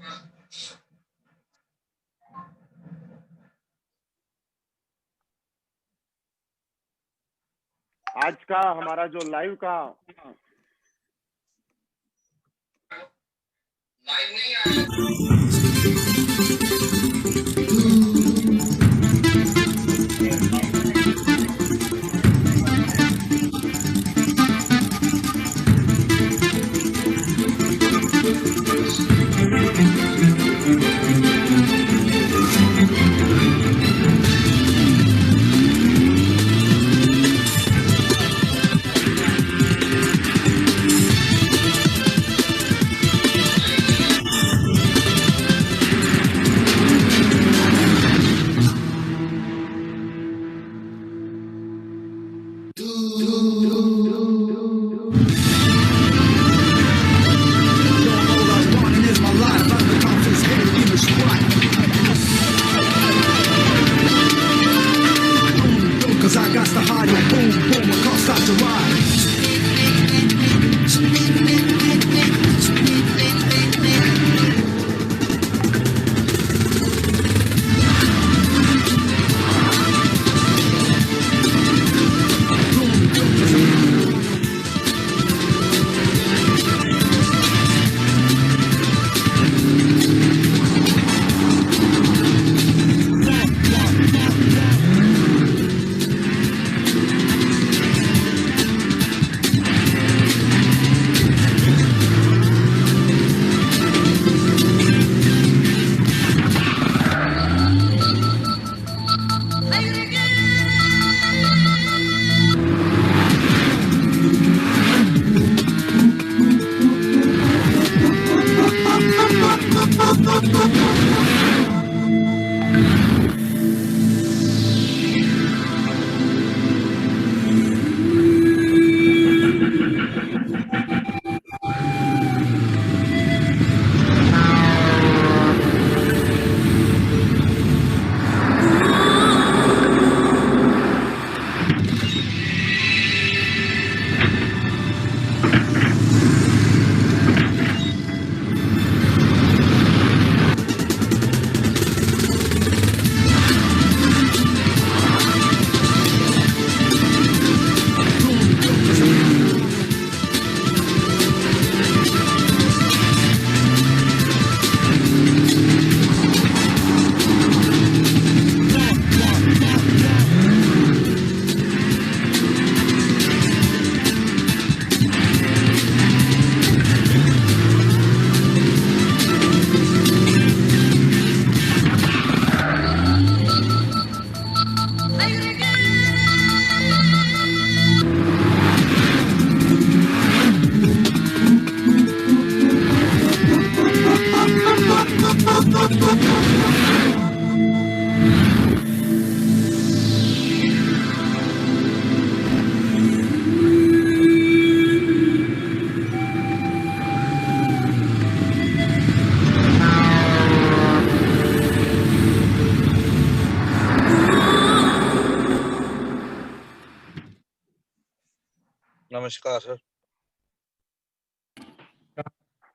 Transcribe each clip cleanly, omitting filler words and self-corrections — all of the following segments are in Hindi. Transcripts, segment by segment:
आज का हमारा जो लाइव का लाइव नहीं नमस्कार सर।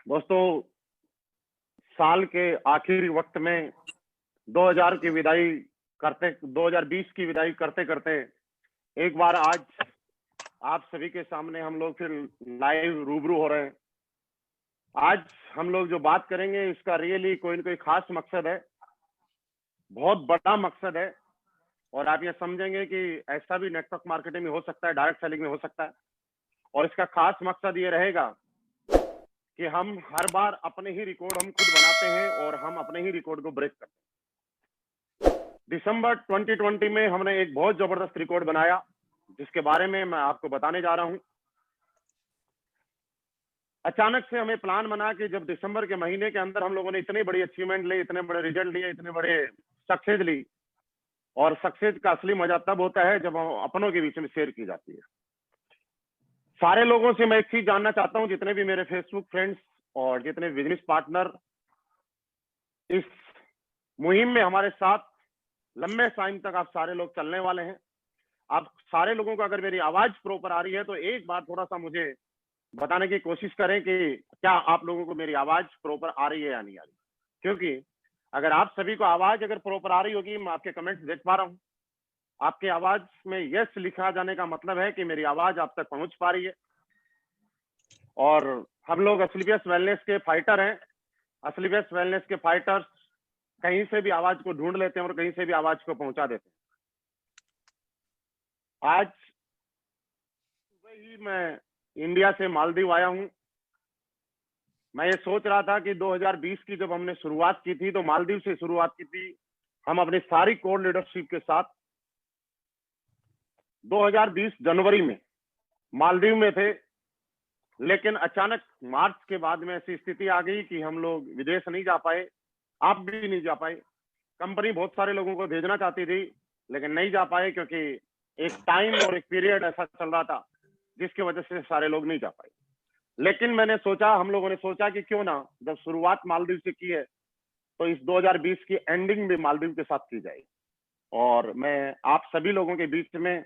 दोस्तों, साल के आखिरी वक्त में 2000 की विदाई करते 2020 की विदाई करते करते एक बार आज आप सभी के सामने हम लोग फिर लाइव रूबरू हो रहे हैं। आज हम लोग जो बात करेंगे इसका रियली कोई न कोई खास मकसद है, बहुत बड़ा मकसद है। और आप ये समझेंगे कि ऐसा भी नेटवर्क मार्केटिंग में हो सकता है, डायरेक्ट सेलिंग में हो सकता है। और इसका खास मकसद ये रहेगा कि हम हर बार अपने ही रिकॉर्ड हम खुद बनाते हैं और हम अपने ही रिकॉर्ड को ब्रेक करते हैं। दिसंबर 2020 में हमने एक बहुत जबरदस्त रिकॉर्ड बनाया जिसके बारे में मैं आपको बताने जा रहा हूं। अचानक से हमें प्लान बना कि जब दिसंबर के महीने के अंदर हम लोगों ने इतनी बड़ी अचीवमेंट ली, इतने बड़े रिजल्ट लिए, इतने बड़े सक्सेस ली, और सक्सेस का असली मजा तब होता है जब अपनों के बीच में शेयर की जाती है। सारे लोगों से मैं एक चीज जानना चाहता हूं, जितने भी मेरे फेसबुक फ्रेंड्स और जितने बिजनेस पार्टनर इस मुहिम में हमारे साथ लंबे टाइम तक आप सारे लोग चलने वाले हैं। आप सारे लोगों को अगर मेरी आवाज प्रॉपर आ रही है तो एक बार थोड़ा सा मुझे बताने की कोशिश करें कि क्या आप लोगों को मेरी आवाज प्रॉपर आ रही है या नहीं आ रही। क्योंकि अगर आप सभी को आवाज अगर प्रॉपर आ रही होगी, मैं आपके कमेंट्स देख पा रहा हूँ, आपकी आवाज में यस लिखा जाने का मतलब है कि मेरी आवाज आप तक पहुंच पा रही है। और हम लोग असलियत वेलनेस के फाइटर हैं। असलियत वेलनेस के फाइटर्स कहीं से भी आवाज को ढूंढ लेते हैं और कहीं से भी आवाज को पहुंचा देते हैं। आज सुबह ही मैं इंडिया से मालदीव आया हूं। मैं ये सोच रहा था कि 2020 की जब हमने शुरुआत की थी तो मालदीव से शुरुआत की थी, हम अपनी सारी कोर लीडरशिप के साथ 2020 जनवरी में मालदीव में थे। लेकिन अचानक मार्च के बाद में ऐसी स्थिति आ गई कि हम लोग विदेश नहीं जा पाए, आप भी नहीं जा पाए। कंपनी बहुत सारे लोगों को भेजना चाहती थी लेकिन नहीं जा पाए, क्योंकि एक टाइम और एक पीरियड ऐसा चल रहा था जिसकी वजह से सारे लोग नहीं जा पाए। लेकिन मैंने सोचा, हम लोगों ने सोचा कि क्यों ना जब शुरुआत मालदीव से की है तो इस 2020 की एंडिंग भी मालदीव के साथ की जाए। और मैं आप सभी लोगों के बीच में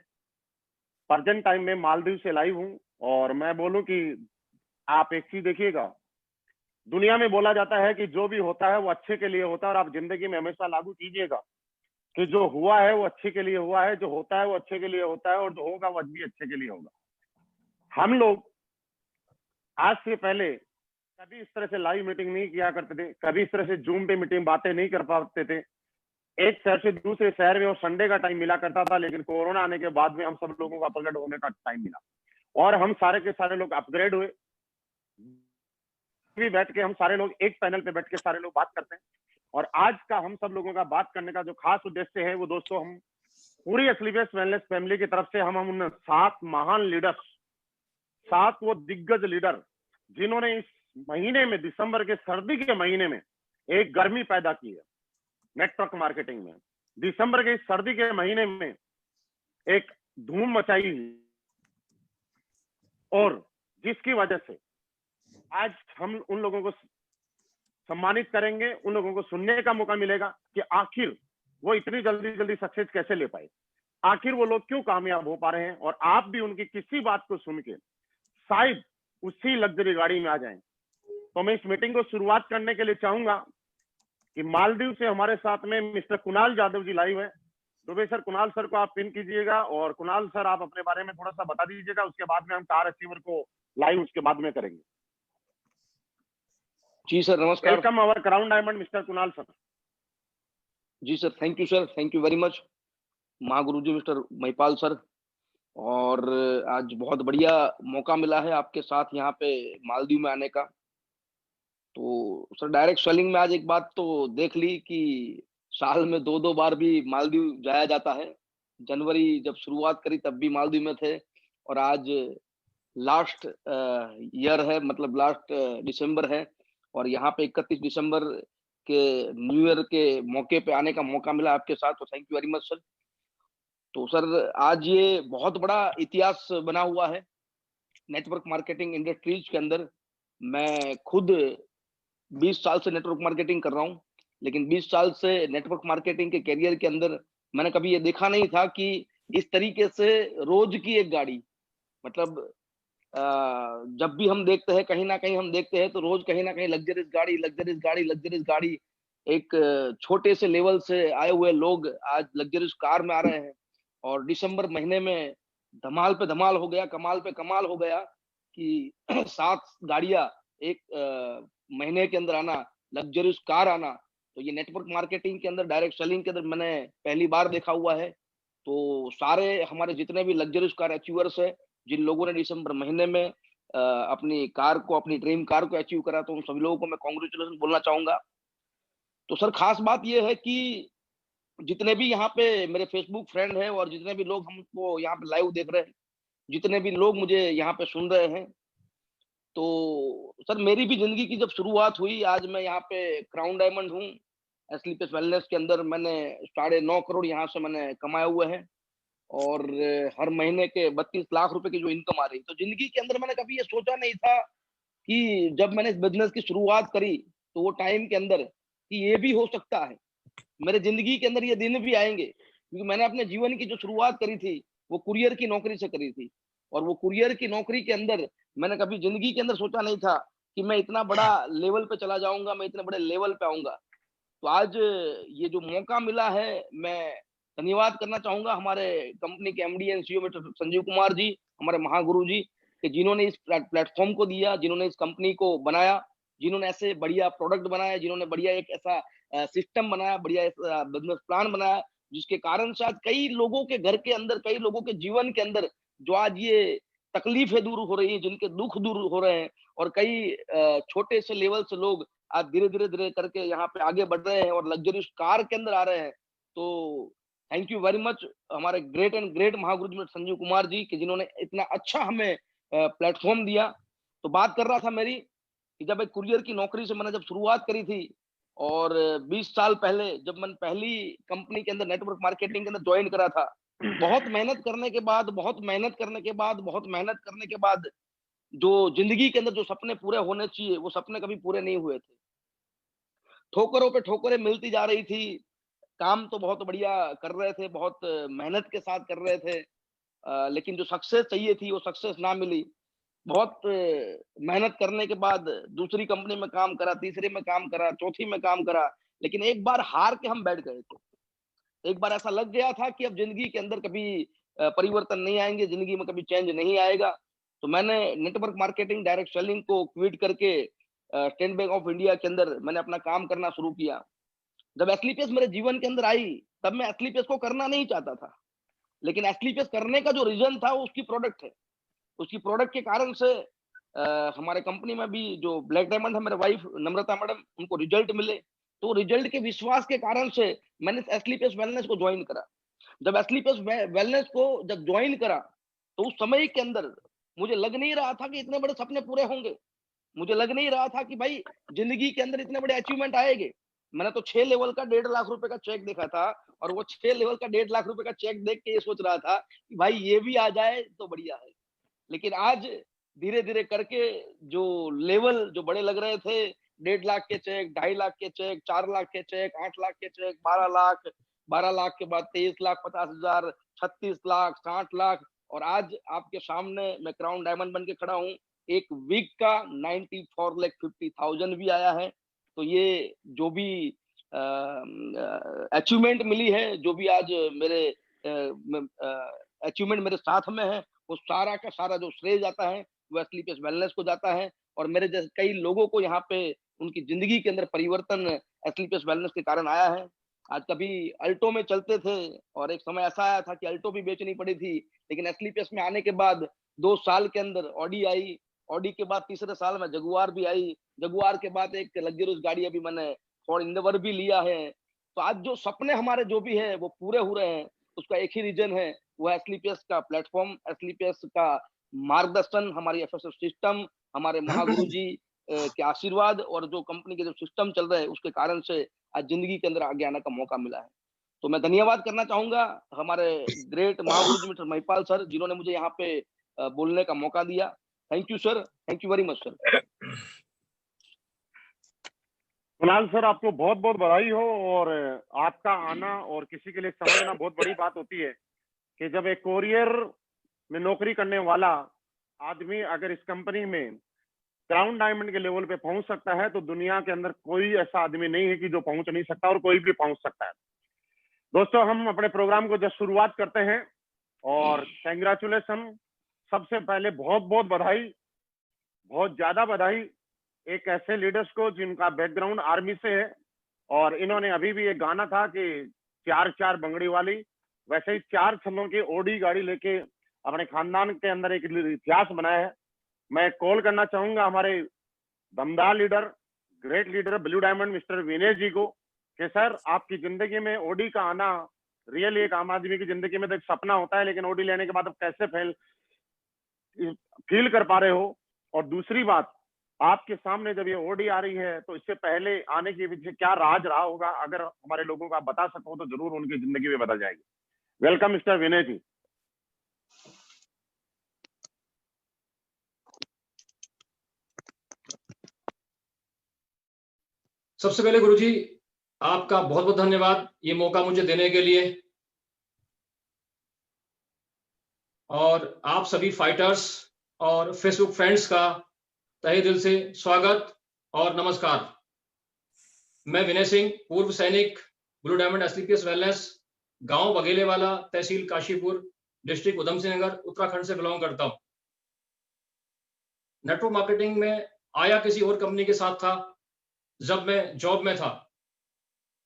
प्रेजेंट टाइम में मालदीव से लाइव हूं। और मैं बोलूं कि आप एक चीज देखिएगा, दुनिया में बोला जाता है कि जो भी होता है वो अच्छे के लिए होता है, और आप जिंदगी में हमेशा लागू कीजिएगा कि जो हुआ है वो अच्छे के लिए हुआ है, जो होता है वो अच्छे के लिए होता है, और जो होगा वो भी अच्छे के लिए होगा। हम लोग आज से पहले कभी इस तरह से लाइव मीटिंग नहीं किया करते थे, कभी इस तरह से जूम पे मीटिंग बातें नहीं कर पाते थे। एक शहर से दूसरे शहर में और संडे का टाइम मिला करता था, लेकिन कोरोना आने के बाद में हम सब लोगों का प्रकट होने का टाइम मिला और हम सारे के सारे लोग अपग्रेड हुए। भी बैठ के हम सारे लोग एक पैनल पे बैठ के सारे लोग बात करते हैं। और आज का हम सब लोगों का बात करने का जो खास उद्देश्य है वो दोस्तों, हम पूरी असलियत वेलनेस फैमिली की तरफ से हम उन 7 महान लीडर्स, 7 वो दिग्गज लीडर जिन्होंने इस महीने में, दिसंबर के सर्दी के महीने में एक गर्मी पैदा की है नेटवर्क मार्केटिंग में, दिसंबर के इस सर्दी के महीने में एक धूम मचाई है, और जिसकी वजह से आज हम उन लोगों को सम्मानित करेंगे, उन लोगों को सुनने का मौका मिलेगा कि आखिर वो इतनी जल्दी जल्दी सक्सेस कैसे ले पाए, आखिर वो लोग क्यों कामयाब हो पा रहे हैं। और आप भी उनकी किसी बात को सुन के शायद उसी लग्जरी गाड़ी में आ जाएं। तो मैं इस मीटिंग को शुरुआत करने के लिए चाहूंगा कि मालदीव से हमारे साथ में मिस्टर कुणाल जाधव जी लाइव है। दुबे सर, कुणाल सर को आप पिन कीजिएगा, और कुणाल सर आप अपने बारे में थोड़ा सा बता दीजिएगा, उसके बाद में हम कार अचीवर को लाइव उसके बाद में करेंगे। जी सर, नमस्कार। Welcome our crown diamond mister Kunal sir. जी sir, thank you sir, thank you very much महागुरु जी मिस्टर महिपाल सर। और आज बहुत बढ़िया मौका मिला है आपके साथ यहाँ पे मालदीव में आने का। तो सर डायरेक्ट सेलिंग में आज एक बात तो देख ली कि साल में 2-2 बार भी मालदीव जाया जाता है। जनवरी जब शुरुआत करी तब भी मालदीव में थे, और आज लास्ट ईयर है, मतलब लास्ट दिसंबर है, और यहाँ पे 31 दिसंबर के न्यू ईयर के मौके पे आने का मौका मिला आपके साथ, तो thank you very much sir. तो सर आज ये बहुत बड़ा इतिहास बना हुआ है नेटवर्क मार्केटिंग इंडस्ट्रीज के अंदर। मैं खुद 20 साल से नेटवर्क मार्केटिंग कर रहा हूँ, लेकिन 20 साल से नेटवर्क मार्केटिंग के करियर के अंदर मैंने कभी ये देखा नहीं था कि इस तरीके से रोज की एक गाड़ी, मतलब जब भी हम देखते हैं कहीं ना कहीं हम देखते हैं तो रोज कहीं ना कहीं लग्जरियस गाड़ी, लग्जरियस गाड़ी, लग्जरियस गाड़ी। एक छोटे से लेवल से आए हुए लोग आज लग्जरियस कार में आ रहे हैं, और दिसंबर महीने में धमाल पे धमाल हो गया, कमाल पे कमाल हो गया कि 7 गाड़ियां एक महीने के अंदर आना, लग्जरियस कार आना। तो ये नेटवर्क मार्केटिंग के अंदर, डायरेक्ट सेलिंग के अंदर मैंने पहली बार देखा हुआ है। तो सारे हमारे जितने भी लग्जरियस कार अचीवर्स है, जिन लोगों ने दिसंबर महीने में अपनी कार को, अपनी ड्रीम कार को अचीव करा, तो उन सभी लोगों को मैं कांग्रेचुलेशन बोलना चाहूंगा। तो सर खास बात यह है कि जितने भी यहाँ पे मेरे फेसबुक फ्रेंड हैं और जितने भी लोग हमको यहाँ पे लाइव देख रहे हैं, जितने भी लोग मुझे यहाँ पे सुन रहे हैं, तो सर मेरी भी जिंदगी की जब शुरुआत हुई, आज मैं यहाँ पे क्राउन डायमंड हूँ एसलीपीएस वेलनेस के अंदर। मैंने 9.5 करोड़ यहाँ से मैंने कमाए हुए हैं, और हर महीने के 32 लाख रुपए की जो इनकम आ रही। तो जिंदगी के अंदर मैंने कभी ये सोचा नहीं था कि जब मैंने इस बिजनेस की शुरुआत करी तो वो टाइम के अंदर कि ये भी हो सकता है, मेरे जिंदगी के अंदर ये दिन भी आएंगे। क्योंकि मैंने अपने जीवन की जो शुरुआत करी थी वो कुरियर की नौकरी से करी थी, और वो कुरियर की नौकरी के अंदर मैंने कभी जिंदगी के अंदर सोचा नहीं था कि मैं इतना बड़ा लेवल पे चला जाऊंगा, मैं इतने बड़े लेवल पे आऊंगा। तो आज ये जो मौका मिला है, मैं धन्यवाद करना चाहूंगा हमारे कंपनी के MD and CEO mister Sanjeev Kumar ji, हमारे महागुरु जी, कि जिन्होंने इस प्लेटफॉर्म को दिया, जिन्होंने इस कंपनी को बनाया, जिन्होंने ऐसे बढ़िया प्रोडक्ट बनाया, जिन्होंने बढ़िया एक ऐसा सिस्टम बनाया, बढ़िया ऐसा बिजनेस प्लान बनाया, जिसके कारण से आज कई लोगों के घर के अंदर, कई लोगों के जीवन के अंदर जो आज ये तकलीफें दूर हो रही हैं, जिनके दुख दूर हो रहे हैं, और कई छोटे से लेवल से लोग आज धीरे धीरे धीरे करके यहाँ पे आगे बढ़ रहे हैं और लग्जरियस कार के अंदर आ रहे हैं। तो थैंक यू वेरी मच हमारे ग्रेट एंड ग्रेट महागुरु जी संजीव कुमार जी, कि जिन्होंने इतना अच्छा हमें प्लेटफॉर्म दिया। तो बात कर रहा था मेरी कि जब एक कुरियर की नौकरी से मैंने जब शुरुआत करी थी, और 20 साल पहले जब मैंने पहली कंपनी के अंदर नेटवर्क मार्केटिंग के अंदर ज्वाइन करा था, बहुत मेहनत करने के बाद, जो जिंदगी के अंदर जो सपने पूरे होने चाहिए, वो सपने कभी पूरे नहीं हुए थे। ठोकरों पे ठोकरें मिलती जा रही थी। काम तो बहुत बढ़िया कर रहे थे, बहुत मेहनत के साथ कर रहे थे, लेकिन जो सक्सेस चाहिए थी वो सक्सेस ना मिली। बहुत मेहनत करने के बाद दूसरी कंपनी में काम करा, तीसरे में काम करा, चौथी में काम करा, लेकिन एक बार हार के हम बैठ गए थे। एक बार ऐसा लग गया था कि अब जिंदगी के अंदर कभी परिवर्तन नहीं आएंगे, जिंदगी में कभी चेंज नहीं आएगा। तो मैंने नेटवर्क मार्केटिंग, डायरेक्ट सेलिंग को क्विट करके स्टेट बैंक ऑफ इंडिया के अंदर मैंने अपना काम करना शुरू किया। जब एसलीपीएस मेरे जीवन के अंदर आई, तब मैं एसलीपीएस को करना नहीं चाहता था, लेकिन एसलीपीएस करने का जो रीजन था वो उसकी प्रोडक्ट है। उसकी प्रोडक्ट के कारण से हमारे कंपनी में भी जो ब्लैक डायमंड है, मेरे वाइफ नम्रता मैडम, उनको रिजल्ट मिले। तो रिजल्ट के विश्वास के कारण से मैंने एसलीपीएस वेलनेस को ज्वाइन करा। जब एसलीपीएस वेलनेस को जब ज्वाइन करा, तो उस समय के अंदर मुझे लग नहीं रहा था कि इतने बड़े सपने पूरे होंगे। मुझे लग नहीं रहा था कि भाई जिंदगी के अंदर इतने बड़े अचीवमेंट आएंगे। मैंने तो 6 लेवल का 1.5 लाख रुपए का चेक देखा था, और वो 6 लेवल का 1.5 लाख रुपए का चेक देख के ये सोच रहा था कि भाई ये भी आ जाए तो बढ़िया है। लेकिन आज धीरे धीरे करके जो लेवल जो बड़े लग रहे थे, 1.5 लाख के चेक, 2.5 लाख के चेक, 4 लाख के चेक, 8 लाख के चेक, 12 लाख, 12 लाख के बाद 23,50,000, 36 लाख, 60 लाख, और आज आपके सामने मैं क्राउन डायमंड बन के खड़ा हूँ। एक वीक का 94,50,000 भी आया है। तो ये जो भी अचीवमेंट मिली है, जो भी आज मेरे अचीवमेंट मेरे साथ में है, वो सारा का सारा जो श्रेय जाता है वो एसलीपीएस वेलनेस को जाता है। और मेरे जैसे कई लोगों को यहाँ पे उनकी जिंदगी के अंदर परिवर्तन एसलीपीएस वेलनेस के कारण आया है। आज कभी अल्टो में चलते थे, और एक समय ऐसा आया था कि अल्टो भी बेचनी पड़ी थी, लेकिन एसलीपीएस में आने के बाद 2 साल के अंदर ऑडी आई, ऑडी के बाद तीसरे साल में जगुआर भी आई, जगुआर के बाद एक लग्जरियस गाड़ी अभी मैंने फॉर इंडेवर भी लिया है। तो आज जो सपने हमारे जो भी है वो पूरे हो रहे हैं, उसका एक ही रीजन है, वो एसलीपीएस का प्लेटफॉर्म, एसलीपीएस का मार्गदर्शन, हमारी एफएसएस सिस्टम, हमारे महागुरु जी के आशीर्वाद, और जो कंपनी के जो सिस्टम चल रहे हैं उसके कारण से आज जिंदगी के अंदर आगे आने का मौका मिला है। तो मैं धन्यवाद करना चाहूंगा हमारे ग्रेट महागुरु जी मिस्टर महिपाल सर, जिन्होंने मुझे यहाँ पे बोलने का मौका दिया। Thank you sir, thank you very much sir. Kunal sir, आपको बहुत बहुत बधाई हो। और आपका आना और किसी के लिए समझना बहुत बड़ी बात होती है कि जब एक कोरियर में नौकरी करने वाला आदमी अगर इस कंपनी में क्राउन डायमंड के लेवल पे पहुंच सकता है, तो दुनिया के अंदर कोई ऐसा आदमी नहीं है कि जो पहुंच नहीं सकता, और कोई भी पहुंच सकता है। दोस्तों, हम अपने प्रोग्राम को जब शुरुआत करते हैं, और कंग्रेचुलेशन, सबसे पहले बहुत बहुत बधाई, बहुत ज्यादा बधाई एक ऐसे लीडर्स को जिनका बैकग्राउंड आर्मी से है। और इन्होंने अभी भी एक गाना था कि 4-4 बंगड़ी वाली, वैसे ही 4 छल्लों की ओडी गाड़ी लेके अपने खानदान के अंदर एक इतिहास बनाया है। मैं कॉल करना चाहूंगा हमारे दमदार leader, great leader blue diamond mister Vinay ji को, कि सर आपकी जिंदगी में ओडी का आना रियली एक आम आदमी की जिंदगी में तो एक सपना होता है, लेकिन ओडी लेने के बाद अब कैसे फील कर पा रहे हो। और दूसरी बात, आपके सामने जब ये ओडी आ रही है, तो इससे पहले आने के पीछे क्या राज रहा होगा, अगर हमारे लोगों को आप बता सको तो जरूर उनकी जिंदगी में बदल जाएगी। वेलकम मिस्टर विनय जी। सबसे पहले गुरुजी आपका बहुत बहुत धन्यवाद ये मौका मुझे देने के लिए, और आप सभी फाइटर्स और फेसबुक फ्रेंड्स का तहे दिल से स्वागत और नमस्कार। मैं विनय सिंह, पूर्व सैनिक, ब्लू डायमंड एसलीपीएस वेलनेस, गांव बघेलेवाला, तहसील काशीपुर, डिस्ट्रिक्ट उधम सिंह नगर, उत्तराखंड से बिलोंग करता हूं। नेटवर्क मार्केटिंग में आया किसी और कंपनी के साथ था जब मैं जॉब में था,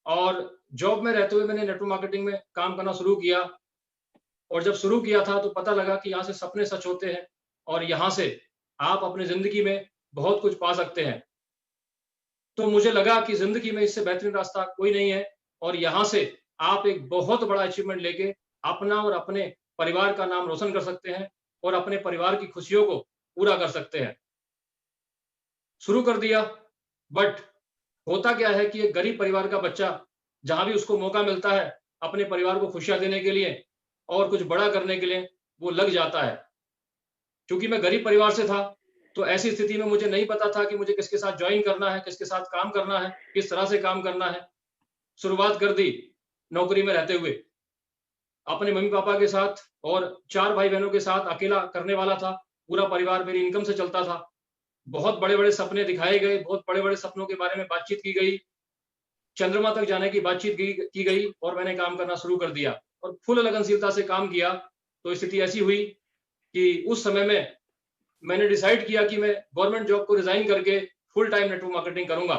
और जॉब में रहते हुए मैंने नेटवर्क मार्केटिंग में काम करना शुरू किया। और जब शुरू किया था तो पता लगा कि यहाँ से सपने सच होते हैं और यहाँ से आप अपनी जिंदगी में बहुत कुछ पा सकते हैं। तो मुझे लगा कि जिंदगी में इससे बेहतरीन रास्ता कोई नहीं है, और यहाँ से आप एक बहुत बड़ा अचीवमेंट लेके अपना और अपने परिवार का नाम रोशन कर सकते हैं और अपने परिवार की खुशियों को पूरा कर सकते हैं। शुरू कर दिया, बट होता क्या है कि एक गरीब परिवार का बच्चा जहां भी उसको मौका मिलता है अपने परिवार को खुशियां देने के लिए और कुछ बड़ा करने के लिए, वो लग जाता है। क्योंकि मैं गरीब परिवार से था, तो ऐसी स्थिति में मुझे नहीं पता था कि मुझे किसके साथ ज्वाइन करना है, किसके साथ काम करना है, किस तरह से काम करना है। शुरुआत कर दी नौकरी में रहते हुए, अपने मम्मी पापा के साथ और 4 भाई बहनों के साथ अकेला करने वाला था। पूरा परिवार मेरी इनकम से चलता था। बहुत बड़े बड़े सपने दिखाए गए, बहुत बड़े बड़े सपनों के बारे में बातचीत की गई, चंद्रमा तक जाने की बातचीत की गई, और मैंने काम करना शुरू कर दिया और फुल लगनशीलता से काम किया। तो स्थिति ऐसी हुई कि उस समय में मैंने डिसाइड किया कि मैं गवर्नमेंट जॉब को रिजाइन करके फुल टाइम नेटवर्क मार्केटिंग करूंगा।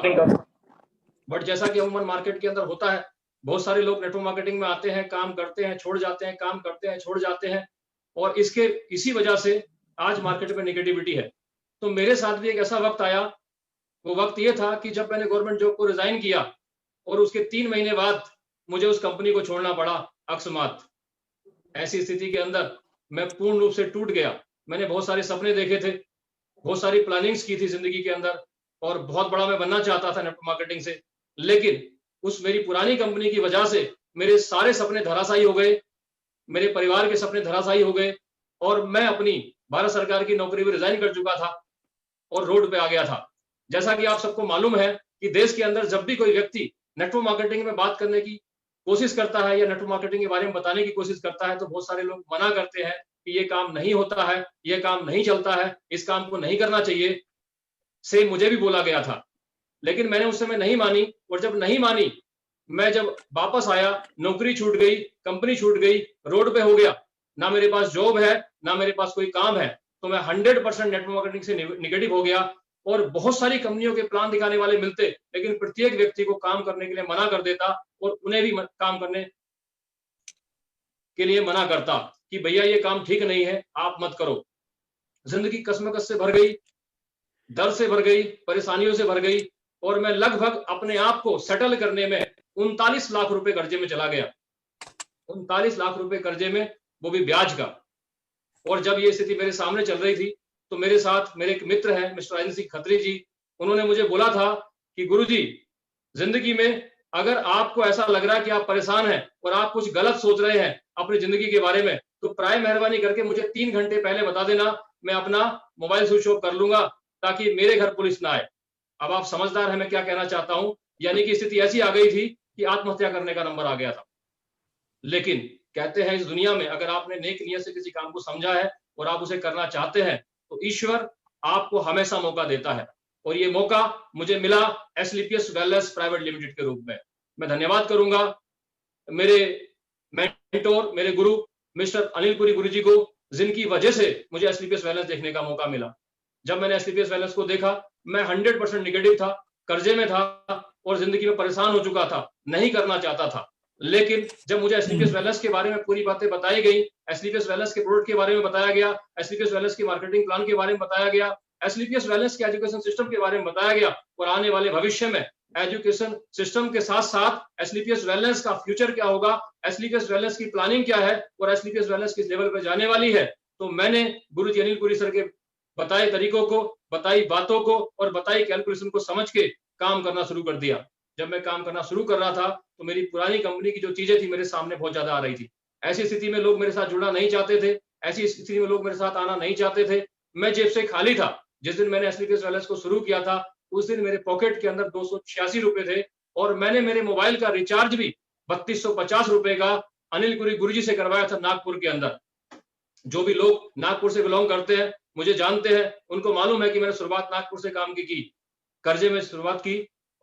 बट जैसा कि अमूमन मार्केट के अंदर होता है, बहुत सारे लोग नेटवर्क मार्केटिंग में आते हैं, काम करते हैं, छोड़ जाते हैं, काम करते हैं, छोड़ जाते हैं, और इसी वजह से आज मार्केट में नेगेटिविटी है। तो मेरे साथ भी एक ऐसा वक्त आया, वो वक्त ये था कि जब मैंने गवर्नमेंट जॉब को रिजाइन किया और उसके 3 महीने बाद मुझे उस कंपनी को छोड़ना पड़ा अकस्मात। ऐसी स्थिति के अंदर मैं पूर्ण रूप से टूट गया। मैंने बहुत सारे सपने देखे थे, बहुत सारी प्लानिंग्स की थी जिंदगी के अंदर, और बहुत बड़ा मैं बनना चाहता था नेटवर्क मार्केटिंग से, लेकिन उस मेरी पुरानी कंपनी की वजह से मेरे सारे सपने धराशायी हो गए, मेरे परिवार के सपने धराशायी हो गए, और मैं अपनी भारत सरकार की नौकरी भी रिजाइन कर चुका था और रोड पे आ गया था। जैसा कि आप सबको मालूम है कि देश के अंदर जब भी कोई व्यक्ति नेटवर्क मार्केटिंग में बात करने की कोशिश करता है या नेटवर्क मार्केटिंग के बारे में बताने की कोशिश करता है, तो बहुत सारे लोग मना करते हैं कि ये काम नहीं होता है, ये काम नहीं चलता है, इस काम को नहीं करना चाहिए। से मुझे भी बोला गया था, लेकिन मैंने उस समय नहीं मानी, और जब नहीं मानी, मैं जब वापस आया, नौकरी छूट गई, कंपनी छूट गई, रोड पे हो गया, ना मेरे पास जॉब है, ना मेरे पास कोई काम है, तो मैं 100% नेटवर्क मार्केटिंग से निगेटिव हो गया। और बहुत सारी कंपनियों के प्लान दिखाने वाले मिलते, लेकिन प्रत्येक व्यक्ति को काम करने के लिए मना कर देता, और उन्हें भी काम करने के लिए मना करता कि भैया ये काम ठीक नहीं है, आप मत करो। जिंदगी कसमकस से भर गई, डर से भर गई, परेशानियों से भर गई, और मैं लगभग अपने आप को सेटल करने में 39 लाख रुपए कर्जे में चला गया। 39 लाख रुपए कर्जे में, वो भी ब्याज का। और जब ये स्थिति मेरे सामने चल रही थी, तो मेरे साथ मेरे एक मित्र हैं मिस्टर राजेंद्र सिंह खत्री जी, उन्होंने मुझे बोला था कि गुरुजी, जिंदगी में अगर आपको ऐसा लग रहा है कि आप परेशान हैं और आप कुछ गलत सोच रहे हैं अपनी जिंदगी के बारे में, तो प्राय मेहरबानी करके मुझे 3 घंटे पहले बता देना, मैं अपना मोबाइल स्विच ऑफ कर लूंगा, ताकि मेरे घर पुलिस ना आए। अब आप समझदार हैं मैं क्या कहना चाहता हूं, यानी कि स्थिति ऐसी आ गई थी कि आत्महत्या करने का नंबर आ गया था। लेकिन कहते हैं इस दुनिया में अगर आपने नेक नियत से किसी काम को समझा है और आप उसे करना चाहते हैं, तो ईश्वर आपको हमेशा मौका देता है, और ये मौका मुझे मिला एसलीपीएस वेलनेस प्राइवेट लिमिटेड के रूप में। मैं धन्यवाद करूंगा मेरे मेंटोर, मेरे गुरु मिस्टर अनिल पुरी गुरुजी को, जिनकी वजह से मुझे एसलीपीएस वेलनेस देखने का मौका मिला। जब मैंने एसलीपीएस वेलनेस को देखा, मैं 100% निगेटिव था, कर्जे में था और जिंदगी में परेशान हो चुका था, नहीं करना चाहता था। लेकिन जब मुझे एसलीपीएस वेलनेस के बारे में पूरी बातें बताई गई, एसलीपीएस वेलनेस के प्रोडक्ट के बारे में बताया गया, एसलीपीएस वेलनेस की मार्केटिंग प्लान के बारे में बताया गया, एसलीपीएस वेलनेस के एजुकेशन सिस्टम के बारे में बताया गया, और आने वाले भविष्य में एजुकेशन सिस्टम के साथ साथ एसलीपीएस वेलनेस का फ्यूचर क्या होगा, एसलीपीएस वेलनेस की प्लानिंग क्या है, और एसलीपीएस वेलनेस किस लेवल पर जाने वाली है, तो मैंने गुरुजी अनिल पुरी सर के बताए तरीकों को, बताई बातों को और बताई कैलकुलेशन को समझ के काम करना शुरू कर दिया। जब मैं काम करना शुरू कर रहा था, तो मेरी पुरानी कंपनी की जो चीजें थी मेरे सामने बहुत ज्यादा आ रही थी। ऐसी स्थिति में लोग मेरे साथ जुड़ना नहीं चाहते थे, ऐसी स्थिति में लोग मेरे साथ आना नहीं चाहते थे। मैं जेब से खाली था। जिस दिन मैंने एसलीपीएस वेलनेस को शुरू किया था, उस दिन मेरे पॉकेट के अंदर 286 रुपए थे, और मैंने मेरे मोबाइल का रिचार्ज भी 3250 रुपए का अनिल पुरी गुरुजी से करवाया था नागपुर के अंदर। जो भी लोग नागपुर से बिलोंग करते हैं, मुझे जानते हैं, उनको मालूम है कि मैंने शुरुआत नागपुर से काम की कर्जे में शुरुआत की,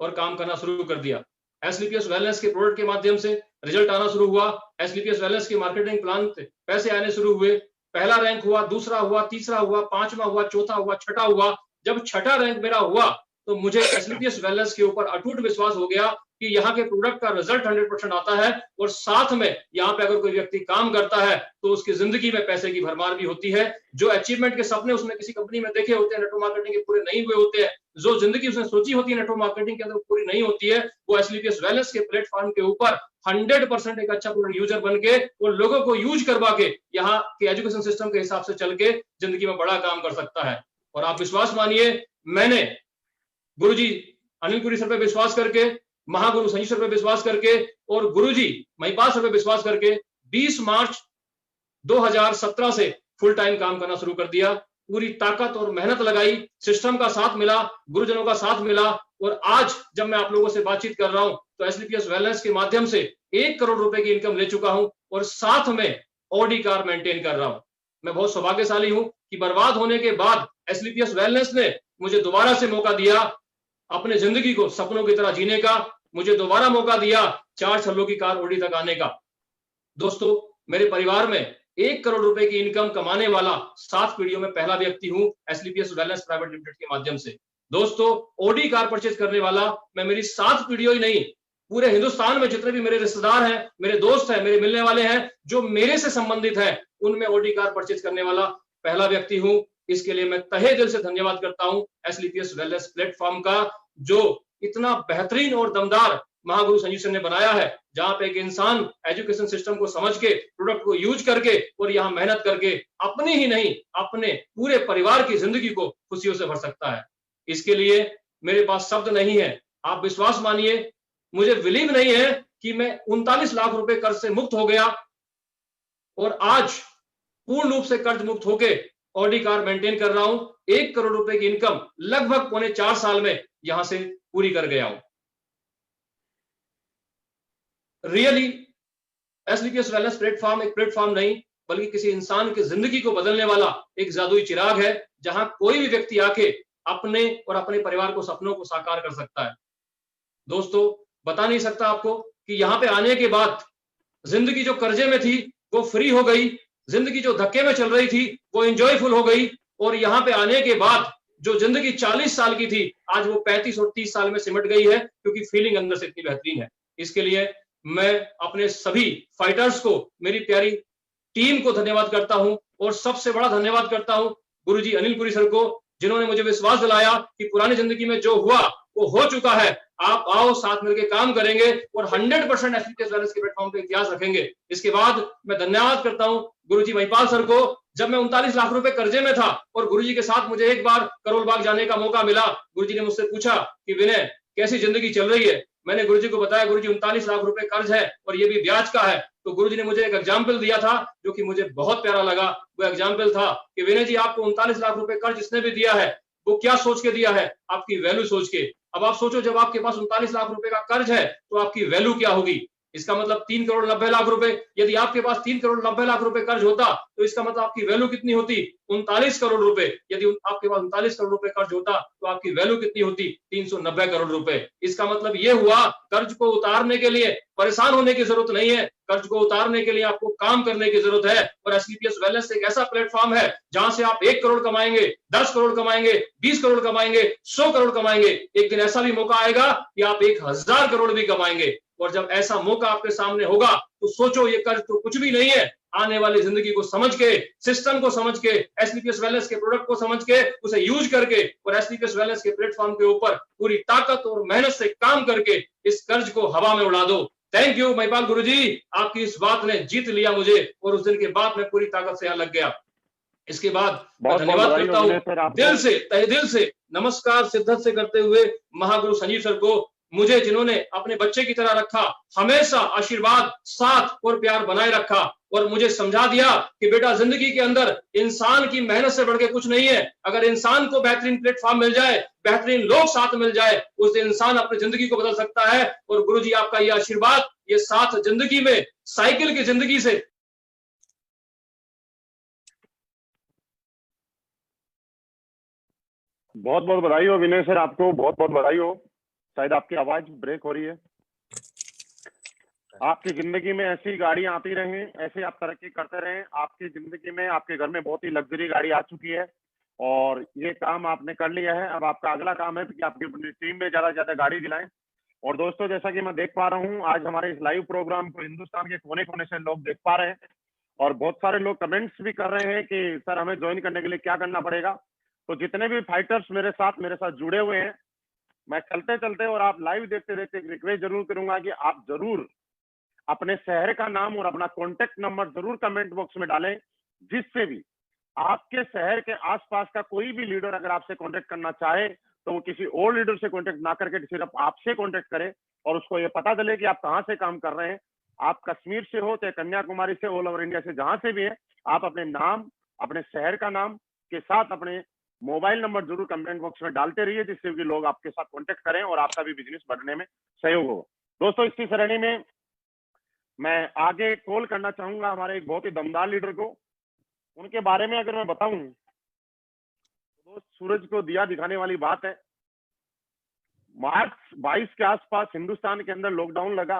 और काम करना शुरू कर दिया। एसलीपीएस वेलनेस के प्रोडक्ट के माध्यम से रिजल्ट आना शुरू हुआ। एसलीपीएस वेलनेस के मार्केटिंग प्लान पे पैसे आने शुरू हुए। पहला रैंक हुआ, दूसरा हुआ, तीसरा हुआ, पांचवा हुआ, चौथा हुआ, छठा हुआ। जब छठा रैंक मेरा हुआ तो मुझे एसलीपीएस वेलनेस के ऊपर अटूट विश्वास हो गया कि यहाँ के प्रोडक्ट का रिजल्ट 100% आता है और साथ में यहाँ पे अगर कोई व्यक्ति काम करता है तो उसकी जिंदगी में पैसे की भरमार भी होती है। जो अचीवमेंट के सपने उसने किसी कंपनी में देखे होते हैं, नेटवर्क मार्केटिंग के पूरे नहीं हुए होते हैं, जो जिंदगी उसने सोची होती है नेटवर्क मार्केटिंग के अंदर पूरी नहीं होती है, वो एसलीपीएस वेलनेस के प्लेटफॉर्म के ऊपर 100% एक अच्छा प्रोडक्ट यूजर बन के और लोगों को यूज करवा के यहाँ के एजुकेशन सिस्टम के हिसाब से चल के जिंदगी में बड़ा काम कर सकता है। और आप विश्वास मानिए, मैंने गुरुजी अनिल पुरी सर पे विश्वास करके, महागुरु संजीव सर पे विश्वास करके और गुरुजी महिपाल सर पे विश्वास करके 20 मार्च 2017 से फुल टाइम काम करना शुरू कर दिया। पूरी ताकत और मेहनत लगाई, सिस्टम का साथ मिला, गुरुजनों का साथ मिला और आज जब मैं आप लोगों से बातचीत कर रहा हूं तो एसलीपीएस वेलनेस के माध्यम से 1 करोड़ रुपए की इनकम ले चुका हूं और साथ में ऑडी कार मेंटेन कर रहा हूं। मैं बहुत सौभाग्यशाली हूं कि बर्बाद होने के बाद एसलीपीएस वेलनेस ने मुझे दोबारा से मौका दिया अपने जिंदगी को सपनों की तरह जीने का, मुझे दोबारा मौका दिया 4 छल्लों की कार ओडी तक आने का। दोस्तों, मेरे परिवार में 1 करोड़ रुपए की इनकम कमाने वाला 7 पीढ़ियों में पहला व्यक्ति हूं एसलीपीएस वेलनेस प्राइवेट लिमिटेड के माध्यम से। दोस्तों, ओडी कार परचेज करने वाला मैं मेरी 7 पीढ़ियों ही नहीं, पूरे हिंदुस्तान में जितने भी मेरे रिश्तेदार हैं, मेरे दोस्त हैं, मेरे मिलने वाले हैं, जो मेरे से संबंधित है, उनमें ओडी कार परचेज करने वाला पहला व्यक्ति हूं। इसके लिए मैं तहे दिल से धन्यवाद करता हूं एसलीपीएस वेलनेस प्लेटफॉर्म का, जो इतना बेहतरीन और दमदार महागुरु संजीव सर ने बनाया है, जहां पे एक इंसान एजुकेशन सिस्टम को समझ के, प्रोडक्ट को यूज करके और यहाँ मेहनत करके अपनी ही नहीं, अपने पूरे परिवार की जिंदगी को खुशियों से भर सकता है। इसके लिए मेरे पास शब्द नहीं है। आप विश्वास मानिए, मुझे बिलीव नहीं है कि मैं 39 लाख रुपए कर्ज से मुक्त हो गया और आज पूर्ण रूप से कर्ज मुक्त होके ऑडी कार मेंटेन कर रहा हूं। 1 करोड़ रुपए की इनकम लगभग 4.25 साल में यहां से पूरी कर गया हूं। रियली एसलीपीएस वेलनेस प्लेटफॉर्म एक प्लेटफॉर्म नहीं, बल्कि किसी इंसान की जिंदगी को बदलने वाला एक जादुई चिराग है, जहां कोई भी व्यक्ति आके अपने और अपने परिवार को सपनों को साकार कर सकता है। दोस्तों, बता नहीं सकता आपको कि यहाँ पे आने के बाद जिंदगी जो कर्जे में थी वो फ्री हो गई, जिंदगी जो धक्के में चल रही थी वो एंजॉयफुल हो गई और यहाँ पे आने के बाद जो जिंदगी 40 साल की थी आज वो 35 और 30 साल में सिमट गई है, क्योंकि फीलिंग अंदर से इतनी बेहतरीन है। इसके लिए मैं अपने सभी फाइटर्स को, मेरी प्यारी टीम को धन्यवाद करता हूं और सबसे बड़ा धन्यवाद करता हूं गुरुजी अनिल पुरी सर को, जिन्होंने मुझे विश्वास दिलाया कि पुरानी जिंदगी में जो हुआ वो हो चुका है, आप आओ साथ मिलकर काम करेंगे और 100% एसलीपीएस वेलनेस के प्लेटफॉर्म पे इतिहास रखेंगे। इसके बाद मैं धन्यवाद करता हूं गुरुजी महिपाल सर को। जब मैं 39 लाख रुपए कर्जे में था और गुरुजी के साथ मुझे एक बार करोल बाग जाने का मौका मिला, गुरुजी ने मुझसे पूछा कि विनय कैसी जिंदगी चल रही है। मैंने गुरुजी को बताया गुरुजी 39 लाख रुपए कर्ज है और ये भी ब्याज का है। तो गुरुजी ने मुझे एक एग्जाम्पल दिया था जो कि मुझे बहुत प्यारा लगा। वो एग्जाम्पल था कि विनय जी, आपको 39 लाख रुपए कर्ज जिसने भी दिया है वो क्या सोच के दिया है, आपकी वैल्यू सोच के। अब आप सोचो, जब आपके पास 39 लाख रुपए का कर्ज है तो आपकी वैल्यू क्या होगी। इसका मतलब 3 करोड़ 90 लाख रुपए। यदि आपके पास 3 करोड़ 90 लाख रुपए कर्ज होता तो इसका मतलब आपकी वैल्यू कितनी होती, 39 करोड़ रुपए। यदि आपके पास 39 करोड़ रुपए कर्ज होता तो आपकी वैल्यू कितनी होती, 390 करोड़ रुपए। इसका मतलब ये हुआ, कर्ज को उतारने के लिए परेशान होने की जरूरत नहीं है, कर्ज को उतारने के लिए आपको काम करने की जरूरत है। और एसलीपीएस वेलनेस एक ऐसा प्लेटफॉर्म है जहां से आप 1 करोड़ कमाएंगे, 10 करोड़ कमाएंगे, 20 करोड़ कमाएंगे, 100 करोड़ कमाएंगे। एक दिन ऐसा भी मौका आएगा कि आप 1000 करोड़ भी कमाएंगे। और जब ऐसा मौका आपके सामने होगा तो सोचो, ये कर्ज तो कुछ भी नहीं है। आने वाली जिंदगी को समझ के, सिस्टम को समझ के, एसलीपीएस वेलनेस के प्रोडक्ट को समझ के, उसे यूज करके और एसलीपीएस वेलनेस के प्लेटफॉर्म के ऊपर पूरी ताकत और मेहनत से काम करके इस कर्ज को हवा में उड़ा दो। थैंक यू महिपाल गुरुजी, आपकी इस बात ने जीत लिया मुझे और उस दिन के बाद मैं पूरी ताकत से यहाँ लग गया। इसके बाद मैं धन्यवाद करता हूँ दिल से, तहे दिल से नमस्कार सिद्धत से करते हुए महागुरु संजीव सर को, मुझे जिन्होंने अपने बच्चे की तरह रखा, हमेशा आशीर्वाद, साथ और प्यार बनाए रखा और मुझे समझा दिया कि बेटा, जिंदगी के अंदर इंसान की मेहनत से बढ़ के कुछ नहीं है। अगर इंसान को बेहतरीन प्लेटफॉर्म मिल जाए, बेहतरीन लोग साथ मिल जाए, उस इंसान अपनी जिंदगी को बदल सकता है। और गुरुजी, आपका ये आशीर्वाद, ये साथ जिंदगी में, साइकिल की जिंदगी से बहुत बहुत बधाई हो विनय सर, आपको बहुत बहुत बधाई हो। शायद आपकी आवाज ब्रेक हो रही है। आपकी जिंदगी में ऐसी गाड़ियां आती रहें, ऐसे आप तरक्की करते रहें। आपकी जिंदगी में, आपके घर में बहुत ही लग्जरी गाड़ी आ चुकी है और ये काम आपने कर लिया है। अब आपका अगला काम है कि आपकी अपनी टीम में ज्यादा से ज्यादा गाड़ी दिलाएं। और दोस्तों, जैसा कि मैं देख पा रहा हूं, आज हमारे इस लाइव प्रोग्राम को हिंदुस्तान के कोने कोने से लोग देख पा रहे हैं और बहुत सारे लोग कमेंट्स भी कर रहे हैं कि सर हमें ज्वाइन करने के लिए क्या करना पड़ेगा। तो जितने भी फाइटर्स मेरे साथ जुड़े हुए हैं, मैं चलते चलते और आप लाइव देखते देखते एक रिक्वेस्ट जरूर करूंगा कि आप जरूर अपने शहर का नाम और अपना कॉन्टेक्ट नंबर जरूर कमेंट बॉक्स में डालें, जिससे भी आपके शहर के आसपास का कोई भी लीडर अगर आपसे कांटेक्ट करना चाहे तो वो किसी और लीडर से कांटेक्ट ना करके सिर्फ आपसे कांटेक्ट करे और उसको ये पता चले कि आप कहां से काम कर रहे हैं। आप कश्मीर से हो चाहे कन्याकुमारी से, ऑल ओवर इंडिया से, जहां से भी है, आप अपने नाम, अपने शहर का नाम के साथ अपने मोबाइल नंबर जरूर कमेंट बॉक्स में डालते रहिए, जिससे कि लोग आपके साथ कांटेक्ट करें और आपका भी बिजनेस बढ़ने में सहयोग हो। दोस्तों, इसी श्रेणी में मैं आगे कॉल करना चाहूंगा हमारे एक बहुत ही दमदार लीडर को। उनके बारे में अगर मैं बताऊं तो सूरज को दिया दिखाने वाली बात है। मार्च 22 के आसपास हिंदुस्तान के अंदर लॉकडाउन लगा,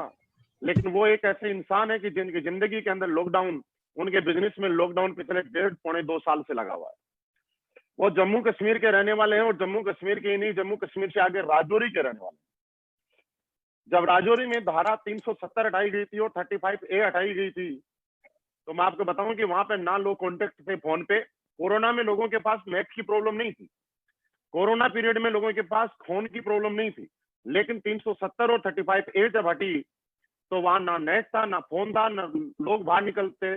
लेकिन वो एक ऐसे इंसान है कि जिनकी जिंदगी के अंदर लॉकडाउन, उनके बिजनेस में लॉकडाउन पिछले 1.5-2 साल से लगा हुआ है। वो जम्मू कश्मीर के रहने वाले हैं और जम्मू कश्मीर के ही नहीं, जम्मू कश्मीर से आगे राजौरी के रहने वाले हैं। जब राजौरी में धारा 370 हटाई गई थी और 35A हटाई गई थी, तो मैं आपको बताऊं कि वहां पे ना लोग कॉन्टेक्ट थे फोन पे। कोरोना में लोगों के पास नेट की प्रॉब्लम नहीं थी, कोरोना पीरियड में लोगों के पास फोन की प्रॉब्लम नहीं थी, लेकिन 370 और 35A जब हटी तो वहां ना नेट था, ना फोन था, ना लोग बाहर निकलते।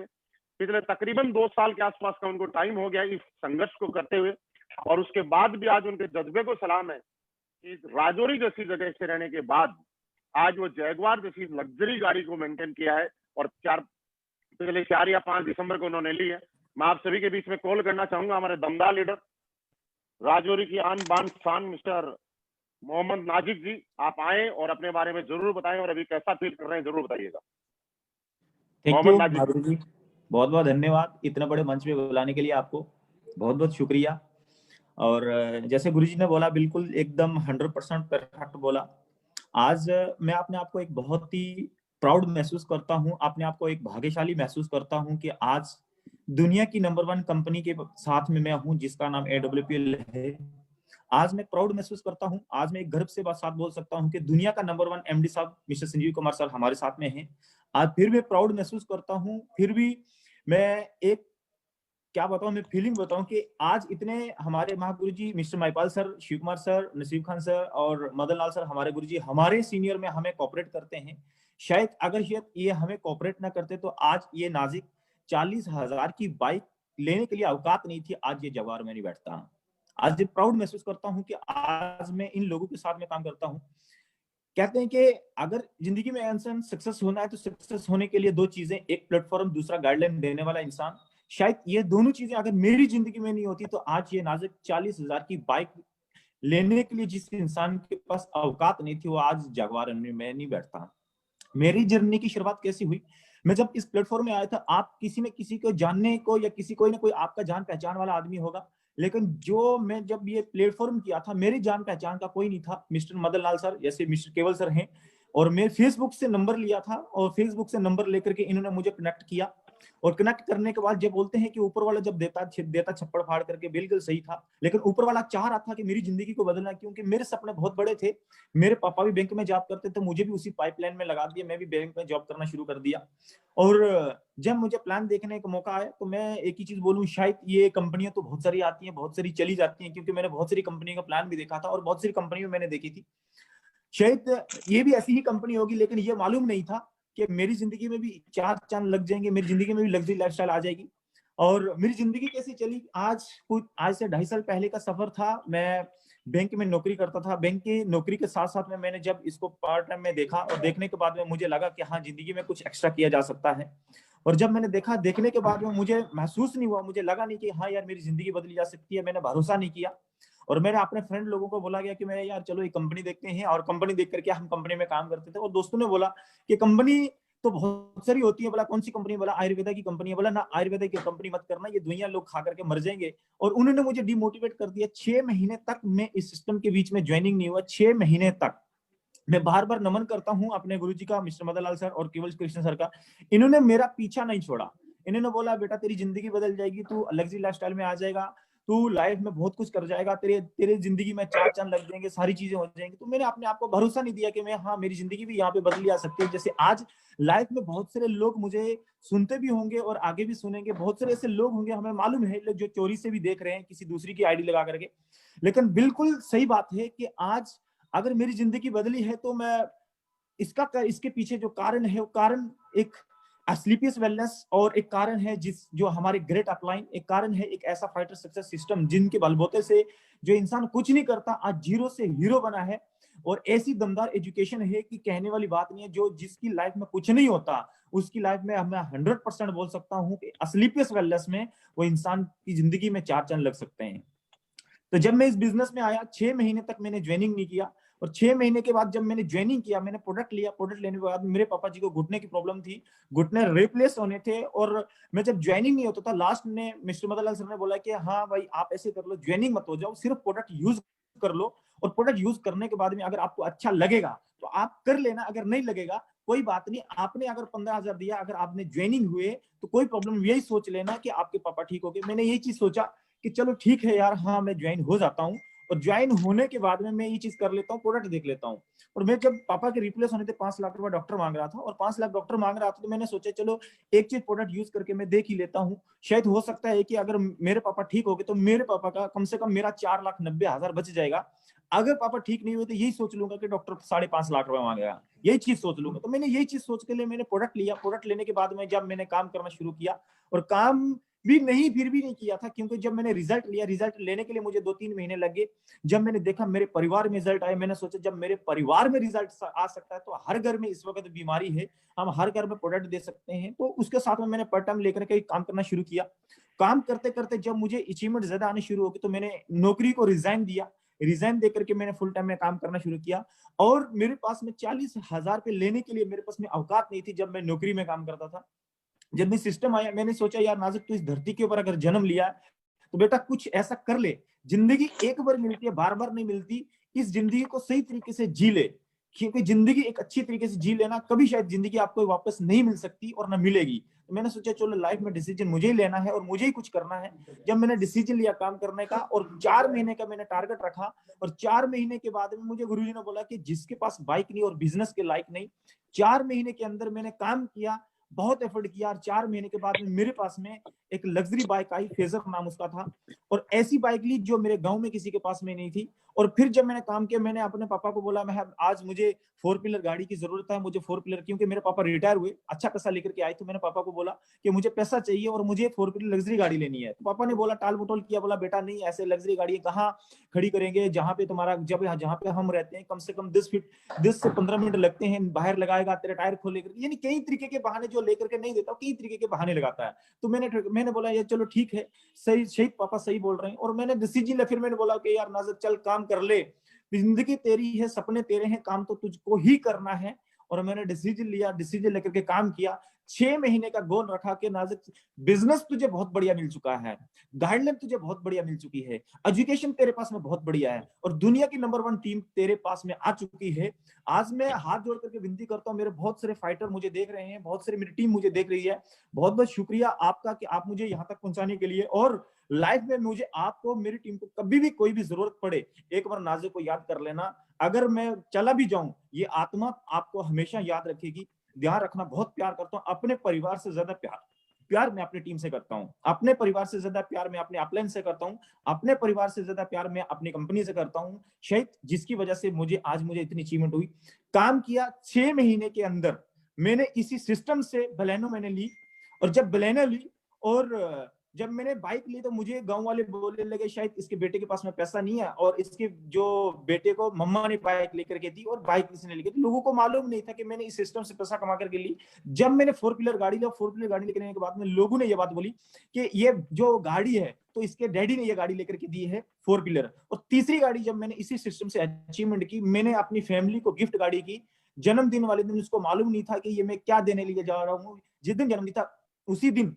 पिछले तकरीबन 2 साल के आसपास का उनको टाइम हो गया इस संघर्ष को करते हुए, और उसके बाद भी आज उनके जज्बे को सलाम है कि राजौरी जैसी जगह से रहने के बाद आज वो जैगवार जैसी लग्जरी गाड़ी को मेंटेन किया है और पिछले 4 या 5 दिसंबर को उन्होंने ली है। मैं आप सभी के बीच में कॉल करना चाहूंगा हमारे दमदार लीडर, राजौरी की आन बान शान मिस्टर मोहम्मद नाजिक जी। आप आए और अपने बारे में जरूर बताएं और अभी कैसा फील कर रहे हैं जरूर बताइएगा। थैंक यू माधुरी जी, बहुत बहुत धन्यवाद इतने बड़े मंच पे बुलाने के लिए, आपको बहुत बहुत शुक्रिया। और जैसे गुरुजी ने बोला, बिल्कुल एकदम 100% परफेक्ट बोला। आज मैं अपने आप को एक बहुत ही प्राउड महसूस करता हूँ, अपने आप को एक भाग्यशाली महसूस करता हूँ कि आज दुनिया की नंबर 1 कंपनी के साथ में मैं हूँ जिसका नाम AWPL है। आज मैं प्राउड महसूस करता हूँ, आज मैं एक गर्व से साथ बोल सकता हूँ कि दुनिया का नंबर 1 MD साहब मिस्टर संजीव कुमार सर हमारे साथ में हैं। आज फिर मैं प्राउड महसूस करता हूँ, फिर भी मैं एक क्या बताऊं, मैं फीलिंग बताऊं कि आज इतने हमारे महागुरु जी mister Mahipal sir, Shiv Kumar sir, Naseeb Khan sir और मदन लाल सर, हमारे गुरु जी हमारे सीनियर में हमें कोऑपरेट करते हैं। शायद ये हमें कोऑपरेट ना करते तो आज ये नाजिक 40,000 की बाइक लेने के लिए औकात नहीं थी, आज ये जवार में नहीं बैठता। आज ये प्राउड महसूस करता हूँ कि आज मैं इन लोगों के साथ में काम करता हूँ। कहते हैं कि अगर जिंदगी में इंसान सक्सेस होना है तो सक्सेस होने के लिए 2 चीजें, एक प्लेटफॉर्म, दूसरा गाइडलाइन देने वाला इंसान। शायद ये दोनों चीजें अगर मेरी जिंदगी में नहीं होती तो आज ये नाजिक 40,000 की बाइक लेने के लिए जिस इंसान के पास औकात नहीं थी वो आज जगवार में नहीं बैठता। मेरी जर्नी की शुरुआत कैसी हुई, मैं जब इस प्लेटफॉर्म में आया था, आप किसी न किसी को जानने को या कोई ना कोई आपका जान पहचान वाला आदमी होगा, लेकिन जो मैं जब ये प्लेटफॉर्म किया था मेरी जान पहचान का कोई नहीं था। मिस्टर मदन लाल सर जैसे मिस्टर केवल सर हैं, और मैं फेसबुक से नंबर लिया था और फेसबुक से नंबर लेकर के इन्होंने मुझे कनेक्ट किया, और कनेक्ट करने के बाद जब बोलते हैं कि ऊपर वाला जब देता छप्पड़ फाड़ करके, बिल्कुल सही था, लेकिन ऊपर वाला चाह रहा था कि मेरी जिंदगी को बदलना, क्योंकि मेरे सपने बहुत बड़े थे। मेरे पापा भी बैंक में जॉब करते थे, मुझे भी उसी पाइपलाइन में लगा दिया, मैं भी बैंक में जॉब करना शुरू कर दिया। और जब मुझे प्लान देखने का मौका आया तो मैं एक ही चीज बोलूं, शायद ये कंपनियां तो बहुत सारी आती हैं, बहुत सारी चली जाती हैं, क्योंकि मैंने बहुत सारी कंपनियों का प्लान भी देखा था और बहुत सारी कंपनियों मैंने देखी थी। शायद ये भी ऐसी ही कंपनी होगी, लेकिन ये मालूम नहीं था कि मेरी जिंदगी में भी 4 चांद लग जाएंगे, मेरी जिंदगी में भी लग्जरी लाइफस्टाइल आ जाएगी। और मेरी जिंदगी कैसे चली, आज से 2.5 साल पहले का सफर था। मैं बैंक में नौकरी करता था, बैंक की नौकरी के साथ साथ में मैंने जब इसको पार्ट टाइम में देखा और देखने के बाद में मुझे लगा कि हाँ, जिंदगी में कुछ एक्स्ट्रा किया जा सकता है। और जब मैंने देखा, देखने के बाद में मुझे महसूस नहीं हुआ, मुझे लगा नहीं कि हाँ यार मेरी जिंदगी बदली जा सकती है। मैंने भरोसा नहीं किया और मैंने अपने फ्रेंड लोगों को बोला गया कि मैं यार चलो एक कंपनी देखते हैं, और कंपनी देख करके हम कंपनी में काम करते थे। और दोस्तों ने बोला कि कंपनी तो बहुत सारी होती है, बोला कौन सी कंपनी, बोला आयुर्वेदा की कंपनी है। बोला ना, आयुर्वेदा की कंपनी मत करना, ये दुनिया लोग खा करके मर जाएंगे। और उन्होंने मुझे डिमोटिवेट कर दिया। 6 महीने तक मैं इस सिस्टम के बीच में ज्वाइनिंग नहीं हुआ, 6 महीने तक मैं बार बार नमन करता हूं अपने गुरुजी का, मिस्टर मदन लाल सर और केवल कृष्ण सर का। इन्होंने मेरा पीछा नहीं छोड़ा। इन्होंने बोला बेटा तेरी जिंदगी बदल जाएगी, तू लग्जरी लाइफस्टाइल में आ जाएगा, तू लाइफ में बहुत कुछ कर जाएगा, तेरे तेरे जिंदगी में चार चांद लग जाएंगे, सारी चीजें हो जाएंगी। तो मैंने अपने आप को भरोसा नहीं दिया कि मैं, हाँ मेरी जिंदगी भी यहाँ पे बदली आ सकती है। जैसे आज लाइफ में बहुत सारे लोग मुझे सुनते भी होंगे और आगे भी सुनेंगे, बहुत सारे ऐसे लोग होंगे हमें मालूम है जो चोरी से भी देख रहे हैं किसी दूसरी की आईडी लगा करके। लेकिन बिल्कुल सही बात है कि आज अगर मेरी जिंदगी बदली है तो मैं इसके पीछे जो कारण है वो कारण एक स्लीपियस वेलनेस, और एक कारण है जो हमारे ग्रेट अपलाइन, एक कारण है एक ऐसा फाइटर सक्सेस सिस्टम जिनके बलबूते से जो इंसान कुछ नहीं करता आज जीरो से हीरो बना है। और ऐसी दमदार एजुकेशन है कि कहने वाली बात नहीं है। जो जिसकी लाइफ में कुछ नहीं होता उसकी लाइफ में मैं 100% बोल सकता हूं कि स्लीपियस वेलनेस में वो इंसान की जिंदगी में चार चांद लग सकते हैं। तो जब मैं इस बिजनेस में आया 6 महीने तक मैंने ज्वाइनिंग नहीं किया, और 6 महीने के बाद जब मैंने ज्वाइनिंग किया, मैंने प्रोडक्ट लिया। प्रोडक्ट लेने के बाद मेरे पापा जी को घुटने की प्रॉब्लम थी, घुटने रिप्लेस होने थे। और मैं जब ज्वाइनिंग नहीं होता था, लास्ट में मिस्टर मदन लाल सर ने बोला कि हाँ भाई आप ऐसे कर लो, ज्वाइनिंग मत हो जाओ, सिर्फ प्रोडक्ट यूज कर लो, और प्रोडक्ट यूज करने के बाद में अगर आपको अच्छा लगेगा तो आप कर लेना, अगर नहीं लगेगा कोई बात नहीं। आपने अगर 15,000 दिया, अगर आपने ज्वाइनिंग हुए तो कोई प्रॉब्लम, यही सोच लेना कि आपके पापा ठीक हो गए। मैंने यही चीज सोचा कि चलो ठीक है यार, हाँ मैं ज्वाइन हो जाता हूँ, और ज्वाइन होने के बाद में मैं ये चीज कर लेता हूँ, प्रोडक्ट देख लेता हूँ। और मैं जब पापा के रिप्लेस होने थे 5 लाख रुपए डॉक्टर मांग रहा था, और 5 लाख डॉक्टर मांग रहा था, तो मैंने सोचा चलो एक चीज प्रोडक्ट यूज करके मैं देख ही लेता हूँ। शायद हो सकता है कि अगर मेरे पापा ठीक हो गए तो मेरे पापा का कम से कम मेरा 4,90,000 बच जाएगा। अगर पापा ठीक नहीं हुए तो यही सोच लूंगा कि डॉक्टर 5.5 लाख रुपए मांगेगा, यही चीज सोच लूंगा। तो मैंने यही चीज सोच के लिए मैंने प्रोडक्ट लिया। प्रोडक्ट लेने के बाद में जब मैंने काम करना शुरू किया, और काम भी नहीं फिर भी नहीं किया था, क्योंकि जब मैंने रिजल्ट लिया, रिजल्ट लेने के लिए मुझे 2-3 महीने लगे। जब मैंने देखा मेरे परिवार में रिजल्ट आए, मैंने सोचा जब मेरे परिवार में रिजल्ट आ सकता है तो हर घर में इस वक्त बीमारी है, हम हर घर में प्रोडक्ट दे सकते हैं। तो उसके साथ में मैंने पार्ट टाइम लेकर के काम करना शुरू किया। काम करते करते जब मुझे अचीवमेंट ज्यादा आने शुरू हो गए तो मैंने नौकरी को रिजाइन दिया। रिजाइन देकर के मैंने फुल टाइम में काम करना शुरू किया, और मेरे पास में 40,000 रुपए लेने के लिए मेरे पास में औकात नहीं थी जब मैं नौकरी में काम करता था। जब भी सिस्टम आया, मैंने सोचा यार नाज़िक, तू इस धरती के ऊपर अगर जन्म लिया तो बेटा कुछ ऐसा कर ले। जिंदगी एक बार मिलती है, बार बार नहीं मिलती। इस जिंदगी को सही तरीके से जी ले, क्योंकि जिंदगी एक अच्छी तरीके से जी लेना, कभी शायद जिंदगी आपको वापस नहीं मिल सकती और ना मिलेगी। तो मैंने सोचा चलो लाइफ में डिसीजन मुझे ही लेना है और मुझे ही कुछ करना है। जब मैंने डिसीजन लिया काम करने का, और 4 महीने का मैंने टारगेट रखा, और 4 महीने के बाद में मुझे गुरुजी ने बोला कि जिसके पास बाइक नहीं और बिजनेस के लायक नहीं। 4 महीने के अंदर मैंने काम किया, बहुत एफर्ट किया, और 4 महीने के बाद में मेरे पास में एक लग्जरी बाइक आई, फेजर नाम उसका था। और ऐसी बाइक ली जो मेरे गांव में किसी के पास में नहीं थी। और फिर जब मैंने काम किया, मैंने अपने पापा को बोला मैं आज मुझे 4 व्हीलर गाड़ी की जरूरत है, मुझे 4 व्हीलर, क्योंकि मेरे पापा रिटायर हुए, अच्छा पैसा लेकर के आए। तो मैंने पापा को बोला कि मुझे पैसा चाहिए और मुझे 4 व्हीलर लग्जरी गाड़ी लेनी है। तो पापा ने बोला, टाल मटोल किया, बोला बेटा नहीं, ऐसे लग्जरी गाड़ी कहाँ खड़ी करेंगे, जहाँ पे तुम्हारा, जहाँ पे हम रहते हैं कम से कम 10 से 15 मिनट लगते हैं, बाहर लगाएगा, तेरे टायर खोल लेकर, यानी कई तरीके के बहाने जो लेकर के नहीं देता, कई तरीके के बहाने लगाता है। तो मैंने बोला ये चलो ठीक है, सही शहीद पापा सही बोल रहे हैं। और मैंने डिसीजन लिया, फिर मैंने बोला कि यार नाज़िक चल काम कर ले, जिंदगी तेरी है, सपने तेरे हैं, काम तो तुझको ही करना है। और मैंने डिसीजन लिया, डिसीजन लेकर के काम किया। 6 महीने का गोल रखा कि नाज़िक बिजनेस तुझे बहुत बढ़िया मिल चुका है, गाइडलाइन तुझे बहुत बढ़िया मिल चुकी है, एजुकेशन तेरे पास में बहुत बढ़िया है, और दुनिया की नंबर 1 टीम तेरे पास में आ चुकी है। आज मैं हाथ जोड़ करके विनती करता हूँ, मेरे बहुत सारे फाइटर मुझे देख रहे हैं, बहुत सारी मेरी टीम मुझे देख रही है, बहुत बहुत शुक्रिया आपका कि आप मुझे यहाँ तक पहुंचाने के लिए। और लाइफ में मुझे, आपको, मेरी टीम को कभी भी कोई भी जरूरत पड़े, एक बार नाज़िक को याद कर लेना। अगर मैं चला भी जाऊं, ये आत्मा आपको हमेशा याद रखेगी। ध्यान रखना, बहुत प्यार करता हूँ, अपने परिवार से ज्यादा प्यार मैं अपनी टीम से करता हूं, अपने परिवार से ज्यादा प्यार मैं अपने अपलाइन से करता हूं, अपने परिवार से ज्यादा प्यार मैं अपनी कंपनी से करता हूं। शायद जिसकी वजह से मुझे इतनी अचीवमेंट हुई। काम किया 6 महीने के अंदर, मैंने इसी सिस्टम से बलेनो मैंने ली। और जब बलेनो ली और जब मैंने बाइक ली तो मुझे गांव वाले बोलने लगे शायद इसके बेटे के पास में पैसा नहीं है, और इसके जो बेटे को मम्मा ने बाइक लेकर के दी, और बाइक किसने लेकर दी। लोगों को मालूम नहीं था कि मैंने इस सिस्टम से पैसा कमा करके ली। जब मैंने 4 व्हीलर गाड़ी ली, 4 व्हीलर गाड़ी लेकर के बाद में लोगों ने ये बात बोली कि ये जो गाड़ी है तो इसके डैडी ने ये गाड़ी लेकर के दी है 4 व्हीलर। और तीसरी गाड़ी जब मैंने इसी सिस्टम से अचीवमेंट की, मैंने अपनी फैमिली को गिफ्ट गाड़ी की। जन्मदिन वाले दिन उसको मालूम नहीं था कि ये मैं क्या देने लिए जा रहा हूँ। जिस दिन जन्मदिन था उसी दिन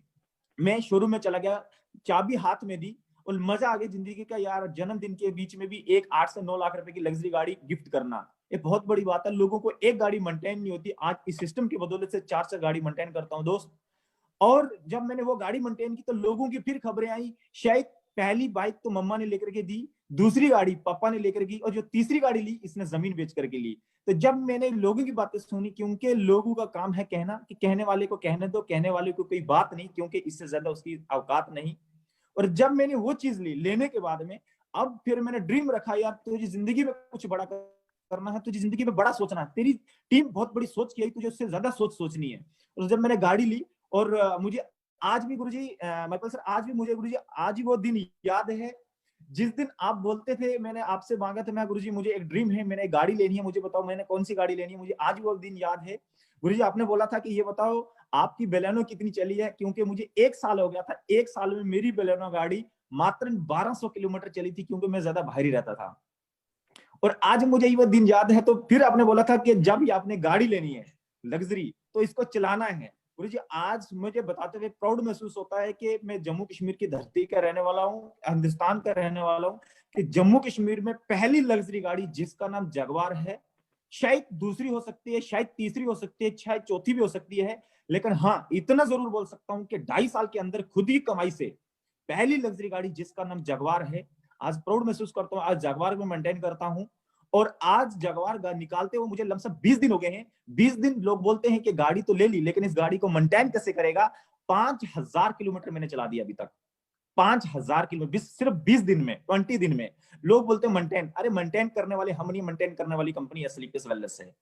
मैं शोरूम में चला गया, चाबी हाथ में दी, और मजा आ गया जिंदगी का। यार जन्मदिन के बीच में भी एक 8 से 9 लाख रुपए की लग्जरी गाड़ी गिफ्ट करना, ये बहुत बड़ी बात है। लोगों को एक गाड़ी मेंटेन नहीं होती। आज इस सिस्टम की बदौलत से 4 से गाड़ी मेंटेन करता हूं दोस्त। और जब मैंने वो गाड़ी मेंटेन की तो लोगों की फिर खबरें आई, शायद पहली बाइक तो मम्मा ने लेकर के दी, दूसरी गाड़ी पापा ने लेकर की, और जो तीसरी गाड़ी ली इसने जमीन बेच करके ली। तो जब मैंने लोगों की बातें सुनी, क्योंकि लोगों का काम है कहना, कि कहने वाले को कहने दो, कहने वाले को कोई बात नहीं, क्योंकि इससे ज्यादा उसकी औकात नहीं। और जब मैंने वो चीज ली, लेने के बाद में अब फिर मैंने ड्रीम रखा, यार तुझे जिंदगी में कुछ बड़ा करना है, तुझे जिंदगी में बड़ा सोचना है, तेरी टीम बहुत बड़ी सोच की है, तुझे उससे ज्यादा सोचनी है। और जब मैंने गाड़ी ली, और मुझे आज भी गुरुजी, महिपाल सर, आज भी मुझे गुरुजी आज ही वो दिन याद है जिस दिन आप बोलते थे, मैंने आपसे मांगा था, मैं गुरुजी मुझे एक ड्रीम है, मैंने एक गाड़ी लेनी है, मुझे बताओ मैंने कौन सी गाड़ी लेनी है। मुझे आज वो दिन याद है गुरुजी, आपने बोला था कि ये बताओ आपकी बेलेनो कितनी चली है, क्योंकि मुझे 1 साल हो गया था, 1 साल में मेरी बेलेनो गाड़ी मात्र 1200 किलोमीटर चली थी, क्योंकि मैं ज्यादा बाहर ही रहता था। और आज मुझे ये वो दिन याद है। तो फिर आपने बोला था कि जब ये आपने गाड़ी लेनी है लग्जरी, तो इसको चलाना है। गुरुजी आज मुझे बताते हुए प्राउड महसूस होता है कि मैं जम्मू कश्मीर की धरती का रहने वाला हूँ, हिंदुस्तान का रहने वाला हूँ, कि जम्मू कश्मीर में पहली लग्जरी गाड़ी जिसका नाम जगवार है, शायद दूसरी हो सकती है, शायद तीसरी हो सकती है, शायद चौथी भी हो सकती है, लेकिन हाँ इतना जरूर बोल सकता हूँ कि 2.5 साल के अंदर खुद ही कमाई से पहली लग्जरी गाड़ी जिसका नाम जगवार है, आज प्राउड महसूस करता हूँ। आज जगवार में मेंटेन करता हूँ, और आज जगवार निकालते हुए मुझे लमसम 20 दिन हो गए हैं। 20 दिन लोग बोलते हैं कि गाड़ी तो ले ली, लेकिन इस गाड़ी को मेंटेन कैसे करेगा। 5000 किलोमीटर मैंने चला दिया अभी तक, 5000 किलोमीटर सिर्फ 20 दिन में, 20 दिन में। लोग बोलते हैं मेंटेन, अरे मेंटेन करने वाले हम नहीं, मेंटेन करने वाली कंपनी स्लीपर्स वेलनेस है।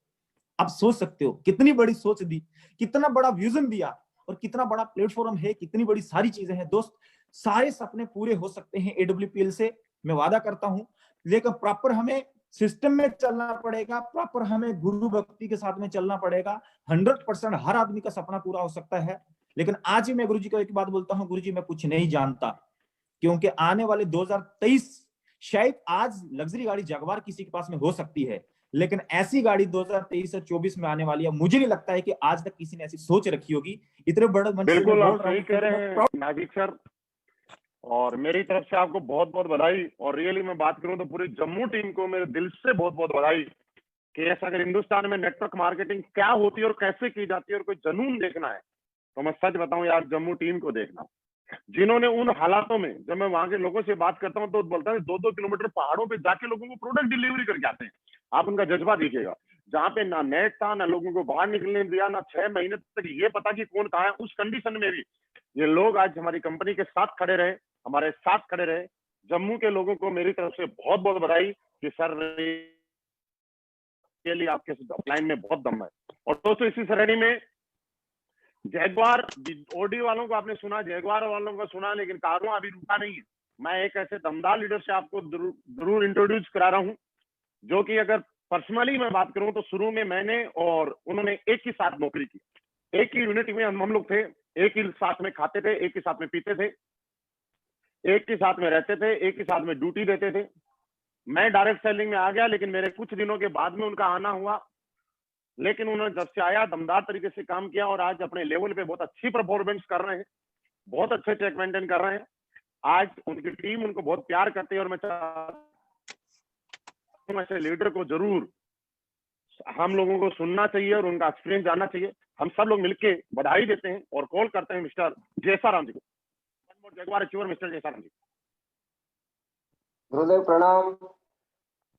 आप सोच सकते हो कितनी बड़ी सोच दी, कितना बड़ा विजन दिया, और कितना बड़ा प्लेटफॉर्म है, कितनी बड़ी सारी चीजें हैं दोस्त। सारे सपने पूरे हो सकते हैं AWPL से, मैं वादा करता हूं, लेकिन प्रॉपर हमें सिस्टम में चलना पड़ेगा, प्रॉपर हमें गुरु भक्ति के साथ में चलना पड़ेगा। 100% हर आदमी का सपना पूरा हो सकता है। लेकिन आज ही मैं गुरुजी को एक बात बोलता हूं, गुरुजी मैं कुछ नहीं जानता, क्योंकि आने वाले 2023 शायद आज लग्जरी गाड़ी जगवार किसी के पास में हो सकती है, लेकिन ऐसी गाड़ी 2023 से 24 में आने वाली है। मुझे नहीं लगता है कि आज तक किसी ने ऐसी सोच रखी होगी। इतने बड़े मंच से बिल्कुल बोल आप रहा सही हूं, कह रहे हैं नाजिक सर, और मेरी तरफ से आपको बहुत बहुत बधाई। और रियली मैं बात करूं तो पूरी जम्मू टीम को मेरे दिल से बहुत बहुत बधाई कि ऐसा अगर हिंदुस्तान में नेटवर्क मार्केटिंग क्या होती है और कैसे की जाती है और कोई जुनून देखना है, तो मैं सच बताऊं यार, जम्मू टीम को देखना, जिन्होंने उन हालातों में, जब मैं वहां के लोगों से बात करता हूं तो बोलता है 2-2 किलोमीटर पहाड़ों पे जाके लोगों को प्रोडक्ट डिलीवरी करके आते हैं। आप उनका जज्बा देखिएगा, जहां पे ना नेट था, ना लोगों को बाहर निकलने दिया, ना 6 महीने तक ये पता कि कौन कहाँ है, उस कंडीशन में भी ये लोग आज हमारी कंपनी के साथ खड़े रहे, हमारे साथ खड़े रहे। जम्मू के लोगों को मेरी तरफ से बहुत बहुत बधाई कि सर के लिए आपके लाइन में बहुत दम है। और दोस्तों इसी श्रेणी में जैगवार ओडी वालों को आपने सुना, जैगवार वालों को सुना, लेकिन कारवां अभी रुका नहीं है। मैं एक ऐसे दमदार लीडर से आपको जरूर इंट्रोड्यूस करा रहा हूं, जो कि अगर पर्सनली मैं बात करूं तो शुरू में मैंने और उन्होंने एक ही साथ नौकरी की, एक ही यूनिट में हम लोग थे, एक ही साथ में खाते थे, एक ही साथ में पीते थे, एक ही साथ में रहते थे, एक ही साथ में ड्यूटी देते थे। मैं डायरेक्ट सेलिंग में आ गया, लेकिन मेरे कुछ दिनों के बाद में उनका आना हुआ, लेकिन उन्होंने जब से आया दमदार तरीके से काम किया और आज अपने लेवल पे बहुत अच्छी परफॉर्मेंस कर रहे हैं, बहुत अच्छे चेक मेंटेन कर रहे हैं। आज उनकी टीम उनको बहुत प्यार करती है, और मैं ऐसे लीडर को जरूर हम लोगों को सुनना चाहिए और उनका एक्सपीरियंस जानना चाहिए। हम सब लोग मिलके बधाई देते हैं और कॉल करते हैं मिस्टर जैसाराम जी को। जगवार अचीवर मिस्टर जैसाराम जी। गुरुदेव प्रणाम।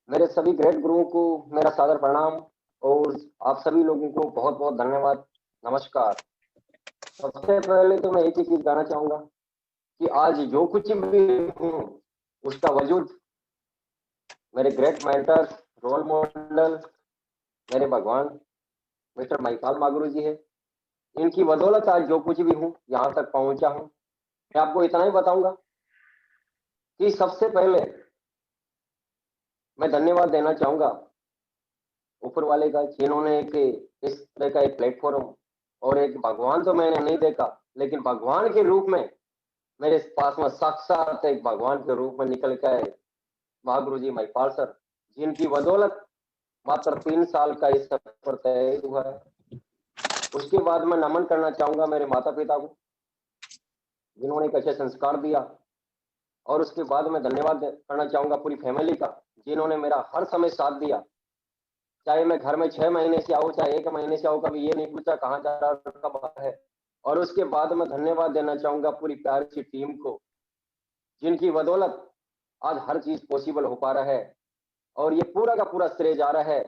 मेरे सभी ग्रेट गुरुओं को मेरा सादर प्रणाम, और आप सभी लोगों को बहुत बहुत धन्यवाद, नमस्कार। सबसे पहले तो मैं एक ही चीज कहना चाहूंगा कि आज जो कुछ भी हूँ उसका वजूद मेरे ग्रेट मेंटर्स, रोल मॉडल, मेरे भगवान मिस्टर महिपाल मागुरु जी है। इनकी बदौलत आज जो कुछ भी हूँ यहाँ तक पहुंचा हूँ। मैं आपको इतना ही बताऊंगा कि सबसे पहले मैं धन्यवाद देना चाहूंगा ऊपर वाले का, जिन्होंने इस तरह का एक प्लेटफॉर्म और एक भगवान तो मैंने नहीं देखा, लेकिन भगवान के रूप में मेरे पास में साक्षात एक भगवान के रूप में निकल के आए महागुरु जी महिपाल सर, जिनकी बदौलत मात्र 3 साल का इस सफर तय हुआ है। उसके बाद मैं नमन करना चाहूंगा मेरे माता पिता को, जिन्होंने एक अच्छे संस्कार दिया, और उसके बाद मैं धन्यवाद करना चाहूंगा पूरी फैमिली का, जिन्होंने मेरा हर समय साथ दिया, चाहे मैं घर में 6 महीने से आऊँ, चाहे 1 महीने से आऊँ, कभी ये नहीं पूछा कहाँ जा रहा है, कब है। और उसके बाद मैं धन्यवाद देना चाहूँगा पूरी प्यारी सी टीम को, जिनकी बदौलत आज हर चीज़ पॉसिबल हो पा रहा है। और ये पूरा का पूरा श्रेय जा रहा है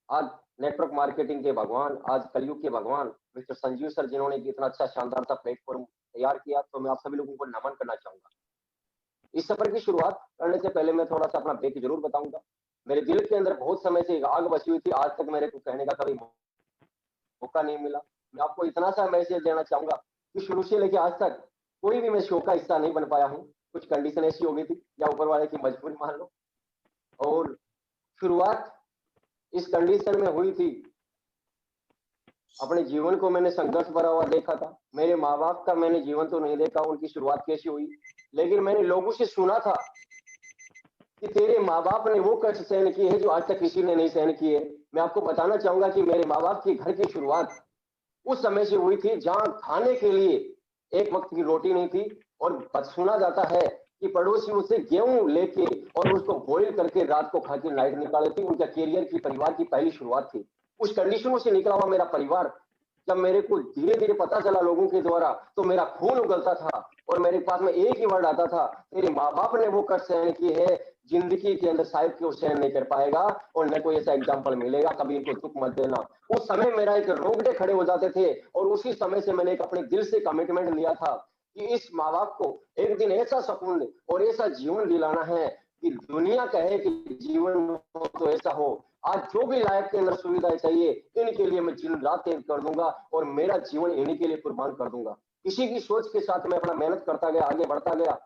आज नेटवर्क मार्केटिंग के भगवान, आज कलयुग के भगवान मिस्टर संजीव सर, जिन्होंने इतना अच्छा शानदार सा प्लेटफॉर्म तैयार किया। तो मैं आप सभी लोगों को नमन करना चाहूँगा। इस सफर की शुरुआत करने से पहले मैं थोड़ा सा अपना ब्रेक जरूर बताऊंगा। मेरे दिल के अंदर बहुत समय से एक आग बची हुई थी, आज तक मेरे को कहने का कभी मौका नहीं मिला। मैं आपको इतना सा मैसेज देना चाहूंगा कि शुरू से लेकर आज तक कोई भी मैं शो का हिस्सा नहीं बन पाया हूँ। कुछ कंडीशन ऐसी हो गई थी या ऊपर वाले की मजबूरी मान लो। और शुरुआत इस कंडीशन में हुई थी, अपने जीवन को मैंने संघर्ष भरा हुआ देखा था। मेरे माँ बाप का मैंने जीवन तो नहीं देखा, उनकी शुरुआत कैसी हुई, लेकिन मैंने लोगों से सुना था कि तेरे माँ बाप ने वो कष्ट सहन किए हैं जो आज तक किसी ने नहीं सहन किए। मैं आपको बताना चाहूंगा कि मेरे माँ बाप की घर की शुरुआत उस समय से हुई थी जहां खाने के लिए एक वक्त की रोटी नहीं थी। और सुना जाता है कि पड़ोसी उसे गेहूं लेके और उसको बॉइल करके रात को खा के नाइट निकाले थे। उनका कैरियर की, परिवार की पहली शुरुआत थी। उस कंडीशनों से निकला हुआ मेरा परिवार, जब मेरे को धीरे धीरे पता चला लोगों के द्वारा, तो मेरा खून उगलता था और मेरे पास में एक ही वर्ड आता था, तेरे माँ बाप ने वो कष्ट सहन किए है, जिंदगी के अंदर शायद कि वो सहन नहीं कर पाएगा और न कोई ऐसा एग्जाम्पल मिलेगा, कभी इनको दुख मत देना। उस समय मेरा एक रोंगटे खड़े हो जाते थे और उसी समय से मैंने एक अपने दिल से कमिटमेंट लिया था कि इस माँ बाप को एक दिन ऐसा सुकून और ऐसा जीवन दिलाना है कि दुनिया कहे कि जीवन हो तो ऐसा हो। आज जो भी लाइफ के अंदर सुविधाएं चाहिए, इनके लिए मैं दिन रात एक कर दूंगा और मेरा जीवन इन्हीं के लिए कुर्बान कर दूंगा। इसी की सोच के साथ मैं अपना मेहनत करता गया, आगे बढ़ता गया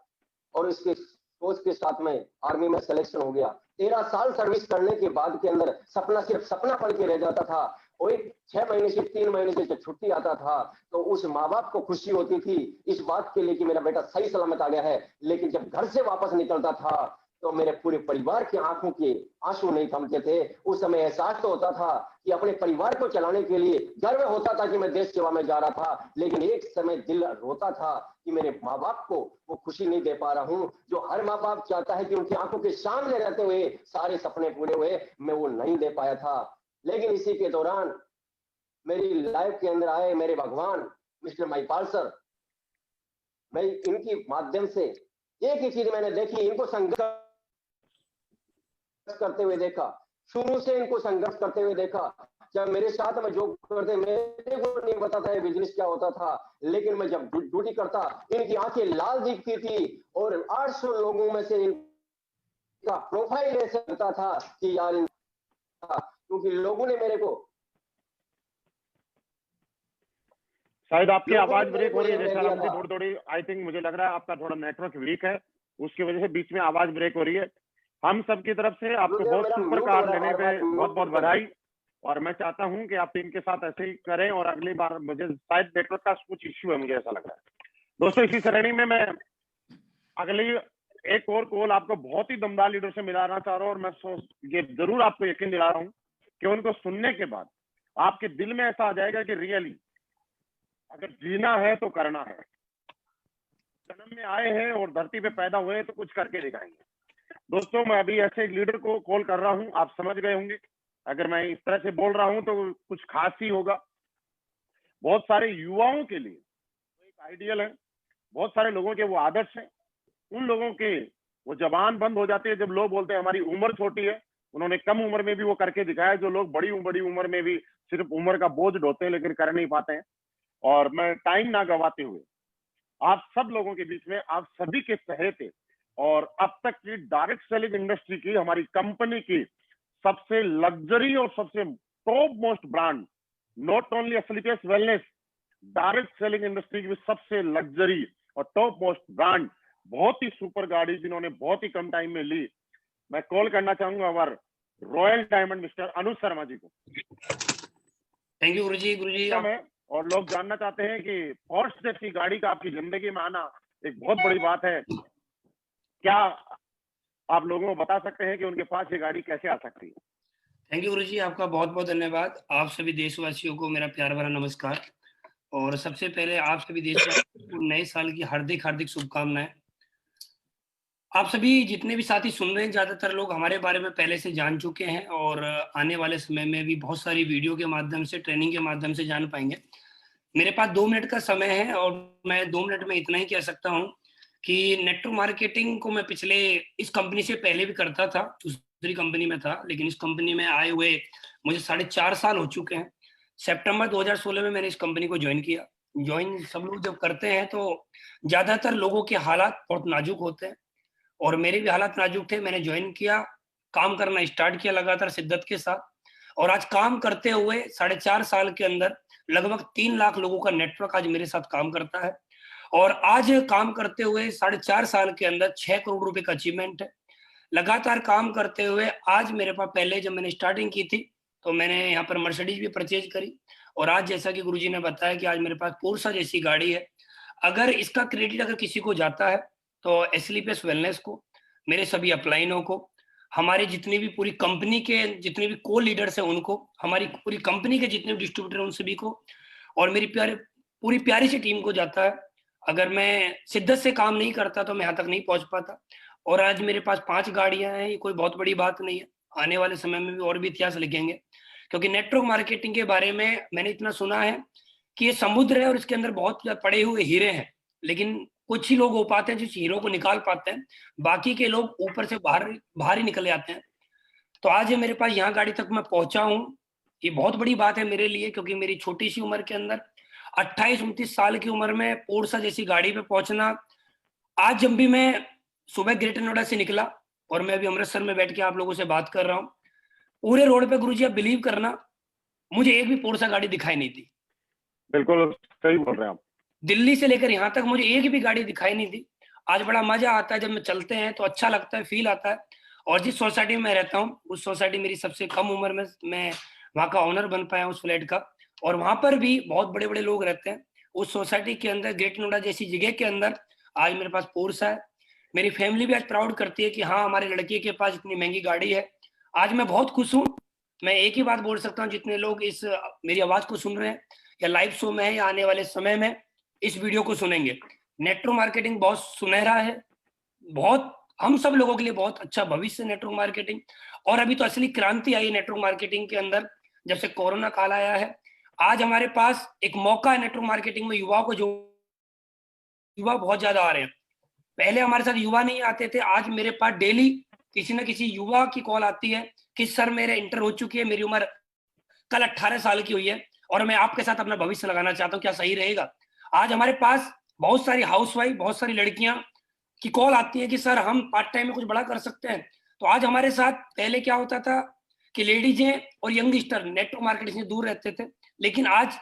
और इसके सोच के साथ में आर्मी में सिलेक्शन हो गया। 13 साल सर्विस करने के बाद के अंदर सपना सिर्फ सपना पड़ के रह जाता था। और 6 महीने से 3 महीने से जब छुट्टी आता था तो उस माँ बाप को खुशी होती थी इस बात के लिए कि मेरा बेटा सही सलामत आ गया है। लेकिन जब घर से वापस निकलता था तो मेरे पूरे परिवार की आंखों के आंसू नहीं थमते थे। उस समय एहसास तो होता था कि अपने परिवार को चलाने के लिए गर्व होता था कि मैं देश सेवा में जा रहा था, लेकिन एक समय दिल रोता था कि मेरे माँ बाप को वो खुशी नहीं दे पा रहा हूँ जो हर माँ बाप चाहता है कि उनकी आंखों के सामने रहते हुए सारे सपने पूरे हुए, मैं वो नहीं दे पाया था। लेकिन इसी के दौरान मेरी लाइफ के अंदर आए मेरे भगवान मिस्टर महिपाल सर। मैं इनकी माध्यम से एक ही चीज मैंने देखी, इनको संघर्ष करते हुए देखा, शुरू से इनको संघर्ष करते हुए देखा। जब मेरे साथ में जॉब करते, मेरे को नहीं पता था ये बिजनेस क्या होता था, लेकिन मैं जब ड्यूटी करता इनकी आंखें लाल दिखती थी और 800 लोगों में से इनका प्रोफाइल ऐसा लगता था कि यार, क्योंकि लोगों ने मेरे को, शायद आपकी आवाज ब्रेक हो रही है जैसा मुझे थोड़ी थोड़ी, आई थिंक मुझे लग रहा है आपका थोड़ा नेटवर्क वीक है, उसकी वजह से बीच में आवाज ब्रेक हो रही है। हम सब की तरफ से आपको बहुत सुपर कार लेने पे बहुत बहुत बधाई, और मैं चाहता हूं कि आप टीम के साथ ऐसे ही करें और अगली बार, मुझे शायद नेटवर्क का कुछ इश्यू है, मुझे ऐसा लग रहा है। दोस्तों इसी श्रेणी में मैं अगली एक और कॉल आपको बहुत ही दमदार लीडर से मिलाना चाह रहा हूँ, और मैं ये जरूर आपको यकीन दिला रहा हूँ कि उनको सुनने के बाद आपके दिल में ऐसा आ जाएगा कि रियली अगर जीना है तो करना है, जन्म में आए हैं और धरती पे पैदा हुए हैं तो कुछ करके दिखाएंगे। दोस्तों मैं अभी ऐसे एक लीडर को कॉल कर रहा हूं, आप समझ गए होंगे अगर मैं इस तरह से बोल रहा हूं तो कुछ खास ही होगा। बहुत सारे युवाओं के लिए एक आइडियल है, बहुत सारे लोगों के वो आदर्श हैं, उन लोगों के वो जबान बंद हो जाती है जब लोग बोलते हैं हमारी उम्र छोटी है। उन्होंने कम उम्र में भी वो करके दिखाया जो लोग बड़ी उम्र में भी सिर्फ उम्र का बोझ ढोते हैं लेकिन कर नहीं पाते हैं। और मैं टाइम ना गवाते हुए आप सब लोगों के बीच में, आप सभी के चहेते और अब तक की डायरेक्ट सेलिंग इंडस्ट्री की, हमारी कंपनी की सबसे लग्जरी और सबसे top most brand, not only affiliates wellness, direct selling industry की सबसे लग्जरी और टॉप मोस्ट ब्रांड, बहुत ही सुपर गाड़ी जिन्होंने बहुत ही कम टाइम में ली, मैं कॉल करना चाहूंगा हमारे royal diamond mister Anuj Sharma जी को। थैंक यू गुरुजी। और लोग जानना चाहते हैं कि पोर्श जैसी गाड़ी का आपकी जिंदगी में आना एक बहुत बड़ी बात है, क्या आप लोगों को बता सकते हैं कि उनके पास ये गाड़ी कैसे आ सकती है? थैंक यू गुरुजी, आपका बहुत बहुत धन्यवाद। आप सभी देशवासियों को मेरा प्यार भरा नमस्कार। और सबसे पहले आप सभी देशवासियों को नए साल की हार्दिक हार्दिक शुभकामनाएं। आप सभी जितने भी साथी सुन रहे हैं, ज्यादातर लोग हमारे बारे में पहले से जान चुके हैं और आने वाले समय में भी बहुत सारी वीडियो के माध्यम से, ट्रेनिंग के माध्यम से जान पाएंगे। मेरे पास 2 मिनट का समय है और मैं 2 मिनट में इतना ही कह सकता हूँ कि नेटवर्क मार्केटिंग को मैं पिछले इस कंपनी से पहले भी करता था, दूसरी कंपनी में था, लेकिन इस कंपनी में आए हुए मुझे 4.5 साल हो चुके हैं। सितंबर 2016 में मैंने इस कंपनी को ज्वाइन किया। ज्वाइन सब लोग जब करते हैं तो ज्यादातर लोगों के हालात बहुत नाजुक होते हैं और मेरे भी हालात नाजुक थे। मैंने ज्वाइन किया, काम करना स्टार्ट किया लगातार शिद्दत के साथ और आज काम करते हुए 4.5 साल के अंदर लगभग 3 लाख लोगों का नेटवर्क आज मेरे साथ काम करता है और आज काम करते हुए 4.5 साल के अंदर 6 करोड़ रुपए का अचीवमेंट है। लगातार काम करते हुए आज मेरे पास, पहले जब मैंने स्टार्टिंग की थी तो मैंने यहाँ पर मर्सिडीज भी परचेज करी और आज जैसा कि गुरुजी ने बताया कि आज मेरे पास पोर्शा जैसी गाड़ी है। अगर इसका क्रेडिट अगर किसी को जाता है तो एसलीपीएस वेलनेस को, मेरे सभी अपलाइनों को, हमारे जितनी भी पूरी कंपनी के जितने भी को लीडर्स हैं उनको, हमारी पूरी कंपनी के जितने भी डिस्ट्रीब्यूटर हैं उन सभी को और मेरी पूरी प्यारी सी टीम को जाता है। अगर मैं शिद्दत से काम नहीं करता तो मैं यहाँ तक नहीं पहुंच पाता और आज मेरे पास 5 गाड़ियां हैं, ये कोई बहुत बड़ी बात नहीं है। आने वाले समय में भी और भी इतिहास लिखेंगे क्योंकि नेटवर्क मार्केटिंग के बारे में मैंने इतना सुना है कि ये समुद्र है और इसके अंदर बहुत पड़े हुए हीरे हैं, लेकिन कुछ ही लोग हो पाते हैं जो हीरो को निकाल पाते हैं, बाकी के लोग ऊपर से बाहर ही निकल जाते हैं। तो आज ये मेरे पास यहाँ गाड़ी तक मैं पहुंचा हूँ, ये बहुत बड़ी बात है मेरे लिए क्योंकि मेरी छोटी सी उम्र के अंदर 28-29 साल की उम्र में पोर्शा जैसी गाड़ी पे पहुंचना। आज जब भी मैं सुबह ग्रेटर नोएडा से निकला और मैं अभी अमृतसर में बैठ के आप लोगों से बात कर रहा हूँ, पूरे रोड पे गुरुजी आप बिलीव करना मुझे एक भी पोर्शा गाड़ी दिखाई नहीं दी। बिल्कुल सही बोल रहे हैं आप। दिल्ली से लेकर यहाँ तक मुझे एक भी गाड़ी दिखाई नहीं दी। आज बड़ा मजा आता है जब मैं चलते हैं तो अच्छा लगता है, फील आता है। और जिस सोसाइटी में मैं रहता हूँ उस सोसाइटी मेरी सबसे कम उम्र में मैं वहाँ का ओनर बन पाया उस फ्लैट का और वहां पर भी बहुत बड़े बड़े लोग रहते हैं। उस सोसाइटी के अंदर ग्रेटर नोएडा जैसी जगह के अंदर आज मेरे पास पोर्शा है। मेरी फैमिली भी आज प्राउड करती है कि हाँ हमारे लड़के के पास इतनी महंगी गाड़ी है। आज मैं बहुत खुश हूँ। मैं एक ही बात बोल सकता हूँ, जितने लोग इस मेरी आवाज को सुन रहे हैं या लाइव शो में है या आने वाले समय में इस वीडियो को सुनेंगे, नेटवर्क मार्केटिंग बहुत सुनहरा है, बहुत हम सब लोगों के लिए बहुत अच्छा भविष्य नेटवर्क मार्केटिंग। और अभी तो असली क्रांति आई है नेटवर्क मार्केटिंग के अंदर जब से कोरोना काल आया है। आज हमारे पास एक मौका है नेटवर्क मार्केटिंग में, युवाओं को, जो युवा बहुत ज्यादा आ रहे हैं। पहले हमारे साथ युवा नहीं आते थे, आज मेरे पास डेली किसी न किसी युवा की कॉल आती है कि सर मेरे इंटर हो चुकी है, मेरी उम्र कल 18 साल की हुई है और मैं आपके साथ अपना भविष्य लगाना चाहता हूँ, क्या सही रहेगा। आज हमारे पास बहुत सारी हाउसवाइफ, बहुत सारी लड़कियां की कॉल आती है कि सर हम पार्ट टाइम में कुछ बड़ा कर सकते हैं। तो आज हमारे साथ, पहले क्या होता था कि लेडीजें और यंगस्टर नेटवर्क मार्केटिंग से दूर रहते थे, लेकिन आज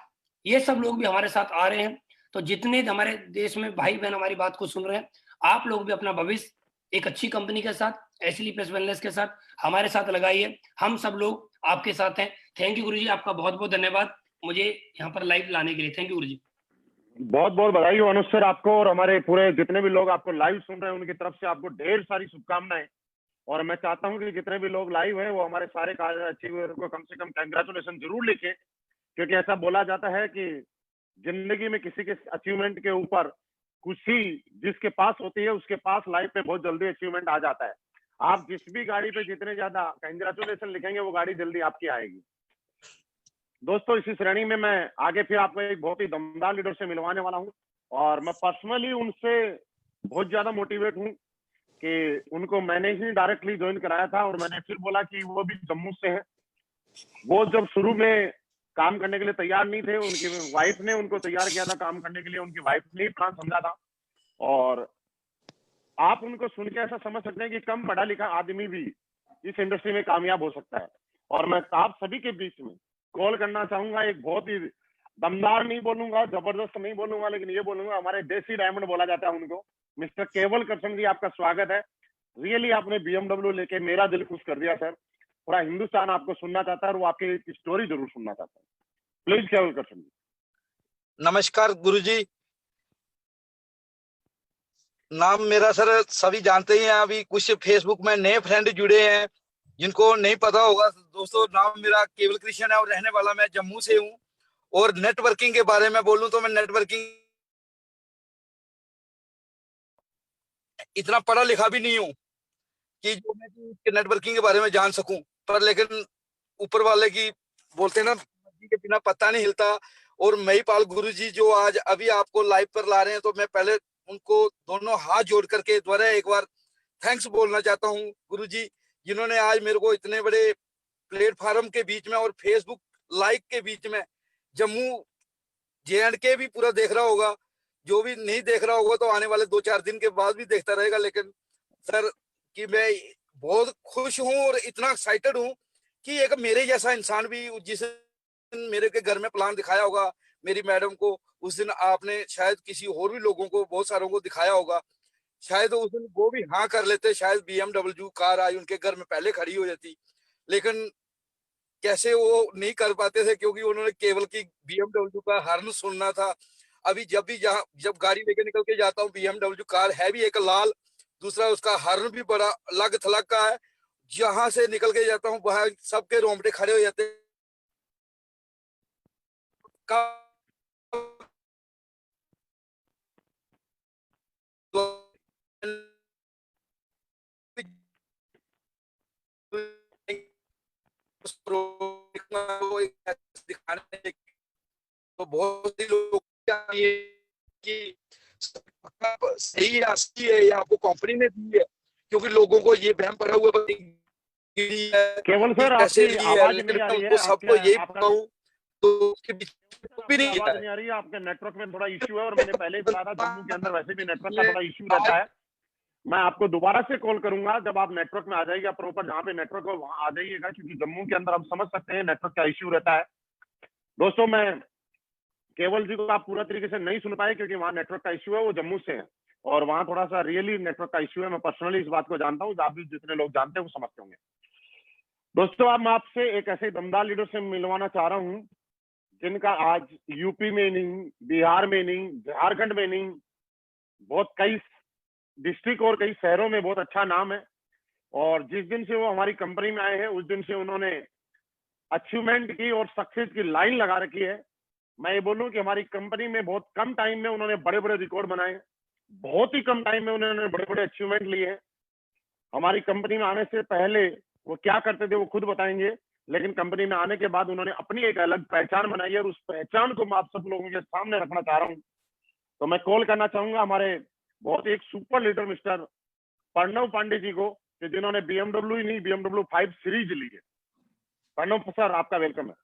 ये सब लोग भी हमारे साथ आ रहे हैं। तो जितने हमारे देश में भाई बहन हमारी बात को सुन रहे हैं, आप लोग भी अपना भविष्य एक अच्छी कंपनी के साथ, एसलीपीएस वेलनेस के साथ हमारे साथ लगाइए। हम सब लोग आपके साथ हैं। थैंक यू गुरुजी, आपका बहुत बहुत धन्यवाद मुझे यहाँ पर लाइव लाने के लिए। थैंक यू गुरुजी। बहुत बहुत बधाई हो अनुज सर आपको और हमारे पूरे जितने भी लोग आपको लाइव सुन रहे हैं उनकी तरफ से आपको ढेर सारी शुभकामनाएं। और मैं चाहता हूं कि जितने भी लोग लाइव हैं वो हमारे सारे कार्य अचीवर को कम से कम कंग्रेचुलेशन जरूर लिखें, क्योंकि ऐसा बोला जाता है कि जिंदगी में किसी के अचीवमेंट के ऊपर खुशी जिसके पास होती है उसके पास लाइफ में बहुत जल्दी अचीवमेंट आ जाता है। आप जिस भी गाड़ी पे जितने ज्यादा कंग्रेचुलेशन लिखेंगे वो गाड़ी जल्दी आपकी आएगी। दोस्तों इसी श्रेणी में मैं आगे फिर आपको एक बहुत ही दमदार लीडर से मिलवाने वाला हूं और मैं पर्सनली उनसे बहुत ज्यादा मोटिवेट हूं कि उनको मैंने ही डायरेक्टली ज्वाइन कराया था और मैंने फिर बोला कि वो भी जम्मू से है। वो जब शुरू में काम करने के लिए तैयार नहीं थे, उनकी वाइफ ने उनको तैयार किया था काम करने के लिए, उनकी वाइफ ने काम समझा था। और आप उनको सुन के ऐसा समझ सकते हैं कि कम पढ़ा लिखा आदमी भी इस इंडस्ट्री में कामयाब हो सकता है। और मैं आप सभी के बीच में कॉल करना चाहूंगा, एक बहुत ही दमदार नहीं बोलूंगा, जबरदस्त नहीं बोलूंगा, लेकिन ये बोलूंगा हमारे देसी डायमंड बोला जाता है उनको। मिस्टर केवल करसन जी, आपका स्वागत है। रियली आपने BMW लेके मेरा दिल खुश कर दिया सर। पूरा हिंदुस्तान आपको सुनना चाहता है और वो आपकी स्टोरी जरूर सुनना चाहता है। प्लीज केवल करसन जी। नमस्कार गुरुजी, नाम मेरा सर सभी जानते ही हैं। अभी कुछ फेसबुक में नए फ्रेंड जुड़े हैं जिनको नहीं पता होगा। दोस्तों नाम मेरा केवल कृष्ण है और रहने वाला मैं जम्मू से हूँ। और नेटवर्किंग के बारे में बोलूं तो मैं नेटवर्किंग इतना पढ़ा लिखा भी नहीं हूँ कि जो मैं नेटवर्किंग के बारे में जान सकूं, पर लेकिन ऊपर वाले की बोलते हैं ना, के बिना पत्ता नहीं हिलता। और महिपाल गुरुजी जो आज अभी आपको लाइव पर ला रहे हैं, तो मैं पहले उनको दोनों हाथ जोड़ करके द्वारा एक बार थैंक्स बोलना चाहता हूँ गुरुजी, जिन्होंने आज मेरे को इतने बड़े प्लेटफार्म के बीच में और फेसबुक लाइव के बीच में, जम्मू JNK भी पूरा देख रहा होगा, जो भी नहीं देख रहा होगा तो आने वाले 2-4 दिन के बाद भी देखता रहेगा। लेकिन सर कि मैं बहुत खुश हूँ और इतना एक्साइटेड हूँ कि एक मेरे जैसा इंसान भी, जिस दिन मेरे के घर में प्लान दिखाया होगा मेरी मैडम को, उस दिन आपने शायद किसी और भी लोगों को, बहुत सारों को दिखाया होगा, शायद उस दिन वो भी हाँ कर लेते, शायद BMW कार आई उनके घर में पहले खड़ी हो जाती। लेकिन कैसे वो नहीं कर पाते थे, क्योंकि उन्होंने केवल की BMW का हॉर्न सुनना था। अभी जब गाड़ी लेके निकल के जाता हूँ, BMW कार है भी एक लाल, दूसरा उसका हॉर्न भी बड़ा अलग थलग का है। जहां से निकल के जाता हूँ वहां सबके रोंगटे खड़े हो जाते हैं। तो बहुत से लोग कि सही है, असली है, या आपको कंपनी ने दी है, क्योंकि लोगों को ये वहम पड़ा हुआ केवल सर आपकी आवाज नहीं आ रही है, सबको यही बताऊं तो भी नहीं आवाज नहीं आ रही है, आपके नेटवर्क में थोड़ा इश्यू है। और मैंने पहले ही बताया था, जम्मू के अंदर वैसे भी नेटवर्क का थोड़ा इश्यू रहता है। मैं आपको दोबारा से कॉल करूंगा जब आप नेटवर्क में आ जाइएगा, प्रॉपर जहाँ पे नेटवर्क हो वहां आ जाइएगा, क्योंकि जम्मू के अंदर हम समझ सकते हैं नेटवर्क का इश्यू रहता है। दोस्तों, मैं केवल जी को आप पूरा तरीके से नहीं सुन पाए क्योंकि वहाँ नेटवर्क का इश्यू है, वो जम्मू से है और वहाँ थोड़ा सा रियली नेटवर्क का इश्यू है। मैं पर्सनली इस बात को जानता हूँ, आप भी जितने लोग जानते हैं वो समझते होंगे। दोस्तों, अब मैं आपसे एक ऐसे दमदार लीडर से मिलवाना चाह रहा हूँ जिनका आज यूपी में नहीं, बिहार में नहीं, झारखंड में नहीं, बहुत कई डिस्ट्रिक्ट और कई शहरों में बहुत अच्छा नाम है। और जिस दिन से वो हमारी कंपनी में आए हैं उस दिन से उन्होंने अचीवमेंट की और सक्सेस की लाइन लगा रखी है। मैं ये बोलूं कि हमारी कंपनी में बहुत कम टाइम में उन्होंने बड़े बड़े रिकॉर्ड बनाए, बहुत ही कम टाइम में उन्होंने बड़े बड़े अचीवमेंट लिए हैं। हमारी कंपनी में आने से पहले वो क्या करते थे वो खुद बताएंगे, लेकिन कंपनी में आने के बाद उन्होंने अपनी एक अलग पहचान बनाई है और उस पहचान को मैं आप सब लोगों के सामने रखना चाह रहा हूँ। तो मैं कॉल करना चाहूंगा हमारे बहुत एक super leader mister Pranav Pandey ji को, कि जिन्होंने BMW ही नहीं BMW 5 सीरीज ली है। प्रणव सर, आपका वेलकम है।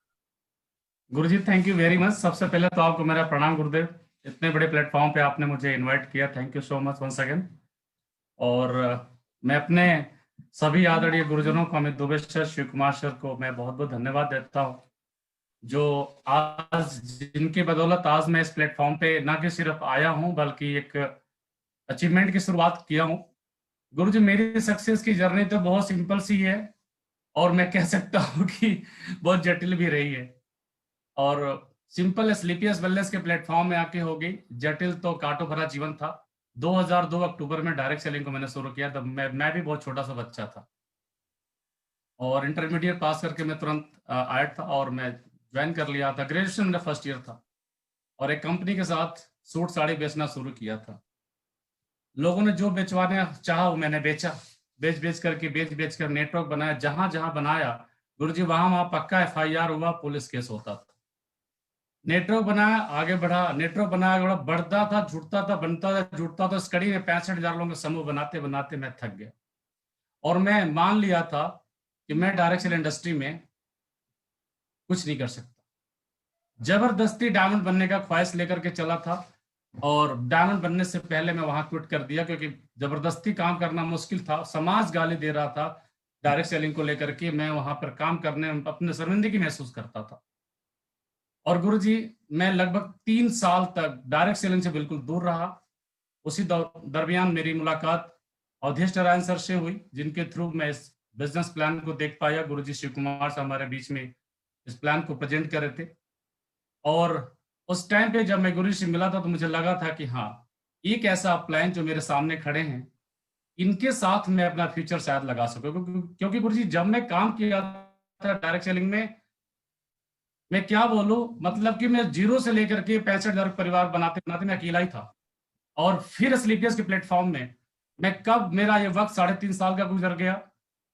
गुरुजी, थैंक यू वेरी मच। सबसे पहले तो आपको मेरा प्रणाम गुरुदेव, इतने बड़े प्लेटफॉर्म पे आपने मुझे इनवाइट किया, thank you so much once again. और मैं अपने सभी आदरणीय गुरुजनों को, अमित दुबे सर, शिव कुमार सर को मैं बहुत बहुत धन्यवाद देता हूँ, जो आज जिनकी बदौलत आज मैं इस प्लेटफॉर्म पे ना कि सिर्फ आया हूँ बल्कि एक अचीवमेंट की शुरुआत किया हूँ। गुरुजी, मेरी सक्सेस की जर्नी तो बहुत सिंपल सी है और मैं कह सकता हूँ कि बहुत जटिल भी रही है। और सिंपल स्लीपियस वेलनेस के प्लेटफॉर्म में आके हो गई, जटिल तो कांटों भरा जीवन था। 2002 अक्टूबर में डायरेक्ट सेलिंग को मैंने शुरू किया, तब मैं भी बहुत छोटा सा बच्चा था और इंटरमीडिएट पास करके मैं तुरंत आया था और मैं ज्वाइन कर लिया था। ग्रेजुएशन मेरा फर्स्ट ईयर था और एक कंपनी के साथ सूट साड़ी बेचना शुरू किया था। लोगों ने जो बेचवाने चाहा वो मैंने बेचा, बेच कर नेटवर्क बनाया। जहां जहां बनाया गुरुजी वहां पक्का FIR हुआ, पुलिस केस होता था। नेटवर्क बनाया, आगे बढ़ा, नेटवर्क बनाया, बढ़ता था, जुटता था, बनता था, जुटता था। इस कड़ी में 65,000 लोगों का समूह बनाते बनाते मैं थक गया और मैं मान लिया था कि मैं डायरेक्ट सेल इंडस्ट्री में कुछ नहीं कर सकता। जबरदस्ती डायमंड बनने का ख्वाहिश लेकर के चला था और डायमंड बनने से पहले मैं वहां क्विट कर दिया, क्योंकि जबरदस्ती काम करना मुश्किल था। समाज गाली दे रहा था डायरेक्ट सेलिंग को लेकर के, मैं वहां पर काम करने में अपने शर्मिंदगी महसूस करता था। और गुरुजी, मैं लगभग 3 साल तक डायरेक्ट सेलिंग से बिल्कुल दूर रहा। उसी दरमियान मेरी मुलाकात अवधेश नारायण सर से हुई, जिनके थ्रू मैं इस बिजनेस प्लान को देख पाया। गुरुजी शिव कुमार से हमारे बीच में इस प्लान को प्रेजेंट कर रहे थे और उस टाइम पे जब मैं गुरुजी से मिला था तो मुझे लगा था कि हाँ, एक ऐसा प्लान जो मेरे सामने खड़े हैं, इनके साथ मैं अपना फ्यूचर शायद लगा सकूं। क्योंकि गुरुजी, जब मैं काम किया था डायरेक्ट सेलिंग में, मैं क्या बोलूं, मतलब कि मैं जीरो से लेकर के 65,000 परिवार बनाते बनाते मैं अकेला ही था। और फिर स्लीपियस के प्लेटफॉर्म में मैं कब मेरा ये वक्त 3.5 साल का गुजर गया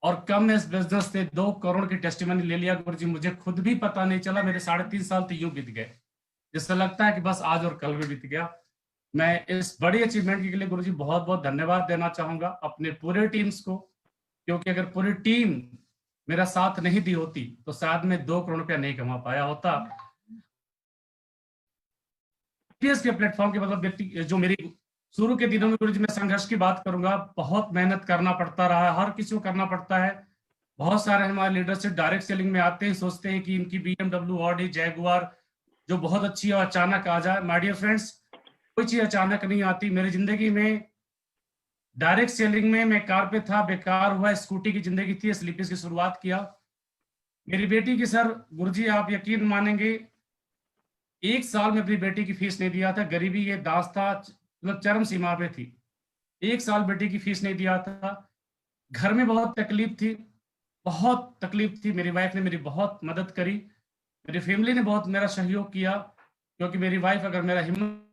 और कब मैं इस बिजनेस से 2 करोड़ की टेस्टिमनी ले लिया गुरुजी, मुझे खुद भी पता नहीं चला। मेरे 3.5 साल तो यूं बीत गए, जिससे लगता है कि बस आज और कल भी बीत गया। मैं इस बड़ी अचीवमेंट के लिए गुरुजी बहुत बहुत धन्यवाद देना चाहूंगा अपने पूरे टीम्स को, क्योंकि अगर पूरी टीम मेरा साथ नहीं दी होती तो शायद मैं 2 करोड़ रुपया नहीं कमा पाया होता। के प्लेटफॉर्म के मतलब व्यक्ति जो मेरी शुरू के दिनों में गुरुजी मैं संघर्ष की बात करूंगा, बहुत मेहनत करना पड़ता रहा, हर किसी को करना पड़ता है। बहुत सारे हमारे लीडरशिप डायरेक्ट सेलिंग में आते हैं, सोचते हैं कि इनकी BMW, ऑडी, जैगुआर जो बहुत अच्छी और अचानक आ जाए। माय डियर फ्रेंड्स, कोई चीज अचानक नहीं आती। मेरी जिंदगी में डायरेक्ट सेलिंग में मैं कार पे था, बेकार हुआ, स्कूटी की जिंदगी थी, स्लीपर्स की शुरुआत किया। मेरी बेटी की सर गुरुजी आप यकीन मानेंगे 1 साल में अपनी बेटी की फीस नहीं दिया था। गरीबी ये दास था, मतलब चरम सीमा पे थी। 1 साल बेटी की फीस नहीं दिया था। घर में बहुत तकलीफ थी, बहुत तकलीफ थी। मेरी वाइफ ने मेरी बहुत मदद करी, मेरी फैमिली ने बहुत मेरा सहयोग किया, क्योंकि मेरी वाइफ अगर मेरा हिम्मत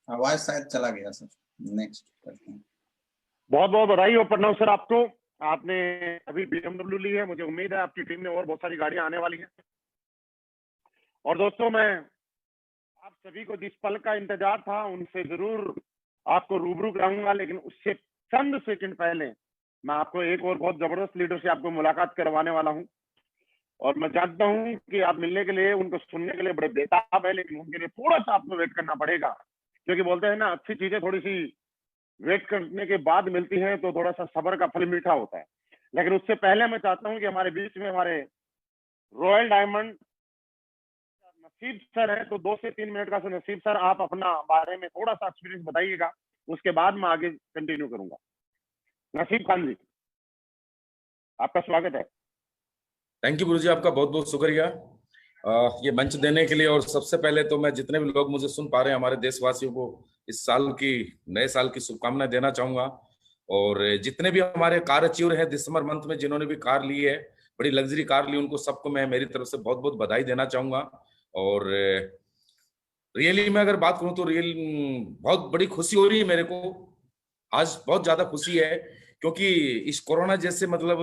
आवाज शायद चला गया सर। नेक्स्ट करते हैं। बहुत बहुत बधाई और प्रणव सर आपको। आपने अभी BMW ली है, मुझे उम्मीद है आपकी टीम में और बहुत सारी गाड़ियां आने वाली हैं। और दोस्तों, मैं आप सभी को जिस पल का इंतजार था उनसे जरूर आपको रूबरू कराऊंगा, लेकिन उससे चंद सेकंड पहले मैं आपको एक और बहुत जबरदस्त लीडर से आपको मुलाकात करवाने वाला हूं। और मैं जानता हूं कि आप मिलने के लिए, उनको सुनने के लिए बड़े बेताब है, लेकिन उनके लिए थोड़ा सा आपको वेट करना पड़ेगा, क्योंकि बोलते हैं ना, अच्छी चीजें थोड़ी सी वेट करने के बाद मिलती हैं तो थोड़ा सा सब्र का फल मीठा होता है। लेकिन उससे पहले मैं चाहता हूं कि हमारे बीच में हमारे रॉयल डायमंड नसीब सर है, तो 2 से 3 मिनट का। सर नसीब सर, आप अपना बारे में थोड़ा सा एक्सपीरियंस बताइएगा, उसके बाद मैं आगे कंटिन्यू करूंगा। नसीब खान जी, आपका स्वागत है। थैंक यू गुरुजी, आपका बहुत बहुत शुक्रिया ये मंच देने के लिए। और सबसे पहले तो मैं जितने भी लोग मुझे सुन पा रहे हैं, हमारे देशवासियों को इस साल की, नए साल की शुभकामनाएं देना चाहूंगा। और जितने भी हमारे कार अचीवर हैं दिसंबर मंथ में, जिन्होंने भी कार ली है, बड़ी लग्जरी कार ली, उनको सबको मैं मेरी तरफ से बहुत बहुत बधाई देना चाहूंगा। और रियली मैं अगर बात करूं तो बहुत बड़ी खुशी हो रही है मेरे को, आज बहुत ज्यादा खुशी है, क्योंकि इस कोरोना जैसे मतलब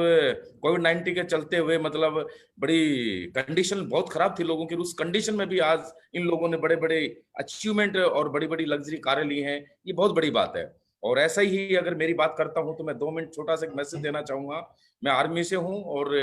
कोविड-19 के चलते हुए मतलब बड़ी कंडीशन बहुत खराब थी लोगों की, उस कंडीशन में भी आज इन लोगों ने बड़े बड़े अचीवमेंट और बड़ी बड़ी लग्जरी कारें ली हैं, ये बहुत बड़ी बात है। और ऐसा ही अगर मेरी बात करता हूं तो मैं 2 मिनट छोटा सा एक मैसेज देना चाहूंगा। मैं आर्मी से हूं और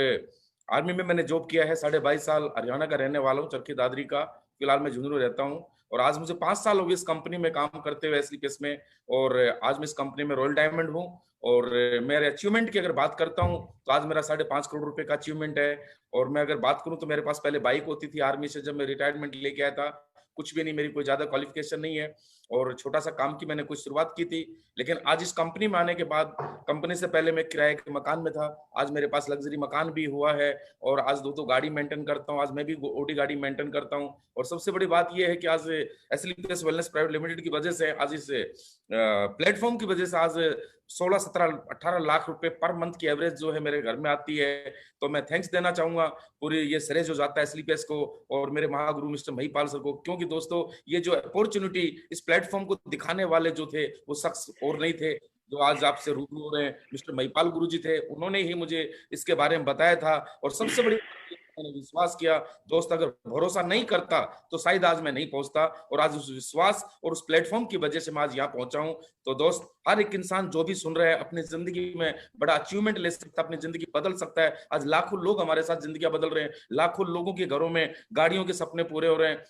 आर्मी में मैंने जॉब किया है, 22.5 साल हरियाणा का रहने वाला हूँ, चरखी दादरी का। फिलहाल मैं झुंझुनू रहता हूँ और आज मुझे 5 साल हो गए इस कंपनी में काम करते हुए, SLPS में। और आज मैं इस कंपनी में रॉयल डायमंड हूँ। और मेरे अचीवमेंट की अगर बात करता हूँ तो आज मेरा 5.5 करोड़ रुपए का अचीवमेंट है। और मैं अगर बात करूँ तो मेरे पास पहले बाइक होती थी आर्मी से, जब मैं रिटायरमेंट लेके आया था, कुछ भी नहीं, मेरी कोई ज्यादा क्वालिफिकेशन नहीं है और छोटा सा काम की मैंने कुछ शुरुआत की थी। लेकिन आज इस कंपनी में आने के बाद, कंपनी से पहले मैं किराए के मकान में था, आज मेरे पास लग्जरी मकान भी हुआ है और आज 2 गाड़ी मेंटेन करता हूँ, आज मैं भी ओडी गाड़ी मेंटेन करता हूँ। और सबसे बड़ी बात यह है कि आज SLPS वेलनेस प्राइवेट लिमिटेड की वजह से, आज इस प्लेटफॉर्म की वजह से आज 16, 17, 18 लाख रुपए पर मंथ की एवरेज जो है मेरे घर में आती है। तो मैं थैंक्स देना चाहूंगा, पूरी ये श्रेय जो जाता है SLPS को और मेरे महागुरु मिस्टर महिपाल सर को, क्योंकि दोस्तों ये जो अपॉर्चुनिटी इस प्लेटफॉर्म को दिखाने वाले जो थे वो शख्स और नहीं थे, जो आज आपसे रूबरू हो रहे हैं, मिस्टर महिपाल गुरु जी थे, उन्होंने ही मुझे इसके बारे में बताया था। और सबसे बड़ी मैंने विश्वास किया। दोस्त अगर भरोसा नहीं करता तो शायद आज मैं नहीं पहुंचता, और आज उस विश्वास और उस प्लेटफॉर्म की वजह से मैं आज यहाँ पहुंचा हूं। तो दोस्त हर एक इंसान जो भी सुन रहा है अपनी जिंदगी में बड़ा अचीवमेंट ले सकता है, अपनी जिंदगी बदल सकता है। आज लाखों लोग हमारे साथ जिंदगियां बदल रहे हैं, लाखों लोगों के घरों में गाड़ियों के सपने पूरे हो रहे हैं,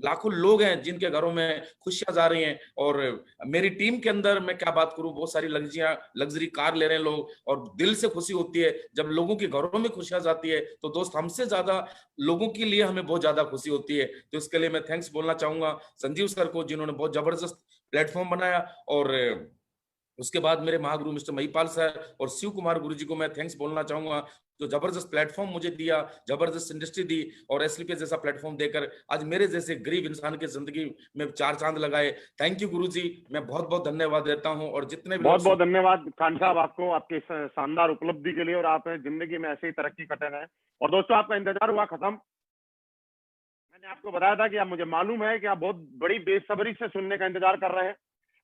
लाखों लोग हैं जिनके घरों में खुशियां जा रही हैं। और मेरी टीम के अंदर मैं क्या बात करूं, बहुत सारी लग्जरी कार ले रहे हैं लोग, और दिल से खुशी होती है जब लोगों के घरों में खुशियां जाती है। तो दोस्त, हमसे ज्यादा लोगों के लिए हमें बहुत ज्यादा खुशी होती है। तो इसके लिए मैं थैंक्स बोलना चाहूंगा संजीव सर को, जिन्होंने बहुत जबरदस्त प्लेटफॉर्म बनाया। और उसके बाद मेरे महागुरु मिस्टर महिपाल सर और शिव कुमार गुरु जी को मैं थैंक्स बोलना चाहूंगा, जो जबरदस्त प्लेटफॉर्म मुझे दिया, जबरदस्त इंडस्ट्री दी, और एसलीपीएस जैसा प्लेटफॉर्म देकर आज मेरे जैसे गरीब इंसान की जिंदगी में चार चांद लगाए। थैंक यू गुरु जी, मैं बहुत बहुत धन्यवाद देता हूं। और जितने भी बहुत बहुत धन्यवाद खान साहब आपको, आपके शानदार उपलब्धि के लिए, और आप जिंदगी में ऐसे ही तरक्की करते रहें। और दोस्तों, आपका इंतजार हुआ खत्म। मैंने आपको बताया था कि आप, मुझे मालूम है कि आप बहुत बड़ी बेसब्री से सुनने का इंतजार कर रहे हैं,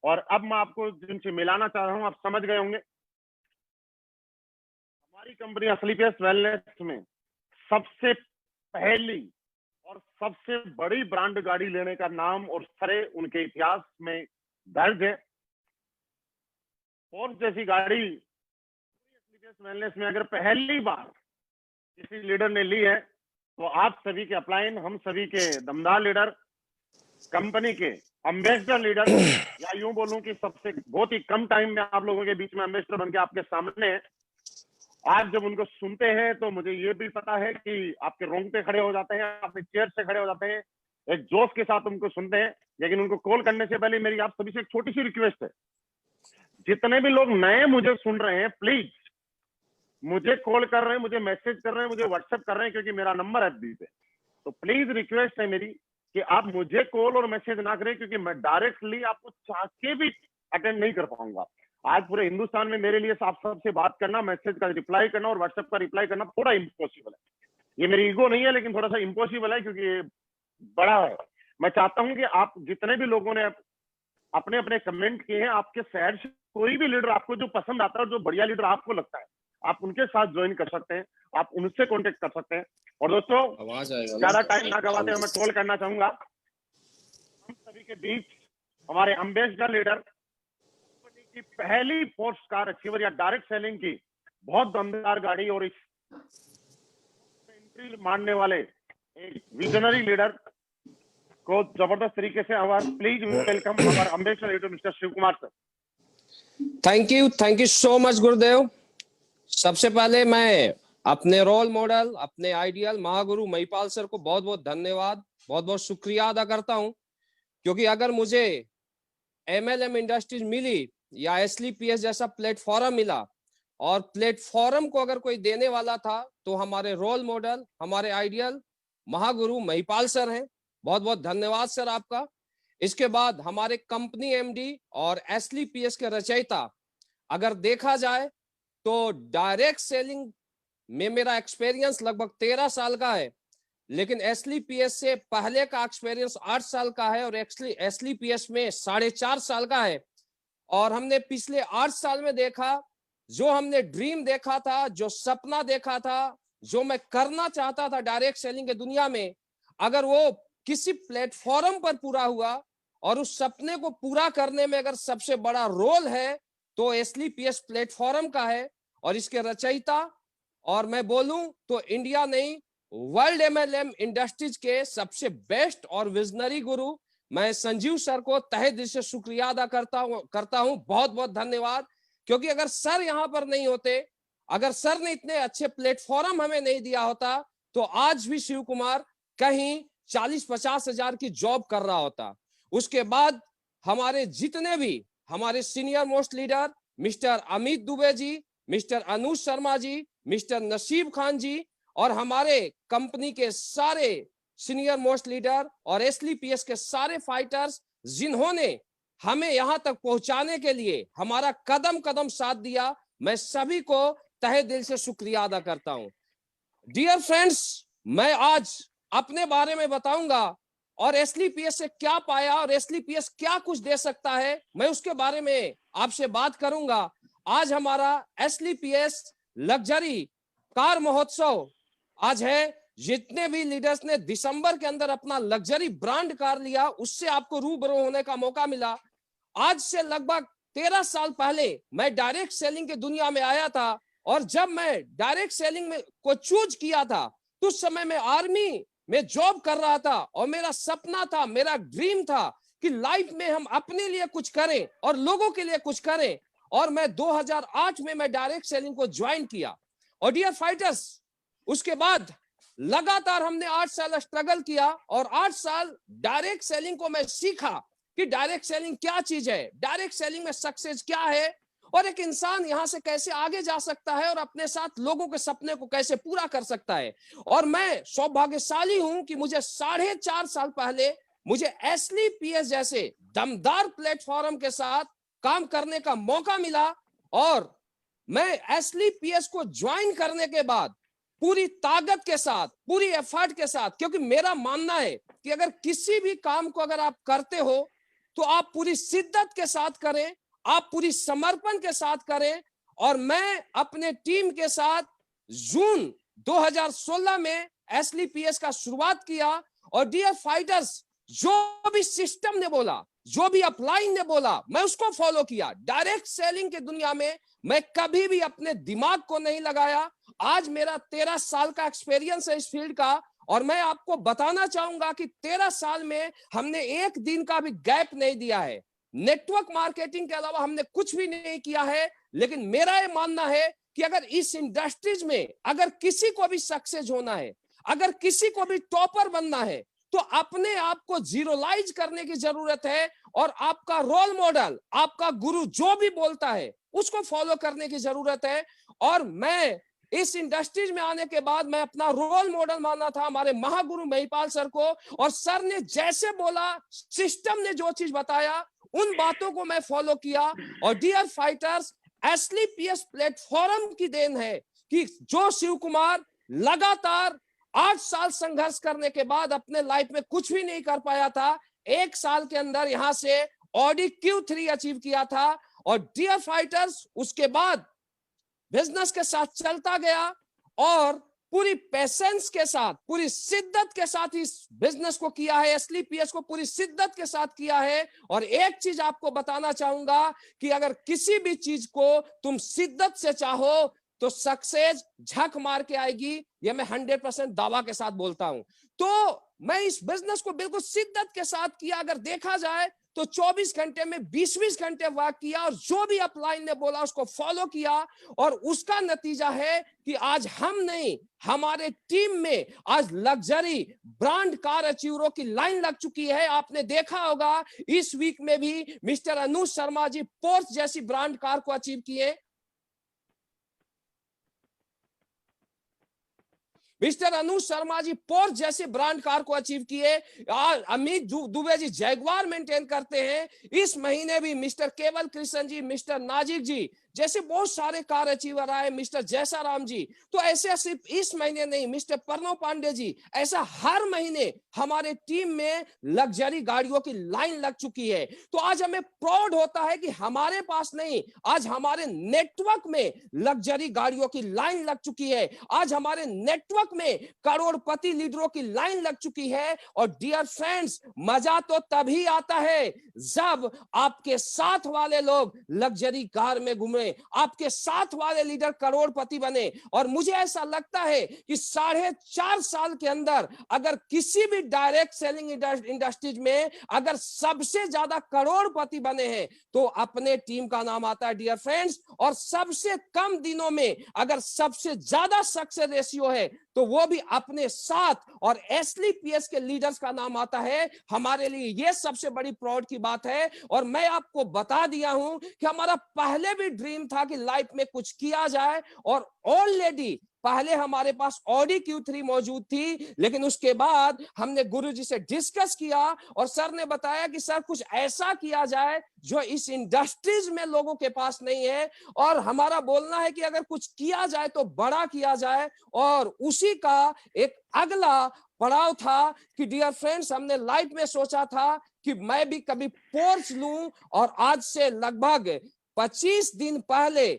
और अब मैं आपको जिनसे मिलाना चाह रहा हूं, आप समझ गए होंगे। हमारी कंपनी एसलीपीएस वेलनेस में सबसे पहली और सबसे बड़ी ब्रांड गाड़ी लेने का नाम और श्रेय उनके इतिहास में दर्ज है। फोर्स जैसी गाड़ी एसलीपीएस वेलनेस में अगर पहली बार किसी लीडर ने ली है, तो आप सभी के अपलाइन, हम सभी के दमदार लीडर, कंपनी के एम्बेसडर लीडर, या यूं बोलूं कि सबसे बहुत ही कम टाइम में आप लोगों के बीच में एम्बेसडर बनके आपके सामने है। आप जब उनको सुनते हैं तो मुझे ये भी पता है कि आपके रोंगटे खड़े हो जाते हैं, अपने चेयर से खड़े हो जाते हैं, एक जोश के साथ उनको सुनते हैं। लेकिन उनको कॉल करने से पहले मेरी आप सभी से एक छोटी सी रिक्वेस्ट है, जितने भी लोग नए मुझे सुन रहे हैं, प्लीज मुझे कॉल कर रहे हैं, मुझे मैसेज कर रहे हैं, मुझे व्हाट्सएप कर रहे हैं, क्योंकि मेरा नंबर है FB पे, तो प्लीज रिक्वेस्ट है मेरी कि आप मुझे कॉल और मैसेज ना करें, क्योंकि मैं डायरेक्टली आपको चाह के भी अटेंड नहीं कर पाऊंगा। आज पूरे हिंदुस्तान में मेरे लिए आप सबसे बात करना, मैसेज का रिप्लाई करना और व्हाट्सएप का रिप्लाई करना थोड़ा इम्पॉसिबल है। ये मेरी ईगो नहीं है, लेकिन थोड़ा सा इम्पॉसिबल है, क्योंकि ये बड़ा है। मैं चाहता हूं कि आप जितने भी लोगों ने अपने अपने कमेंट किए हैं, आपके शहर से कोई भी लीडर आपको जो पसंद आता है और जो बढ़िया लीडर आपको लगता है, आप उनके साथ ज्वाइन कर सकते हैं, आप उनसे कॉन्टेक्ट कर सकते हैं। और दोस्तों, ज्यादा टाइम ना गवाते हुए मैं कॉल करना चाहूंगा हम सभी के बीच हमारे एम्बेसडर लीडर, की पहली फोर्स कार अचीवर या डायरेक्ट सेलिंग की बहुत दमदार गाड़ी और इस एंट्री मारने वाले एक विजनरी लीडर को जबरदस्त तरीके से प्लीज वेलकम हमारे ambassador leader mister Shiv Kumar sir. Thank you so much गुरुदेव। सबसे पहले मैं अपने रोल मॉडल, अपने आइडियल महागुरु महिपाल सर को बहुत बहुत धन्यवाद, बहुत बहुत शुक्रिया अदा करता हूं, क्योंकि अगर मुझे MLM इंडस्ट्रीज मिली या एसलीपीएस जैसा प्लेटफॉर्म मिला, और प्लेटफॉर्म को अगर कोई देने वाला था, तो हमारे रोल मॉडल, हमारे आइडियल महागुरु महिपाल सर हैं। बहुत बहुत धन्यवाद सर आपका। इसके बाद हमारे कंपनी MD और एसलीपीएस के रचयिता, अगर देखा जाए तो डायरेक्ट सेलिंग में मेरा एक्सपीरियंस लगभग 13 साल का है, लेकिन एसलीपीएस से पहले का एक्सपीरियंस 8 साल का है, और एसलीपीएस में 4.5 साल का है। और हमने पिछले 8 साल में देखा, जो हमने ड्रीम देखा था, जो सपना देखा था, जो मैं करना चाहता था डायरेक्ट सेलिंग की दुनिया में, अगर वो किसी प्लेटफॉर्म पर पूरा हुआ, और उस सपने को पूरा करने में अगर सबसे बड़ा रोल है तो एसलीपीएस प्लेटफॉर्म का है। और इसके रचयिता, और मैं बोलूं तो इंडिया नहीं, वर्ल्ड MLM इंडस्ट्रीज के सबसे बेस्ट और विजनरी गुरु, मैं संजीव सर को तहे दिल से शुक्रिया अदा करता हूं। बहुत बहुत धन्यवाद, क्योंकि अगर सर यहां पर नहीं होते, अगर सर ने इतने अच्छे प्लेटफॉर्म हमें नहीं दिया होता, तो आज भी शिव कुमार कहीं 40-50 हजार की जॉब कर रहा होता। उसके बाद हमारे जितने भी हमारे senior most leader mister Amit Dubey ji, mister Anuj Sharma ji, mister Naseeb Khan जी, और हमारे कंपनी के सारे सीनियर मोस्ट लीडर और एसलीपीएस के सारे फाइटर्स, जिन्होंने हमें यहां तक पहुंचाने के लिए हमारा कदम कदम साथ दिया, मैं सभी को तहे दिल से शुक्रिया अदा करता हूं। डियर फ्रेंड्स, मैं आज अपने बारे में बताऊंगा और एसलीपीएस से क्या पाया और एसलीपीएस क्या कुछ दे सकता है, मैं उसके बारे में आपसे बात करूंगा। आज हमारा एसलीपीएस लग्जरी कार महोत्सव आज है। जितने भी लीडर्स ने दिसंबर के अंदर अपना लग्जरी ब्रांड कार लिया, उससे आपको रूबरू होने का मौका मिला। आज से लगभग 13 साल पहले मैं डायरेक्ट सेलिंग की दुनिया में आया था, और जब मैं डायरेक्ट सेलिंग में को चूज किया था तो उस समय मैं आर्मी में जॉब कर रहा था, और मेरा सपना था, मेरा ड्रीम था कि लाइफ में हम अपने लिए कुछ करें और लोगों के लिए कुछ करें। और मैं 2008 में मैं डायरेक्ट सेलिंग को ज्वाइन किया। और डियर फाइटर्स, उसके बाद लगातार हमने 8 साल स्ट्रगल किया, और 8 साल डायरेक्ट सेलिंग को मैं सीखा कि डायरेक्ट सेलिंग क्या चीज है, डायरेक्ट सेलिंग में सक्सेस क्या है, और एक इंसान यहां से कैसे आगे जा सकता है और अपने साथ लोगों के सपने को कैसे पूरा कर सकता है। और मैं सौभाग्यशाली हूं कि मुझे 4.5 साल पहले मुझे SLPS जैसे दमदार प्लेटफॉर्म के साथ काम करने का मौका मिला, और मैं SLPS को ज्वाइन करने के बाद पूरी ताकत के साथ, पूरी एफर्ट के साथ, क्योंकि मेरा मानना है कि अगर किसी भी काम को अगर आप करते हो तो आप पूरी शिद्दत के साथ करें, आप पूरी समर्पण के साथ करें। और मैं अपने टीम के साथ जून 2016 में SLPS का शुरुआत किया। और डियर फाइटर्स, जो भी सिस्टम ने बोला, जो भी अपलाइन ने बोला, मैं उसको फॉलो किया। डायरेक्ट सेलिंग की दुनिया में मैं कभी भी अपने दिमाग को नहीं लगाया। आज मेरा 13 साल का एक्सपीरियंस है इस फील्ड का, और मैं आपको बताना चाहूंगा कि 13 साल में हमने एक दिन का भी गैप नहीं दिया है। नेटवर्क मार्केटिंग के अलावा हमने कुछ भी नहीं किया है। लेकिन मेरा ये मानना है कि अगर इस इंडस्ट्रीज में अगर किसी को भी सक्सेस होना है, अगर किसी को भी टॉपर बनना है, तो अपने आप को जीरोलाइज करने की जरूरत है, और आपका रोल मॉडल, आपका गुरु जो भी बोलता है उसको फॉलो करने की जरूरत है। और मैं इस इंडस्ट्रीज में आने के बाद मैं अपना रोल मॉडल माना था हमारे महागुरु महिपाल सर को, और सर ने जैसे बोला, सिस्टम ने जो चीज बताया, उन बातों को मैं फॉलो किया। और डियर फाइटर्स, SLPS प्लेटफॉर्म की देन है कि जो शिव कुमार लगातार 8 साल संघर्ष करने के बाद अपने लाइफ में कुछ भी नहीं कर पाया था, 1 साल के अंदर यहां से Audi Q3 अचीव किया था। और डियर फाइटर्स, उसके बाद बिजनेस के साथ चलता गया, और पूरी पेशेंस के साथ, पूरी शिद्दत के साथ इस बिजनेस को किया है। SLPS को पूरी शिद्दत के साथ किया है। और एक चीज आपको बताना चाहूंगा कि अगर किसी भी चीज को तुम शिद्दत से चाहो तो सक्सेस झक मार के आएगी, ये मैं 100% दावा के साथ बोलता हूं। तो मैं इस बिजनेस को बिल्कुल शिद्दत के साथ किया। अगर देखा जाए तो 24 घंटे में 20-20 घंटे वर्क किया, और जो भी अपलाइन ने बोला उसको फॉलो किया। और उसका नतीजा है कि आज हम नहीं, हमारे टीम में आज लग्जरी ब्रांड कार अचीवरों की लाइन लग चुकी है। आपने देखा होगा इस वीक में भी मिस्टर अनुज शर्मा जी पोर्श जैसी ब्रांड कार को अचीव किए, मिस्टर अनुज शर्मा जी पोर्श जैसे ब्रांड कार को अचीव किए। अमित दुबे जी जैगवार मेंटेन करते हैं। इस महीने भी मिस्टर केवल कृष्ण जी, मिस्टर नाजिक जी जैसे बहुत सारे कार अचीवर आए, मिस्टर जैसाराम जी। तो ऐसे सिर्फ इस महीने नहीं, मिस्टर प्रणव पांडे जी, ऐसा हर महीने हमारे टीम में लग्जरी गाड़ियों की लाइन लग चुकी है। तो आज हमें प्राउड होता है कि हमारे पास नहीं, आज हमारे नेटवर्क में लग्जरी गाड़ियों की लाइन लग चुकी है। आज हमारे नेटवर्क में करोड़पति लीडरों की लाइन लग चुकी है। और डियर फ्रेंड्स, मजा तो तभी आता है जब आपके साथ वाले लोग लग्जरी कार में घूमे, आपके साथ वाले लीडर करोड़पति बने। और मुझे ऐसा लगता है कि 4.5 साल के अंदर अगर किसी भी डायरेक्ट सेलिंग इंडस्ट्रीज में अगर सबसे ज्यादा करोड़पति बने हैं तो अपने टीम का नाम आता है डियर फ्रेंड्स। और सबसे कम दिनों में अगर सबसे ज्यादा सक्सेस रेशियो है तो वो भी अपने साथ, और SLPS के लीडर्स का नाम आता है। हमारे लिए ये सबसे बड़ी प्राउड की बात है। और मैं आपको बता दिया हूं कि हमारा पहले भी ड्रीम था कि लाइफ में कुछ किया जाए, और ऑलरेडी पहले हमारे पास Audi Q3 मौजूद थी। लेकिन उसके बाद हमने गुरुजी से डिस्कस किया, और सर ने बताया कि सर कुछ ऐसा किया जाए जो इस इंडस्ट्रीज में लोगों के पास नहीं है। और हमारा बोलना है कि अगर कुछ किया जाए तो बड़ा किया जाए। और उसी का एक अगला पड़ाव था कि डियर फ्रेंड्स, हमने लाइफ में सोचा था कि मैं भी कभी पोर्श लूं। और आज से लगभग 25 दिन पहले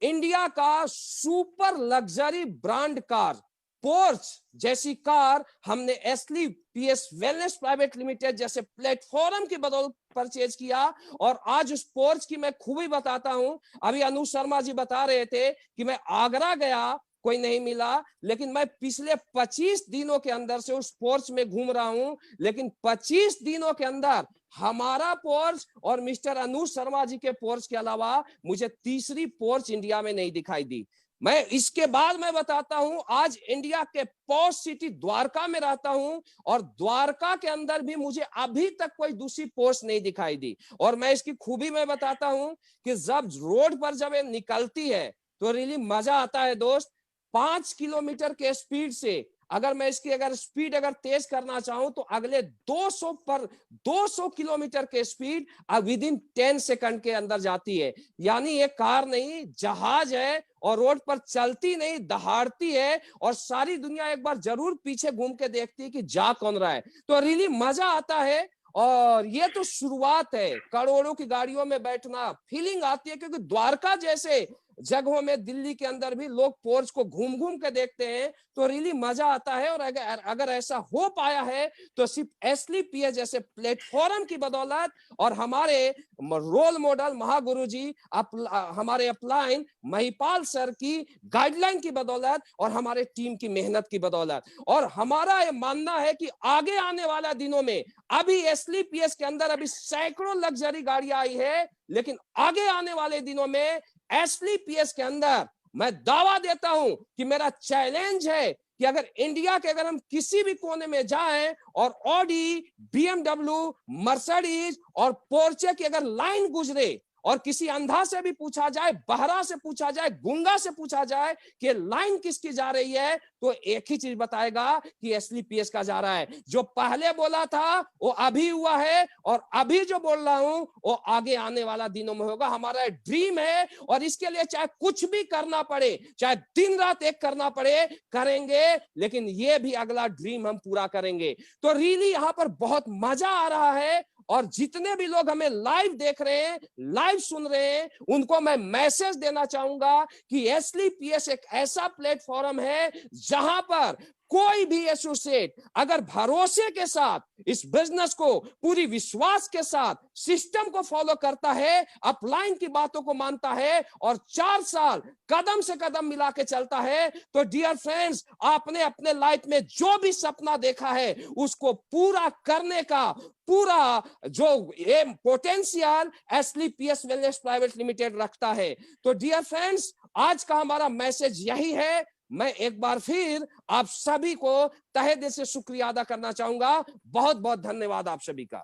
इंडिया का super luxury brand car porch जैसी कार हमने एसली पीएस वेलनेस प्राइवेट लिमिटेड जैसे प्लेटफॉर्म की बदौलत परचेज किया। और आज उस पोर्च की मैं खूबी बताता हूं। अभी अनु शर्मा जी बता रहे थे कि मैं आगरा गया, कोई नहीं मिला, लेकिन मैं पिछले 25 दिनों के अंदर से उस पोर्च में घूम रहा हूं, लेकिन 25 दिनों के अंदर हमारा पोर्च और मिस्टर अनु शर्मा जी के पोर्च के अलावा मुझे तीसरी पोर्च इंडिया में नहीं दिखाई दी। मैं इसके बाद मैं बताता हूं, आज इंडिया के पॉश सिटी द्वारका में रहता हूं और द्वारका के अंदर भी मुझे अभी तक कोई दूसरी पोर्च नहीं दिखाई दी। और मैं इसकी खूबी मैं बताता हूं कि जब रोड पर जब ये निकलती है तो रियली मजा आता है दोस्त। 5 किलोमीटर के स्पीड से अगर मैं इसकी स्पीड तेज करना चाहूं तो अगले 200 किलोमीटर के स्पीड विद इन 10 सेकंड के अंदर जाती है। यानी ये कार नहीं, जहाज है और रोड पर चलती नहीं, दहाड़ती है और सारी दुनिया एक बार जरूर पीछे घूम के देखती है कि जा कौन रहा है। तो रियली मजा आता है। और ये तो शुरुआत है, करोड़ों की गाड़ियों में बैठना फीलिंग आती है, क्योंकि द्वारका जैसे जगहों में दिल्ली के अंदर भी लोग पोर्च को घूम घूम के देखते हैं, तो रियली मजा आता है। और अगर ऐसा हो पाया है तो सिर्फ एसली पीएस जैसे प्लेटफॉर्म की बदौलत और हमारे रोल मॉडल महागुरु जी हमारे अपलाइन महिपाल सर की गाइडलाइन की बदौलत और हमारे टीम की मेहनत की बदौलत। और हमारा ये मानना है कि आगे आने वाला दिनों में अभी एसली पीएस के अंदर अभी सैकड़ों लग्जरी गाड़ियां आई है, लेकिन आगे आने वाले दिनों में एसली पीएस के अंदर मैं दावा देता हूं कि मेरा चैलेंज है कि अगर इंडिया के हम किसी भी कोने में जाएं और ऑडी, बीएमडब्ल्यू, मर्सिडीज और पोर्चे की अगर लाइन गुजरे और किसी अंधा से भी पूछा जाए, बहरा से पूछा जाए, गूंगा से पूछा जाए कि लाइन किसकी जा रही है, तो एक ही चीज बताएगा कि एसली पीएस का जा रहा है। जो पहले बोला था वो अभी हुआ है और अभी जो बोल रहा हूं वो आगे आने वाला दिनों में होगा। हमारा ड्रीम है और इसके लिए चाहे कुछ भी करना पड़े, चाहे दिन रात एक करना पड़े, करेंगे, लेकिन ये भी अगला ड्रीम हम पूरा करेंगे। तो रियली यहाँ पर बहुत मजा आ रहा है। और जितने भी लोग हमें लाइव देख रहे हैं, लाइव सुन रहे हैं, उनको मैं मैसेज देना चाहूंगा कि एसली पीएस एक ऐसा प्लेटफॉर्म है जहां पर कोई भी एसोसिएट अगर भरोसे के साथ इस बिजनेस को पूरी विश्वास के साथ सिस्टम को फॉलो करता है, अपलाइन की बातों को मानता है और 4 साल कदम से कदम मिला के चलता है, तो डियर फ्रेंड्स, आपने अपने लाइफ में जो भी सपना देखा है उसको पूरा करने का पूरा जो ये पोटेंशियल एसली पीएस वेलनेस प्राइवेट लिमिटेड रखता है। तो डियर फ्रेंड्स, आज का हमारा मैसेज यही है। मैं एक बार फिर आप सभी को तहे दिल से शुक्रिया अदा करना चाहूंगा। बहुत बहुत धन्यवाद आप सभी का।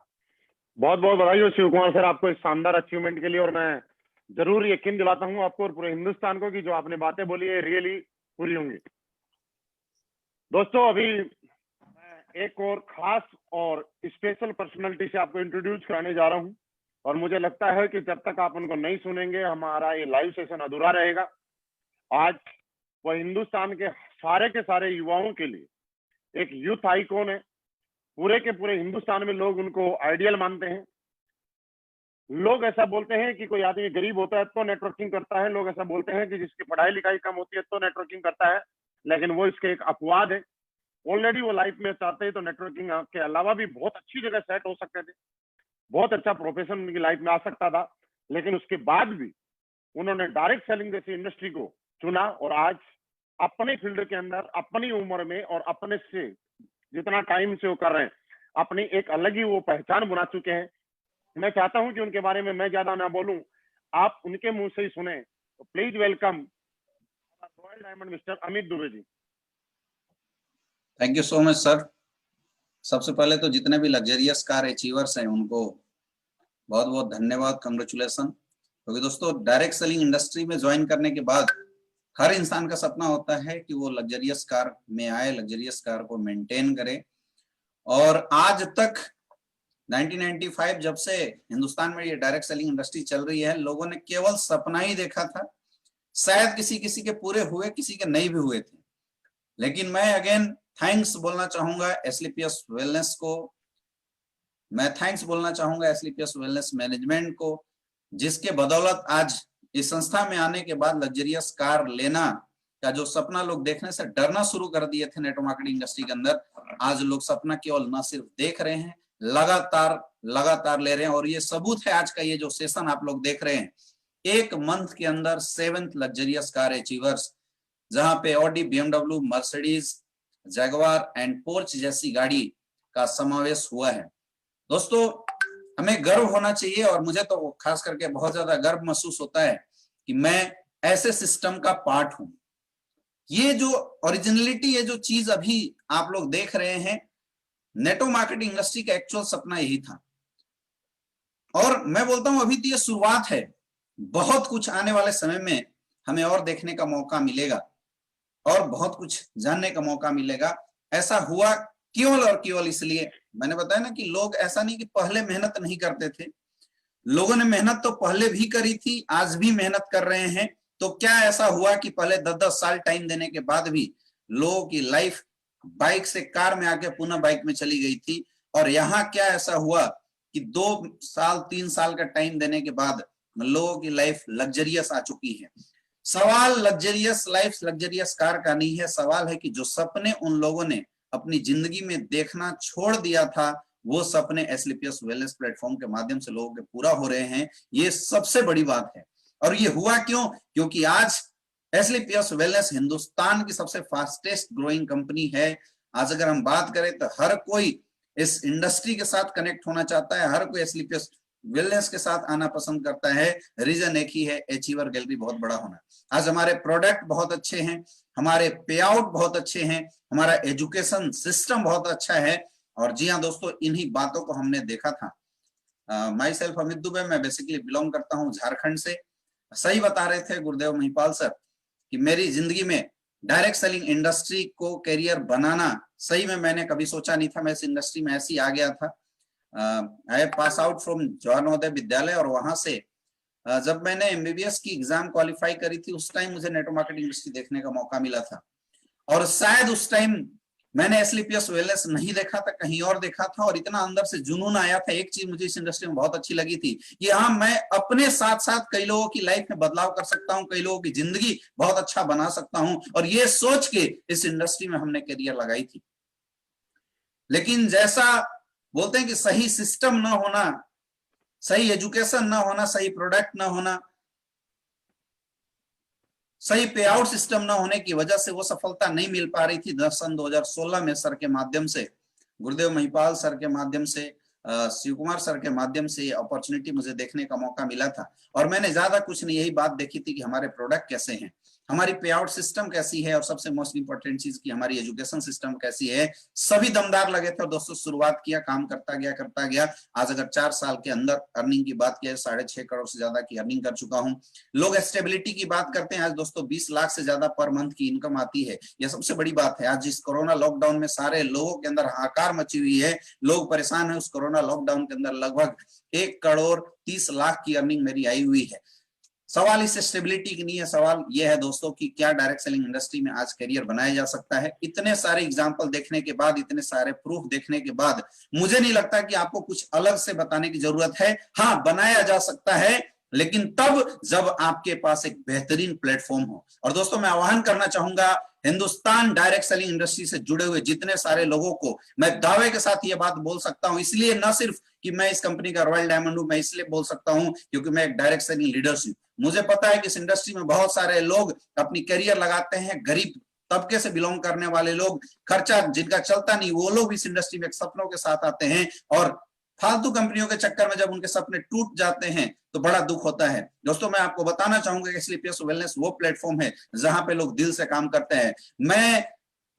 बहुत बहुत बधाई हो शिव कुमार सर आपको इस शानदार अचीवमेंट के लिए। और मैं जरूर यकीन दिलाता हूं आपको और पूरे हिंदुस्तान को कि जो आपने बातें बोली है रियली पूरी होंगी। दोस्तों, अभी मैं एक और खास और स्पेशल पर्सनालिटी से आपको इंट्रोड्यूस कराने जा रहा हूं और मुझे लगता है कि जब तक आप उनको नहीं सुनेंगे हमारा ये लाइव सेशन अधूरा रहेगा। आज वह हिंदुस्तान के सारे युवाओं के लिए एक यूथ आइकॉन है। पूरे के पूरे हिंदुस्तान में लोग उनको आइडियल मानते हैं। लोग ऐसा बोलते हैं कि कोई आदमी गरीब होता है तो नेटवर्किंग करता है, लोग ऐसा बोलते हैं कि जिसकी पढ़ाई लिखाई कम होती है तो नेटवर्किंग करता है, लेकिन वो इसके एक अपवाद है। ऑलरेडी वो लाइफ में चाहते हैं तो नेटवर्किंग के अलावा भी बहुत अच्छी जगह सेट हो सकते थे, बहुत अच्छा प्रोफेशन उनकी लाइफ में आ सकता था, लेकिन उसके बाद भी उन्होंने डायरेक्ट सेलिंग जैसी इंडस्ट्री को चुना और आज अपने फील्ड के अंदर अपनी उम्र में और अपने से जितना टाइम से वो कर रहे हैं अपनी एक अलग ही वो पहचान बना चुके हैं। मैं चाहता हूं कि उनके बारे में मैं ज्यादा ना बोलूं, आप उनके मुंह से ही सुने। तो please welcome royal diamond mister Amit Dubey ji. Thank you so much sir. सबसे पहले तो जितने भी लग्जरियस कार अचीवर्स हैं उनको बहुत बहुत धन्यवाद, कंग्रेचुलेसन। क्योंकि दोस्तों, डायरेक्ट सेलिंग इंडस्ट्री में ज्वाइन करने के बाद हर इंसान का सपना होता है कि वो लग्जरियस कार में आए, लग्जरियस कार को मेंटेन करे। और आज तक 1995 जब से हिंदुस्तान में ये डायरेक्ट सेलिंग इंडस्ट्री चल रही है, लोगों ने केवल सपना ही देखा था। शायद किसी किसी के पूरे हुए, किसी के नहीं भी हुए थे, लेकिन मैं अगेन थैंक्स बोलना चाहूंगा एसली पीएस वेलनेस को। मैं थैंक्स बोलना चाहूंगा एसली पीएस वेलनेस मैनेजमेंट को, जिसके बदौलत आज इस संस्था में आने के बाद लग्जरियस कार लेना का जो सपना लोग देखने से डरना शुरू कर दिए थे नेटवर्क मार्केटिंग इंडस्ट्री के अंदर, आज लोग सपना केवल न सिर्फ देख रहे हैं, लगातार ले रहे हैं। और ये सबूत है आज का ये जो सेशन आप लोग देख रहे हैं, एक मंथ के अंदर 7th लग्जरियस कार अचीवर्स, जहां पे Audi, BMW, Mercedes, Jaguar and porch जैसी गाड़ी का समावेश हुआ है। दोस्तों, हमें गर्व होना चाहिए और मुझे तो खास करके बहुत ज्यादा गर्व महसूस होता है कि मैं ऐसे सिस्टम का पार्ट हूं। ये जो ओरिजिनलिटी, ये जो चीज अभी आप लोग देख रहे हैं, नेटवर्क मार्केटिंग इंडस्ट्री का एक्चुअल सपना यही था। और मैं बोलता हूं अभी तो ये शुरुआत है, बहुत कुछ आने वाले समय में हमें और देखने का मौका मिलेगा और बहुत कुछ जानने का मौका मिलेगा। ऐसा हुआ केवल और केवल इसलिए, मैंने बताया ना कि लोग ऐसा नहीं कि पहले मेहनत नहीं करते थे, लोगों ने मेहनत तो पहले भी करी थी, आज भी मेहनत कर रहे हैं। तो क्या ऐसा हुआ कि पहले 10-10 साल टाइम देने के बाद भी लोगों की लाइफ बाइक से कार में आके पुनः बाइक में चली गई थी, और यहाँ क्या ऐसा हुआ कि 2 साल 3 साल का टाइम देने के बाद लोगों की लाइफ लग्जरियस आ चुकी है। सवाल लग्जरियस लाइफ, लग्जरियस कार का नहीं है, सवाल है कि जो सपने उन लोगों ने अपनी जिंदगी में देखना छोड़ दिया था, वो सपने एसएलपीएस वेलनेस प्लेटफॉर्म के माध्यम से लोगों के पूरा हो रहे हैं। ये सबसे बड़ी बात है। और ये हुआ क्यों? क्योंकि आज एसएलपीएस वेलनेस हिंदुस्तान की सबसे फास्टेस्ट ग्रोइंग कंपनी है। आज अगर हम बात करें तो हर कोई इस इंडस्ट्री के साथ कनेक्ट होना चाहता है, हर कोई एसएलपीएस वेलनेस के साथ आना पसंद करता है। रीजन एक ही है, अचीवर गैलरी बहुत बड़ा होना। आज हमारे प्रोडक्ट बहुत अच्छे हैं, हमारे पे आउट बहुत अच्छे हैं, हमारा एजुकेशन सिस्टम बहुत अच्छा है। और जी हाँ दोस्तों, इन्हीं बातों को हमने देखा था। माई सेल्फ अमित दुबे, मैं बेसिकली बिलोंग करता हूँ झारखंड से। सही बता रहे थे गुरुदेव महिपाल सर कि मेरी जिंदगी में डायरेक्ट सेलिंग इंडस्ट्री को करियर बनाना सही में मैंने कभी सोचा नहीं था। मैं इस इंडस्ट्री में ऐसे ही आ गया था। I pass out from Jawahar Navodaya Vidyalaya, और वहां से जब मैंने एमबीबीएस की एग्जाम क्वालिफाई करी थी, उस टाइम मुझे नेटवर्क मार्केटिंग इंडस्ट्री देखने का मौका मिला था। और शायद उस टाइम मैंने एसएलपीएस वेलनेस नहीं देखा था, कहीं और देखा था, और इतना अंदर से जुनून आया था। एक चीज मुझे इस इंडस्ट्री में बहुत अच्छी लगी थी कि हाँ, मैं अपने साथ साथ कई लोगों की लाइफ में बदलाव कर सकता हूँ, कई लोगों की जिंदगी बहुत अच्छा बना सकता हूँ। और ये सोच के इस इंडस्ट्री में हमने करियर लगाई थी। लेकिन जैसा बोलते हैं कि सही सिस्टम ना होना, सही एजुकेशन ना होना, सही प्रोडक्ट ना होना, सही पे आउट सिस्टम ना होने की वजह से वो सफलता नहीं मिल पा रही थी। सन 2016 में सर के माध्यम से, गुरुदेव महिपाल सर के माध्यम से, शिव कुमार सर के माध्यम से ये अपॉर्चुनिटी मुझे देखने का मौका मिला था। और मैंने ज्यादा कुछ नहीं, यही बात देखी थी कि हमारे प्रोडक्ट कैसे हैं, हमारी पे आउट सिस्टम कैसी है, और सबसे मोस्ट इंपॉर्टेंट चीज की हमारी एजुकेशन सिस्टम कैसी है। सभी दमदार लगे थे और दोस्तों शुरुआत किया, काम करता गया। आज अगर 4 साल के अंदर अर्निंग की बात किया, 6.5 करोड़ से ज्यादा की अर्निंग कर चुका हूं। लोग स्टेबिलिटी की बात करते हैं, आज दोस्तों 20 लाख से ज्यादा पर मंथ की इनकम आती है। यह सबसे बड़ी बात है। आज जिस कोरोना लॉकडाउन में सारे लोगों के अंदर हाहाकार मची हुई है, लोग परेशान है, उस कोरोना लॉकडाउन के अंदर लगभग 1 करोड़ 30 लाख की अर्निंग मेरी आई हुई है। सवाल इस स्टेबिलिटी की नहीं है, सवाल यह है दोस्तों कि क्या डायरेक्ट सेलिंग इंडस्ट्री में आज करियर बनाया जा सकता है। इतने सारे एग्जांपल देखने के बाद, इतने सारे प्रूफ देखने के बाद मुझे नहीं लगता कि आपको कुछ अलग से बताने की जरूरत है। हाँ, बनाया जा सकता है, लेकिन तब जब आपके पास एक बेहतरीन प्लेटफॉर्म हो। और दोस्तों, मैं आह्वान करना चाहूंगा हिंदुस्तान डायरेक्ट सेलिंग इंडस्ट्री से जुड़े हुए जितने सारे लोगों को, मैं दावे के साथ ये बात बोल सकता हूं, इसलिए न सिर्फ कि मैं इस कंपनी का रॉयल डायमंड हूं, मैं इसलिए बोल सकता हूं क्योंकि मैं एक डायरेक्ट सेलिंग लीडर हूं। मुझे पता है कि इस इंडस्ट्री में बहुत सारे लोग अपनी करियर लगाते हैं, गरीब तबके से बिलोंग करने वाले लोग, खर्चा जिनका चलता नहीं, वो लोग इस इंडस्ट्री में सपनों के साथ आते हैं, और फालतू कंपनियों के चक्कर में जब उनके सपने टूट जाते हैं तो बड़ा दुख होता है। दोस्तों, मैं आपको बताना चाहूंगा कि एसएलपीएस वेलनेस वो प्लेटफॉर्म है जहां पे लोग दिल से काम करते हैं। मैं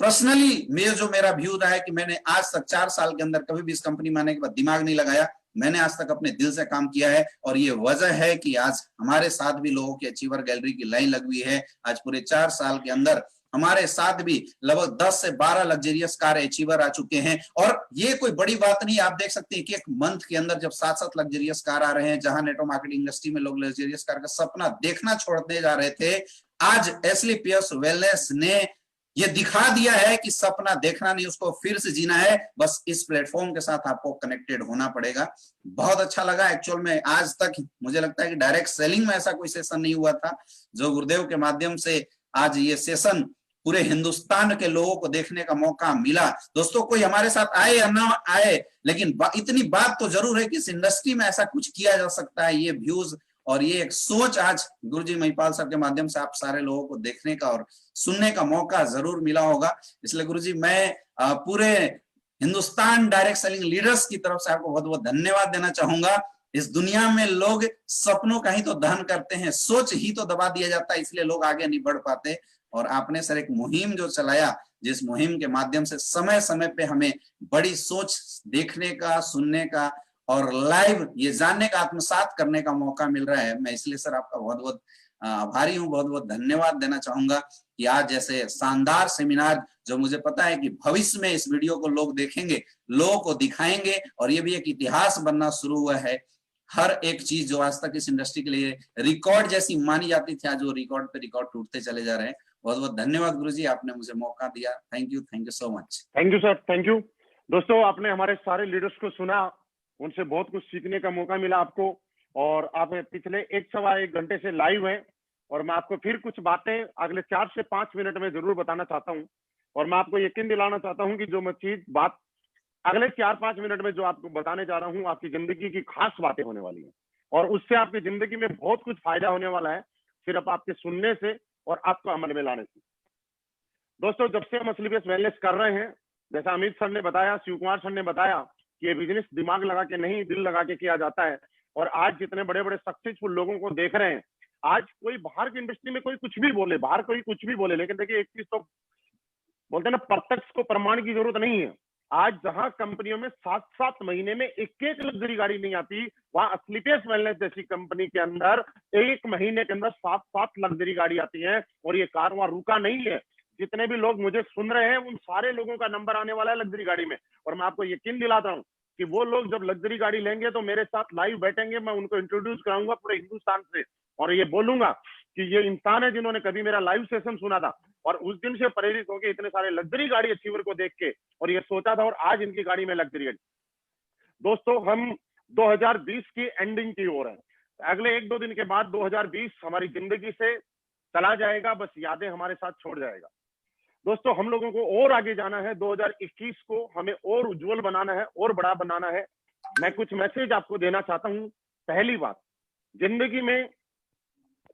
पर्सनली, मेरा व्यू रहा है कि मैंने आज तक 4 साल के अंदर कभी भी इस कंपनी में आने के बाद दिमाग नहीं लगाया। मैंने आज तक अपने दिल से काम किया है, और ये वजह है कि आज हमारे साथ भी लोगों की अचीवर गैलरी की लाइन लगी हुई है। आज पूरे 4 साल के अंदर हमारे साथ भी लगभग 10 से 12 लग्जरियस कार अचीवर आ चुके हैं। और ये कोई बड़ी बात नहीं, आप देख सकते हैं कि एक मंथ के अंदर जब 7-7 लग्जरियस कार आ रहे हैं, जहां नेटवर्क मार्केटिंग इंडस्ट्री में लोग लग्जरियस कार का सपना देखना छोड़ने जा रहे थे, आज एसएलपीएस वेलनेस ने ये दिखा दिया है कि सपना देखना नहीं, उसको फिर से जीना है। बस इस प्लेटफॉर्म के साथ आपको कनेक्टेड होना पड़ेगा। बहुत अच्छा लगा। एक्चुअल में आज तक मुझे लगता है कि डायरेक्ट सेलिंग में ऐसा कोई सेशन नहीं हुआ था जो गुरुदेव के माध्यम से आज ये सेशन पूरे हिंदुस्तान के लोगों को देखने का मौका मिला। दोस्तों कोई हमारे साथ आए या ना आए, लेकिन इतनी बात तो जरूर है कि इस इंडस्ट्री में ऐसा कुछ किया जा सकता है। ये व्यूज और ये एक सोच आज गुरुजी महिपाल सर के माध्यम से आप सारे लोगों को देखने का और सुनने का मौका जरूर मिला होगा। इसलिए गुरुजी मैं पूरे हिंदुस्तान डायरेक्ट सेलिंग लीडर्स की तरफ से आपको बहुत बहुत धन्यवाद देना चाहूंगा। इस दुनिया में लोग सपनों का ही तो दहन करते हैं, सोच ही तो दबा दिया जाता है, इसलिए लोग आगे नहीं बढ़ पाते। और आपने सर एक मुहिम जो चलाया, जिस मुहिम के माध्यम से समय समय पे हमें बड़ी सोच देखने का, सुनने का और लाइव ये जानने का, आत्मसात करने का मौका मिल रहा है, मैं इसलिए सर आपका बहुत बहुत आभारी हूँ, बहुत बहुत धन्यवाद देना चाहूंगा कि आज जैसे शानदार सेमिनार जो मुझे पता है कि भविष्य में इस वीडियो को लोग देखेंगे, लोगों को दिखाएंगे और ये भी एक इतिहास बनना शुरू हुआ है। हर एक चीज जो आज तक इस इंडस्ट्री के लिए रिकॉर्ड जैसी मानी जाती थी, आज वो रिकॉर्ड पे रिकॉर्ड टूटते चले जा रहे हैं। बहुत बहुत धन्यवाद गुरुजी, आपने मुझे मौका दिया। Thank you so much. Thank you sir, thank you. दोस्तों आपने हमारे सारे लीडर्स को सुना, उनसे बहुत कुछ सीखने का मौका मिला आपको, और आप पिछले 1-1.25 घंटे से लाइव हैं और मैं आपको फिर कुछ बातें अगले 4 से 5 मिनट में जरूर बताना चाहता हूं। और मैं आपको यकीन दिलाना चाहता हूं कि जो मैं चीज बात अगले 4-5 मिनट में जो आपको बताने जा रहा हूं, आपकी जिंदगी की खास बातें होने वाली हैं और उससे आपकी जिंदगी में बहुत कुछ फायदा होने वाला है, सिर्फ आपके सुनने से और आपको अमल में लाने से। दोस्तों जब से हम असली बेस वेलनेस कर रहे हैं, जैसा अमित सर ने बताया, शिव कुमार सर ने बताया कि ये बिजनेस दिमाग लगा के नहीं, दिल लगा के किया जाता है। और आज जितने बड़े बड़े सक्सेसफुल लोगों को देख रहे हैं, आज कोई बाहर की इंडस्ट्री में कोई कुछ भी बोले, बाहर कोई कुछ भी बोले, लेकिन देखिए एक चीज तो बोलते हैं ना, प्रत्यक्ष को प्रमाण की जरूरत नहीं है। आज जहां कंपनियों में 7-7 महीने में एक लग्जरी गाड़ी नहीं आती, वहां असली बेस वेलनेस जैसी कंपनी के अंदर 1 महीने के अंदर 7-7 लग्जरी गाड़ी आती है। और ये कार वहां रुका नहीं है। जितने भी लोग मुझे सुन रहे हैं, उन सारे लोगों का नंबर आने वाला है लग्जरी गाड़ी में। और मैं आपको यकीन दिलाता हूँ कि वो लोग जब लग्जरी गाड़ी लेंगे तो मेरे साथ लाइव बैठेंगे, मैं उनको इंट्रोड्यूस कराऊंगा पूरे हिंदुस्तान से, और ये बोलूंगा कि ये इंसान है जिन्होंने कभी मेरा लाइव सेशन सुना था और उस दिन से प्रेरित होकर इतने सारे लग्जरी गाड़ी अचीवर को देख के और ये सोचा था, और आज इनकी गाड़ी में लग्जरी गाड़ी। दोस्तों हम 2020 की एंडिंग की ओर है। अगले 1-2 दिन के बाद 2020 हमारी जिंदगी से चला जाएगा, बस यादें हमारे साथ छोड़ जाएगा। दोस्तों हम लोगों को और आगे जाना है, 2021 को हमें और उज्जवल बनाना है और बड़ा बनाना है। मैं कुछ मैसेज आपको देना चाहता हूं। पहली बात, जिंदगी में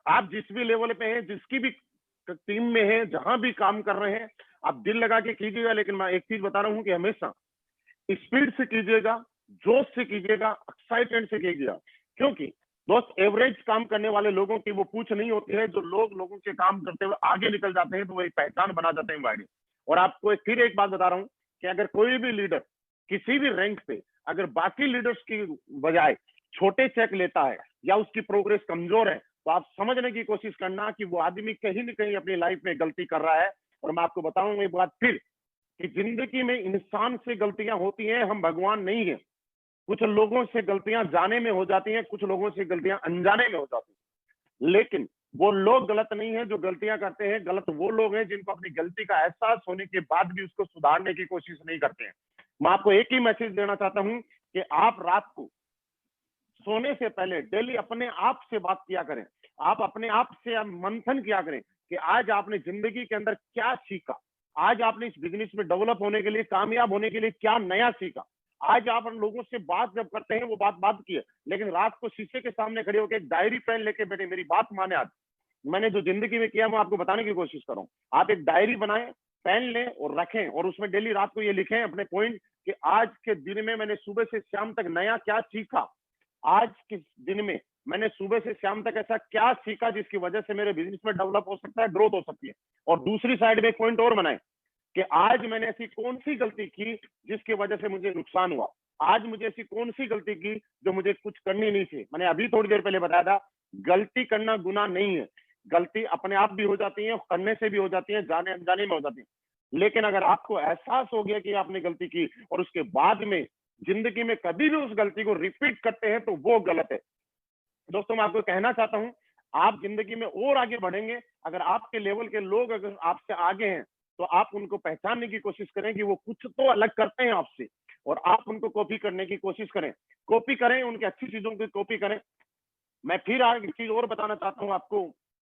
आप जिस भी लेवल पे हैं, जिसकी भी टीम में हैं, जहां भी काम कर रहे हैं, आप दिल लगा के कीजिएगा। लेकिन मैं एक चीज बता रहा हूं कि हमेशा स्पीड से कीजिएगा, जोश से कीजिएगा, एक्साइटमेंट से कीजिएगा। क्योंकि दोस्त एवरेज काम करने वाले लोगों की वो पूछ नहीं होती है, जो लोगों के काम करते हुए आगे निकल जाते हैं तो वो एक पहचान बना जाते हैं वाइड। और आपको फिर एक बात बता रहा हूँ कि अगर कोई भी लीडर किसी भी रैंक पे अगर बाकी लीडर्स की बजाय छोटे चेक लेता है या उसकी प्रोग्रेस कमजोर है, तो आप समझने की कोशिश करना कि वो आदमी कहीं न कहीं अपनी लाइफ में गलती कर रहा है। और मैं आपको बताऊंगा एक बात फिर कि जिंदगी में इंसान से गलतियां होती हैं, हम भगवान नहीं है। कुछ लोगों से गलतियां जाने में हो जाती हैं, कुछ लोगों से गलतियां अनजाने में हो जाती हैं। लेकिन वो लोग गलत नहीं है जो गलतियां करते हैं, गलत वो लोग हैं जिनको अपनी गलती का एहसास होने के बाद भी उसको सुधारने की कोशिश नहीं करते हैं। मैं आपको एक ही मैसेज देना चाहता हूं कि आप रात को सोने से पहले डेली अपने आप से बात किया करें, आप अपने आप से मंथन किया करें कि आज आपने जिंदगी के अंदर क्या सीखा, आज आपने इस बिजनेस में डेवलप होने के लिए, कामयाब होने के लिए क्या नया सीखा। आज आप उन लोगों से बात जब करते हैं, वो बात की है, लेकिन रात को शीशे के सामने खड़े होकर एक डायरी पेन लेके बैठे, मेरी बात माने। आज मैंने जो जिंदगी में किया मैं आपको बताने की कोशिश कर रहा हूँ। आप एक डायरी बनाएं, पेन लें और रखें, और उसमें डेली रात को ये लिखें अपने पॉइंट कि आज के दिन में मैंने सुबह से शाम तक नया क्या सीखा, आज के दिन में मैंने सुबह से शाम तक ऐसा क्या सीखा जिसकी वजह से मेरे बिजनेस में डेवलप हो सकता है, ग्रोथ हो सकती है। और दूसरी साइड में एक पॉइंट और बनाएं कि आज मैंने ऐसी कौन सी गलती की जिसकी वजह से मुझे नुकसान हुआ, आज मुझे ऐसी कौन सी गलती की जो मुझे कुछ करनी नहीं थी। मैंने अभी थोड़ी देर पहले बताया था, गलती करना गुनाह नहीं है, गलती अपने आप भी हो जाती है, करने से भी हो जाती है, जाने अनजाने में हो जाती है। लेकिन अगर आपको एहसास हो गया कि आपने गलती की और उसके बाद में जिंदगी में कभी भी उस गलती को रिपीट करते हैं, तो वो गलत है। दोस्तों मैं आपको कहना चाहता हूं, आप जिंदगी में और आगे बढ़ेंगे अगर आपके लेवल के लोग अगर आपसे आगे हैं, तो आप उनको पहचानने की कोशिश करें कि वो कुछ तो अलग करते हैं आपसे, और आप उनको कॉपी करने की कोशिश करें। कॉपी करें, उनकी अच्छी चीजों की कॉपी करें। मैं फिर आगे एक चीज और बताना चाहता हूं आपको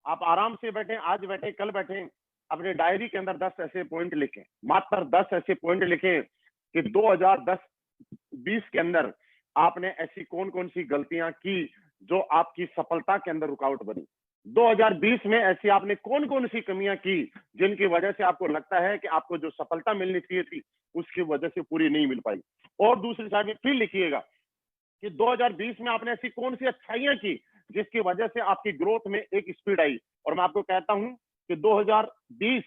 आप आराम से बैठे, आज बैठे, कल बैठे, अपने डायरी के अंदर 10 ऐसे पॉइंट लिखें, मात्र 10 ऐसे पॉइंट लिखें कि 2010-20 के अंदर आपने ऐसी कौन कौन सी गलतियां की जो आपकी सफलता के अंदर रुकावट बनी। 2020 में ऐसी आपने कौन कौन सी कमियां की जिनकी वजह से आपको लगता है कि आपको जो सफलता मिलनी चाहिए थी उसकी वजह से पूरी नहीं मिल पाई। और दूसरी साइड में फिर लिखिएगा कि 2020 में आपने ऐसी कौन सी अच्छाइयां की जिसकी वजह से आपकी ग्रोथ में एक स्पीड आई। और मैं आपको कहता हूं कि 2020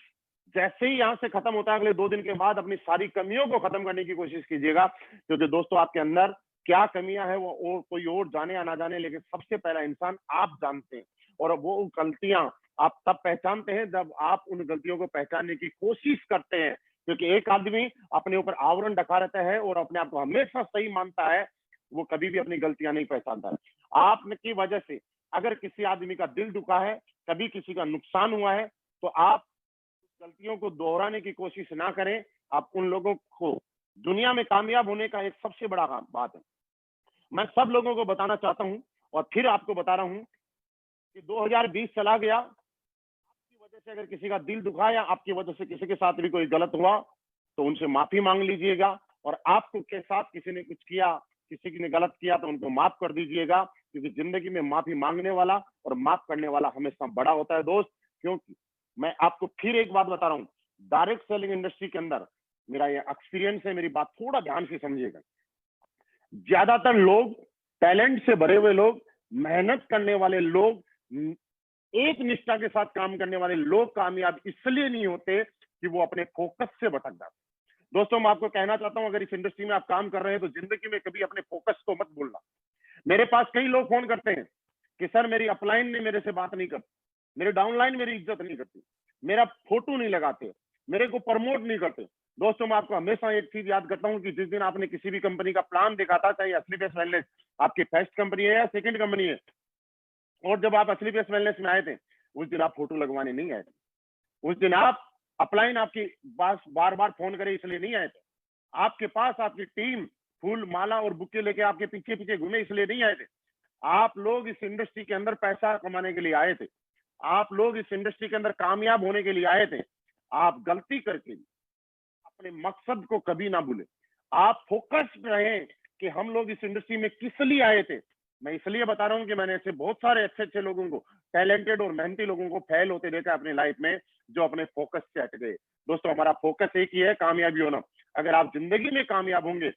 जैसे ही यहां से खत्म होता है, अगले 2 दिन के बाद अपनी सारी कमियों को खत्म करने की कोशिश कीजिएगा, क्योंकि दोस्तों आपके अंदर क्या कमियां हैं वो और कोई और जाने या ना जाने, लेकिन सबसे पहला इंसान आप जानते हैं। और वो गलतियां आप तब पहचानते हैं जब आप उन गलतियों को पहचानने की कोशिश करते हैं, क्योंकि एक आदमी अपने ऊपर आवरण ढका रहता है और अपने आप को हमेशा सही मानता है, वो कभी भी अपनी गलतियां नहीं पहचानता है। आपकी वजह से अगर किसी आदमी का दिल दुखा है, कभी किसी का नुकसान हुआ है, तो आप गलतियों को दोहराने की कोशिश ना करें। आप उन लोगों को दुनिया में कामयाब होने का एक सबसे बड़ा बात है। मैं सब लोगों को बताना चाहता हूं और फिर आपको बता रहा हूं कि 2020 चला गया, आपकी वजह से अगर किसी का दिल दुखा या आपकी वजह से किसी के साथ भी कोई गलत हुआ तो उनसे माफी मांग लीजिएगा। और आपको के साथ किसी ने कुछ किया, किसी ने गलत किया तो उनको माफ कर दीजिएगा, क्योंकि जिंदगी में माफी मांगने वाला और माफ करने वाला हमेशा बड़ा होता है दोस्त। क्योंकि मैं आपको फिर एक बात बता रहा हूं, डायरेक्ट सेलिंग इंडस्ट्री के अंदर मेरा ये एक्सपीरियंस है, मेरी बात थोड़ा ध्यान से समझिएगा। ज्यादातर लोग, टैलेंट से भरे हुए लोग, मेहनत करने वाले लोग, एक निष्ठा के साथ काम करने वाले लोग कामयाब इसलिए नहीं होते कि वो अपने फोकस से भटक जाते। दोस्तों मैं आपको कहना चाहता हूं, अगर इस इंडस्ट्री में आप काम कर रहे हैं तो जिंदगी में कभी अपने फोकस को मत भूलना। मेरे पास कई लोग फोन करते हैं कि सर मेरी अपलाइन ने मेरे से बात नहीं करती, मेरे डाउनलाइन मेरी इज्जत नहीं करती, मेरा फोटो नहीं लगाते, मेरे को प्रमोट नहीं करते। दोस्तों मैं आपको हमेशा एक चीज याद करता हूं कि जिस दिन आपने किसी भी कंपनी का प्लान देखा था, चाहे असली बेस्ट वेलनेस आपकी फर्स्ट कंपनी है या सेकंड कंपनी है, और जब आप असली बेस्ट वेलनेस में आए थे उस दिन आप फोटो लगवाने नहीं आए थे, उस दिन आप अपलाइन आपकी पास बार बार फोन करे इसलिए नहीं आए थे, आपके पास आपकी टीम फूल माला और बुके लेके आपके पीछे पीछे घूमे इसलिए नहीं आए थे। आप लोग इस इंडस्ट्री के अंदर पैसा कमाने के लिए आए थे, आप लोग इस इंडस्ट्री के अंदर कामयाब होने के लिए आए थे। आप गलती करके अपने मकसद को कभी ना भूले, आप फोकस्ड रहें कि हम लोग इस इंडस्ट्री में किस लिए आए थे। मैं इसलिए बता रहा हूं कि मैंने ऐसे बहुत सारे अच्छे अच्छे लोगों को, टैलेंटेड और मेहनती लोगों को फेल होते देखा अपनी लाइफ में, जो अपने फोकस से हट गए। दोस्तों हमारा फोकस एक ही है, कामयाबी होना। अगर आप जिंदगी में कामयाब होंगे,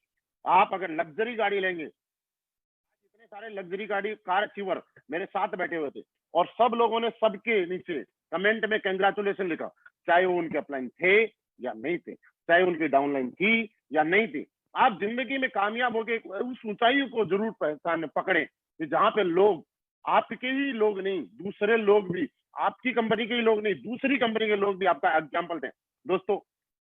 आप अगर लग्जरी गाड़ी लेंगे, इतने सारे लग्जरी गाड़ी कार अचीवर मेरे साथ बैठे हुए थे और सब लोगों ने सबके नीचे कमेंट में कंग्रेचुलेशन लिखा, चाहे वो उनके अपलाइन थे या नहीं थे, चाहे उनकी डाउनलाइन थी या नहीं थी। आप जिंदगी में कामयाब होके उस ऊंचाई को जरूर पहचान पकड़े कि जहां पे लोग आपके ही लोग नहीं, दूसरे लोग भी, आपकी कंपनी के ही लोग नहीं, दूसरी कंपनी के लोग भी आपका एग्जाम्पल दें। दोस्तों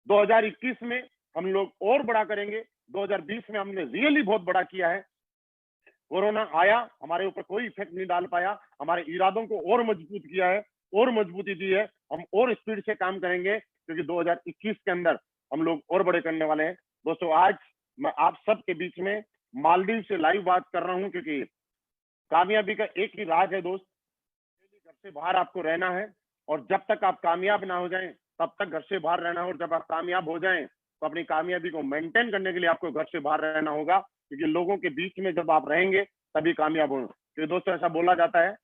2021 में हम लोग और बड़ा करेंगे, 2020 में हमने रियली बहुत बड़ा किया है। कोरोना आया, हमारे ऊपर कोई इफेक्ट नहीं डाल पाया, हमारे इरादों को और मजबूत किया है, और मजबूती दी है। हम और स्पीड से काम करेंगे क्योंकि 2021 के अंदर हम लोग और बड़े करने वाले हैं। दोस्तों आज मैं आप सब के बीच में मालदीव से लाइव बात कर रहा हूं, क्योंकि कामयाबी का एक ही राज है दोस्त, घर से बाहर आपको रहना है। और जब तक आप कामयाब ना हो जाएं तब तक घर से बाहर रहना है, और जब आप कामयाब हो जाएं तो अपनी कामयाबी को मेंटेन करने के लिए आपको घर से बाहर रहना होगा, क्योंकि लोगों के बीच में जब आप रहेंगे तभी कामयाब होंगे। क्योंकि दोस्तों ऐसा बोला जाता है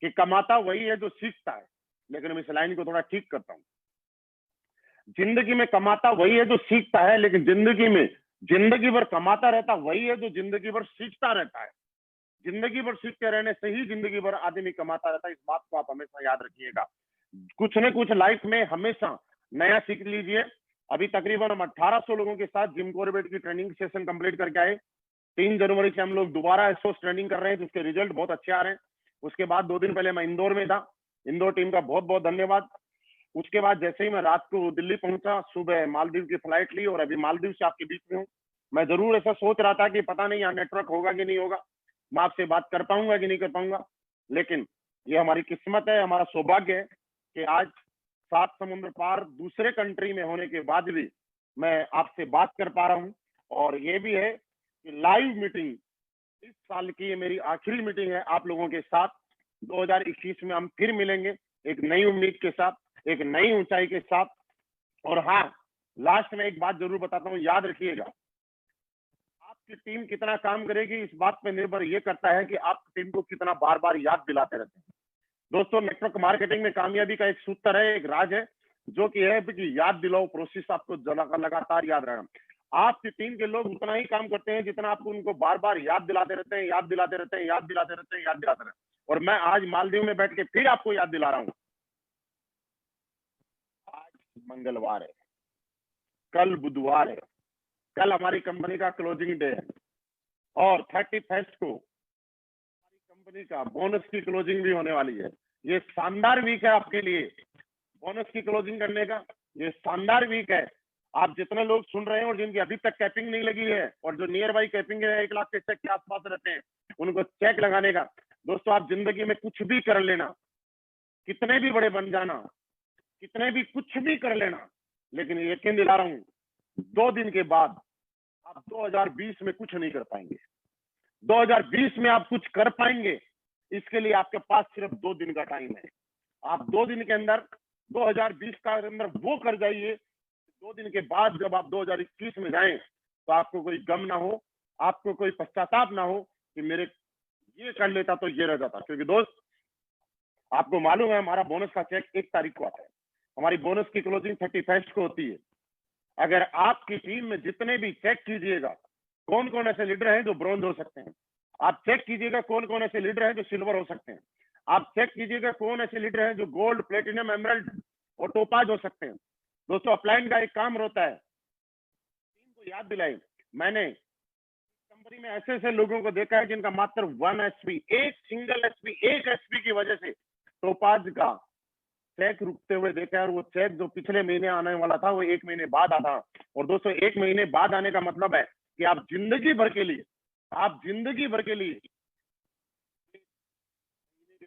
कि कमाता वही है जो सीखता है, लेकिन मैं इस लाइन को थोड़ा ठीक करता हूँ। जिंदगी में कमाता वही है जो सीखता है, लेकिन जिंदगी में जिंदगी भर कमाता रहता वही है जो जिंदगी भर सीखता रहता है। जिंदगी भर सीखते रहने से ही जिंदगी भर आदमी कमाता रहता है। इस बात को आप हमेशा याद रखिएगा। कुछ न कुछ लाइफ में हमेशा नया सीख लीजिए। अभी तकरीबन हम 1800 लोगों के साथ जिम कॉर्बेट की ट्रेनिंग सेशन कंप्लीट करके आए। 3 जनवरी से हम लोग दोबारा एसओस ट्रेनिंग कर रहे हैं, जिसके रिजल्ट बहुत अच्छे आ रहे हैं। उसके बाद 2 दिन पहले मैं इंदौर में था, इंदौर टीम का बहुत बहुत धन्यवाद। उसके बाद जैसे ही मैं रात को दिल्ली पहुंचा, सुबह मालदीव की फ्लाइट ली और अभी मालदीव से आपके बीच में हूँ। मैं जरूर ऐसा सोच रहा था कि पता नहीं यहाँ नेटवर्क होगा कि नहीं होगा, मैं आपसे बात कर पाऊंगा कि नहीं कर पाऊंगा, लेकिन ये हमारी किस्मत है, हमारा सौभाग्य है कि आज 7 समुद्र पार दूसरे कंट्री में होने के बाद भी मैं आपसे बात कर पा रहा हूँ। और ये भी है कि लाइव मीटिंग इस साल की ये मेरी आखिरी मीटिंग है आप लोगों के साथ। 2021 में हम फिर मिलेंगे, एक नई उम्मीद के साथ, एक नई ऊंचाई के साथ। और हाँ, लास्ट में एक बात जरूर बताता हूँ, याद रखिएगा, आपकी टीम कितना काम करेगी इस बात पे निर्भर ये करता है कि आप टीम को कितना बार बार याद दिलाते रहते हैं। दोस्तों, नेटवर्क मार्केटिंग में कामयाबी का एक सूत्र है, एक राज है, जो कि है कि याद दिलाओ प्रोसेस आपको लगातार याद रहना। आपकी टीम के लोग उतना ही काम करते हैं जितना आपको उनको बार बार याद दिलाते रहते हैं, याद दिलाते रहते हैं, याद दिलाते रहते हैं, याद दिलाते रहते हैं। और मैं आज मालदीव में बैठ के फिर आपको याद दिला रहा हूँ, आज मंगलवार है, कल बुधवार है, कल हमारी कंपनी का क्लोजिंग डे है और 31 को हमारी कंपनी का बोनस की क्लोजिंग भी होने वाली है। ये शानदार वीक है आपके लिए, बोनस की क्लोजिंग करने का ये शानदार वीक है। आप जितने लोग सुन रहे हैं और जिनकी अभी तक कैपिंग नहीं लगी है और जो नियर बाई कैपिंग है 1 लाख के चेक के आसपास रहते हैं, उनको चेक लगाने का। दोस्तों, आप जिंदगी में कुछ भी कर लेना, कितने भी बड़े बन जाना, कितने भी कुछ भी कर लेना, लेकिन यकीन दिला रहा हूँ 2 दिन के बाद आप 2020 में कुछ नहीं कर पाएंगे। 2020 में आप कुछ कर पाएंगे, इसके लिए आपके पास सिर्फ 2 दिन का टाइम है। आप 2 दिन के अंदर 2020 का अंदर वो कर जाइए, 2 दिन के बाद जब आप 2021 में जाएं तो आपको कोई गम ना हो, आपको कोई पश्चाताप ना हो कि मेरे ये कर लेता तो ये रह जाता। क्योंकि दोस्त, आपको मालूम है हमारा बोनस का चेक 1 तारीख को आता है, हमारी बोनस की क्लोजिंग 31 को होती है। अगर आपकी टीम में जितने भी चेक कीजिएगा, कौन कौन ऐसे लीडर हैं जो ब्रॉन्ज हो सकते हैं, आप चेक कीजिएगा कौन कौन ऐसे लीडर हैं जो सिल्वर हो सकते हैं, आप चेक कीजिएगा कौन ऐसे लीडर हैं जो गोल्ड, प्लेटिनम, एमरल्ड और टोपाज हो सकते हैं। दोस्तों, अपलाइन का एक काम होता है, टीम को याद दिलाए। मैंने कंपनी में ऐसे ऐसे लोगों को देखा है जिनका मात्र 1 एसपी, एक सिंगल एसपी, एक एसपी की वजह से टोपाज का चेक रुकते हुए देखा है। और वो चेक जो पिछले महीने आने वाला था वो 1 महीने बाद आता। और दोस्तों, 1 महीने बाद आने का मतलब है कि आप जिंदगी भर के लिए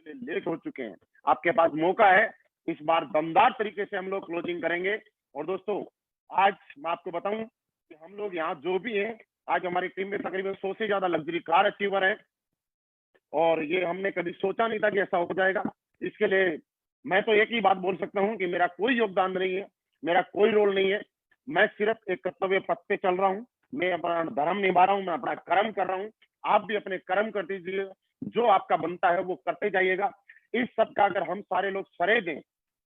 लेट हो चुके हैं। आपके पास मौका है, इस बार दमदार तरीके से हम लोग क्लोजिंग करेंगे। और दोस्तों, आज मैं आपको बताऊं कि हम लोग यहाँ जो भी हैं, आज हमारी टीम में तकरीबन 100 से ज्यादा लग्जरी कार अचीवर है और ये हमने कभी सोचा नहीं था कि ऐसा हो जाएगा। इसके लिए मैं तो एक ही बात बोल सकता हूँ कि मेरा कोई योगदान नहीं है, मेरा कोई रोल नहीं है, मैं सिर्फ एक कर्तव्य पथ पे चल रहा हूँ, मैं अपना धर्म निभा रहा हूँ, मैं अपना कर्म कर रहा हूँ। आप भी अपने कर्म कर दीजिए, जो आपका बनता है वो करते जाइएगा। इस सब का अगर हम सारे लोग सरे दें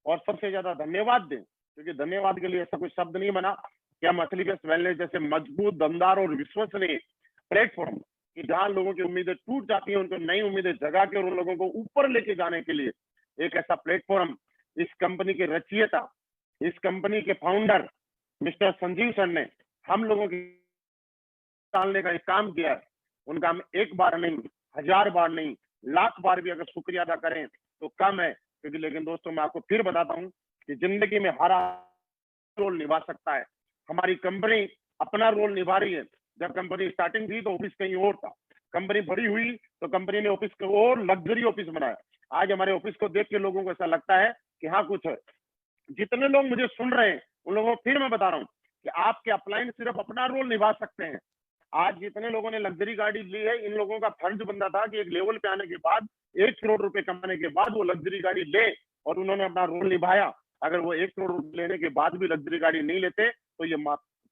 और सबसे ज्यादा धन्यवाद दें, क्योंकि धन्यवाद के लिए ऐसा कोई शब्द नहीं बना कि हम असली बेस्ट वेलनेस जैसे मजबूत, दमदार और विश्वसनीय प्लेटफॉर्म कि जहां लोगों की उम्मीदें टूट जाती हैं, उनको नई उम्मीदें जगा के और उन लोगों को ऊपर लेके जाने के लिए एक ऐसा प्लेटफॉर्म इस कंपनी के रचयिता, इस कंपनी के फाउंडर मिस्टर संजीव सर ने हम लोगों के डालने का एक काम किया है। उनका हम 1 बार नहीं, 1000 बार नहीं, लाख बार भी अगर शुक्रिया अदा करें तो कम है। क्योंकि लेकिन दोस्तों, मैं आपको फिर बताता हूँ कि जिंदगी में हर रोल निभा सकता है। हमारी कंपनी अपना रोल निभा रही है। जब कंपनी स्टार्टिंग थी तो ऑफिस कहीं और था, कंपनी बड़ी हुई तो कंपनी ने ऑफिस को और लग्जरी ऑफिस बनाया। आज हमारे ऑफिस को देख के लोगों को ऐसा लगता है कि हाँ कुछ है। जितने लोग मुझे सुन रहे हैं उन लोगों को फिर मैं बता रहा हूँ कि आपके अपलाइन सिर्फ अपना रोल निभा सकते हैं। आज जितने लोगों ने लग्जरी गाड़ी ली है, इन लोगों का फर्ज बनता था कि एक लेवल पे आने के बाद 1 करोड़ रुपए कमाने के बाद वो लग्जरी गाड़ी ले, और उन्होंने अपना रोल निभाया। अगर वो 1 करोड़ रुपए लेने के बाद भी लग्जरी गाड़ी नहीं लेते तो ये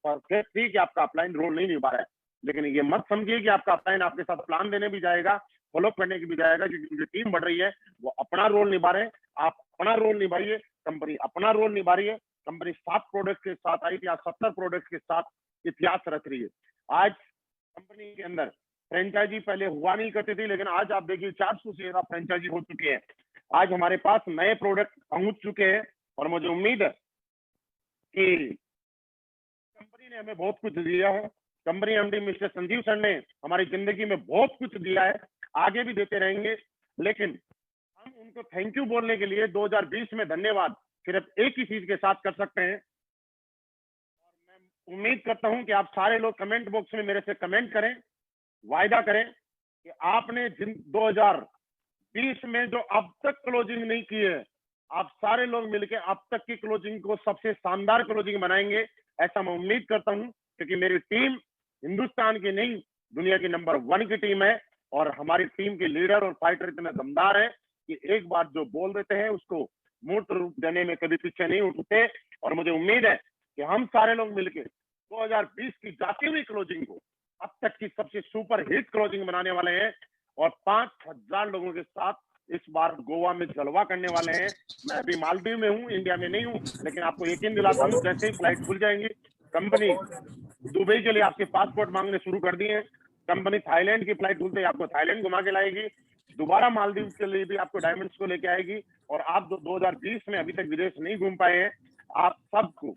परफेक्ट थी कि आपका अपलाइन रोल नहीं निभा रहा है। लेकिन ये मत समझिए कि आपका अपलाइन आपके साथ प्लान देने भी जाएगा, फॉलो करने की भी जाएगा, क्योंकि उनकी टीम बढ़ रही है, वो अपना रोल निभा रहे हैं। आप अपना रोल निभाइए, कंपनी अपना रोल निभा रही है। कंपनी 7 प्रोडक्ट के साथ आई थी, आज 70 प्रोडक्ट के साथ इतिहास रख रही है। आज कंपनी के अंदर फ्रेंचाइजी पहले हुआ नहीं करती थी, लेकिन आज आप देखिए 400 से ज्यादा फ्रेंचाइजी हो चुके हैं। आज हमारे पास नए प्रोडक्ट पहुंच चुके हैं और मुझे उम्मीद है कि कंपनी ने हमें बहुत कुछ दिया है। Company MD mister Sanjeev sir ने हमारी जिंदगी में बहुत कुछ दिया है, आगे भी देते रहेंगे। लेकिन हम उनको थैंक यू बोलने के लिए 2020 में धन्यवाद सिर्फ एक ही चीज के साथ कर सकते हैं। और मैं उम्मीद करता हूं कि आप सारे लोग कमेंट बॉक्स में मेरे से कमेंट करें, वायदा करें कि आपने 2020 में जो अब तक क्लोजिंग नहीं की है, आप सारे लोग मिलकर अब तक की क्लोजिंग को सबसे शानदार क्लोजिंग बनाएंगे। ऐसा मैं उम्मीद करता हूं, क्योंकि मेरी टीम हिंदुस्तान की नहीं, दुनिया की नंबर 1 की टीम है। और हमारी टीम के लीडर और फाइटर इतने दमदार हैं कि एक बार जो बोल देते हैं उसको मूर्त रूप देने में कभी पीछे नहीं उठते। और मुझे उम्मीद है कि हम सारे लोग मिलकर 2020 की जाती हुई क्लोजिंग को अब तक की सबसे सुपर हिट क्लोजिंग बनाने वाले हैं और 5000 लोगों के साथ इस बार गोवा में जलवा करने वाले हैं। मैं अभी मालदीव में हूँ, इंडिया में नहीं हूँ, लेकिन आपको यकीन दिलाता हूँ जैसे ही फ्लाइट खुल जाएंगी, कंपनी दुबई के लिए आपके पासपोर्ट मांगने शुरू कर दिए हैं। कंपनी थाईलैंड की फ्लाइट खुलते ही आपको थाईलैंड घुमा के लाएगी, दोबारा मालदीव के लिए भी आपको डायमंड्स को लेके आएगी। और आप 2020 में अभी तक विदेश नहीं घूम पाए हैं, आप सबको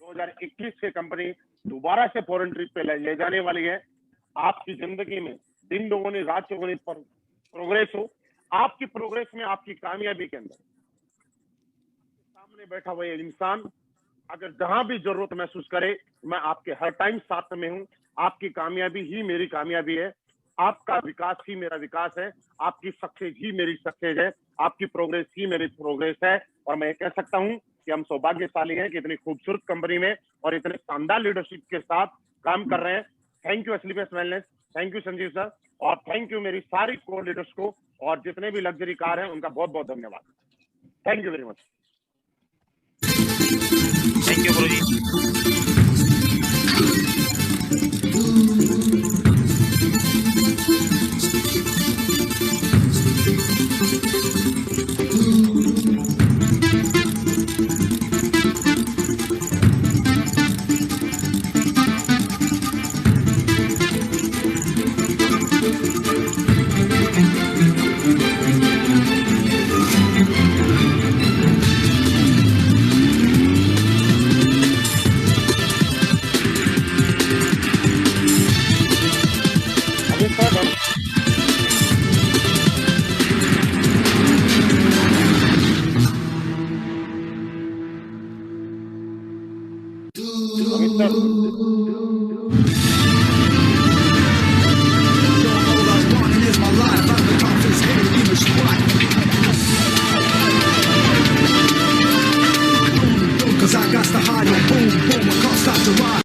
2021 से कंपनी दोबारा से फॉरेन ट्रिप पे ले जाने वाली है। आपकी जिंदगी में दिन दोगुनी रात चौगुनी प्रोग्रेस हो। आपकी प्रोग्रेस में, आपकी कामयाबी के अंदर सामने बैठा हुआ ये इंसान अगर जहां भी जरूरत महसूस करे, मैं आपके हर टाइम साथ में हूं। आपकी कामयाबी ही मेरी कामयाबी है, आपका विकास ही मेरा विकास है, आपकी सक्सेस ही मेरी सक्सेस है, आपकी प्रोग्रेस ही मेरी प्रोग्रेस है। और मैं कह सकता हूं कि हम सौभाग्यशाली हैं कि इतनी खूबसूरत कंपनी में और इतने शानदार लीडरशिप के साथ काम कर रहे हैं। थैंक यू एसलीपीएस wellness, thank you Sanjeev sir, और थैंक यू मेरी सारी को लीडर्स को, और जितने भी लग्जरी कार हैं उनका बहुत बहुत धन्यवाद। Thank you very much. Thank you Guruji. Cause I got the high, boom, boom, I can't stop to ride.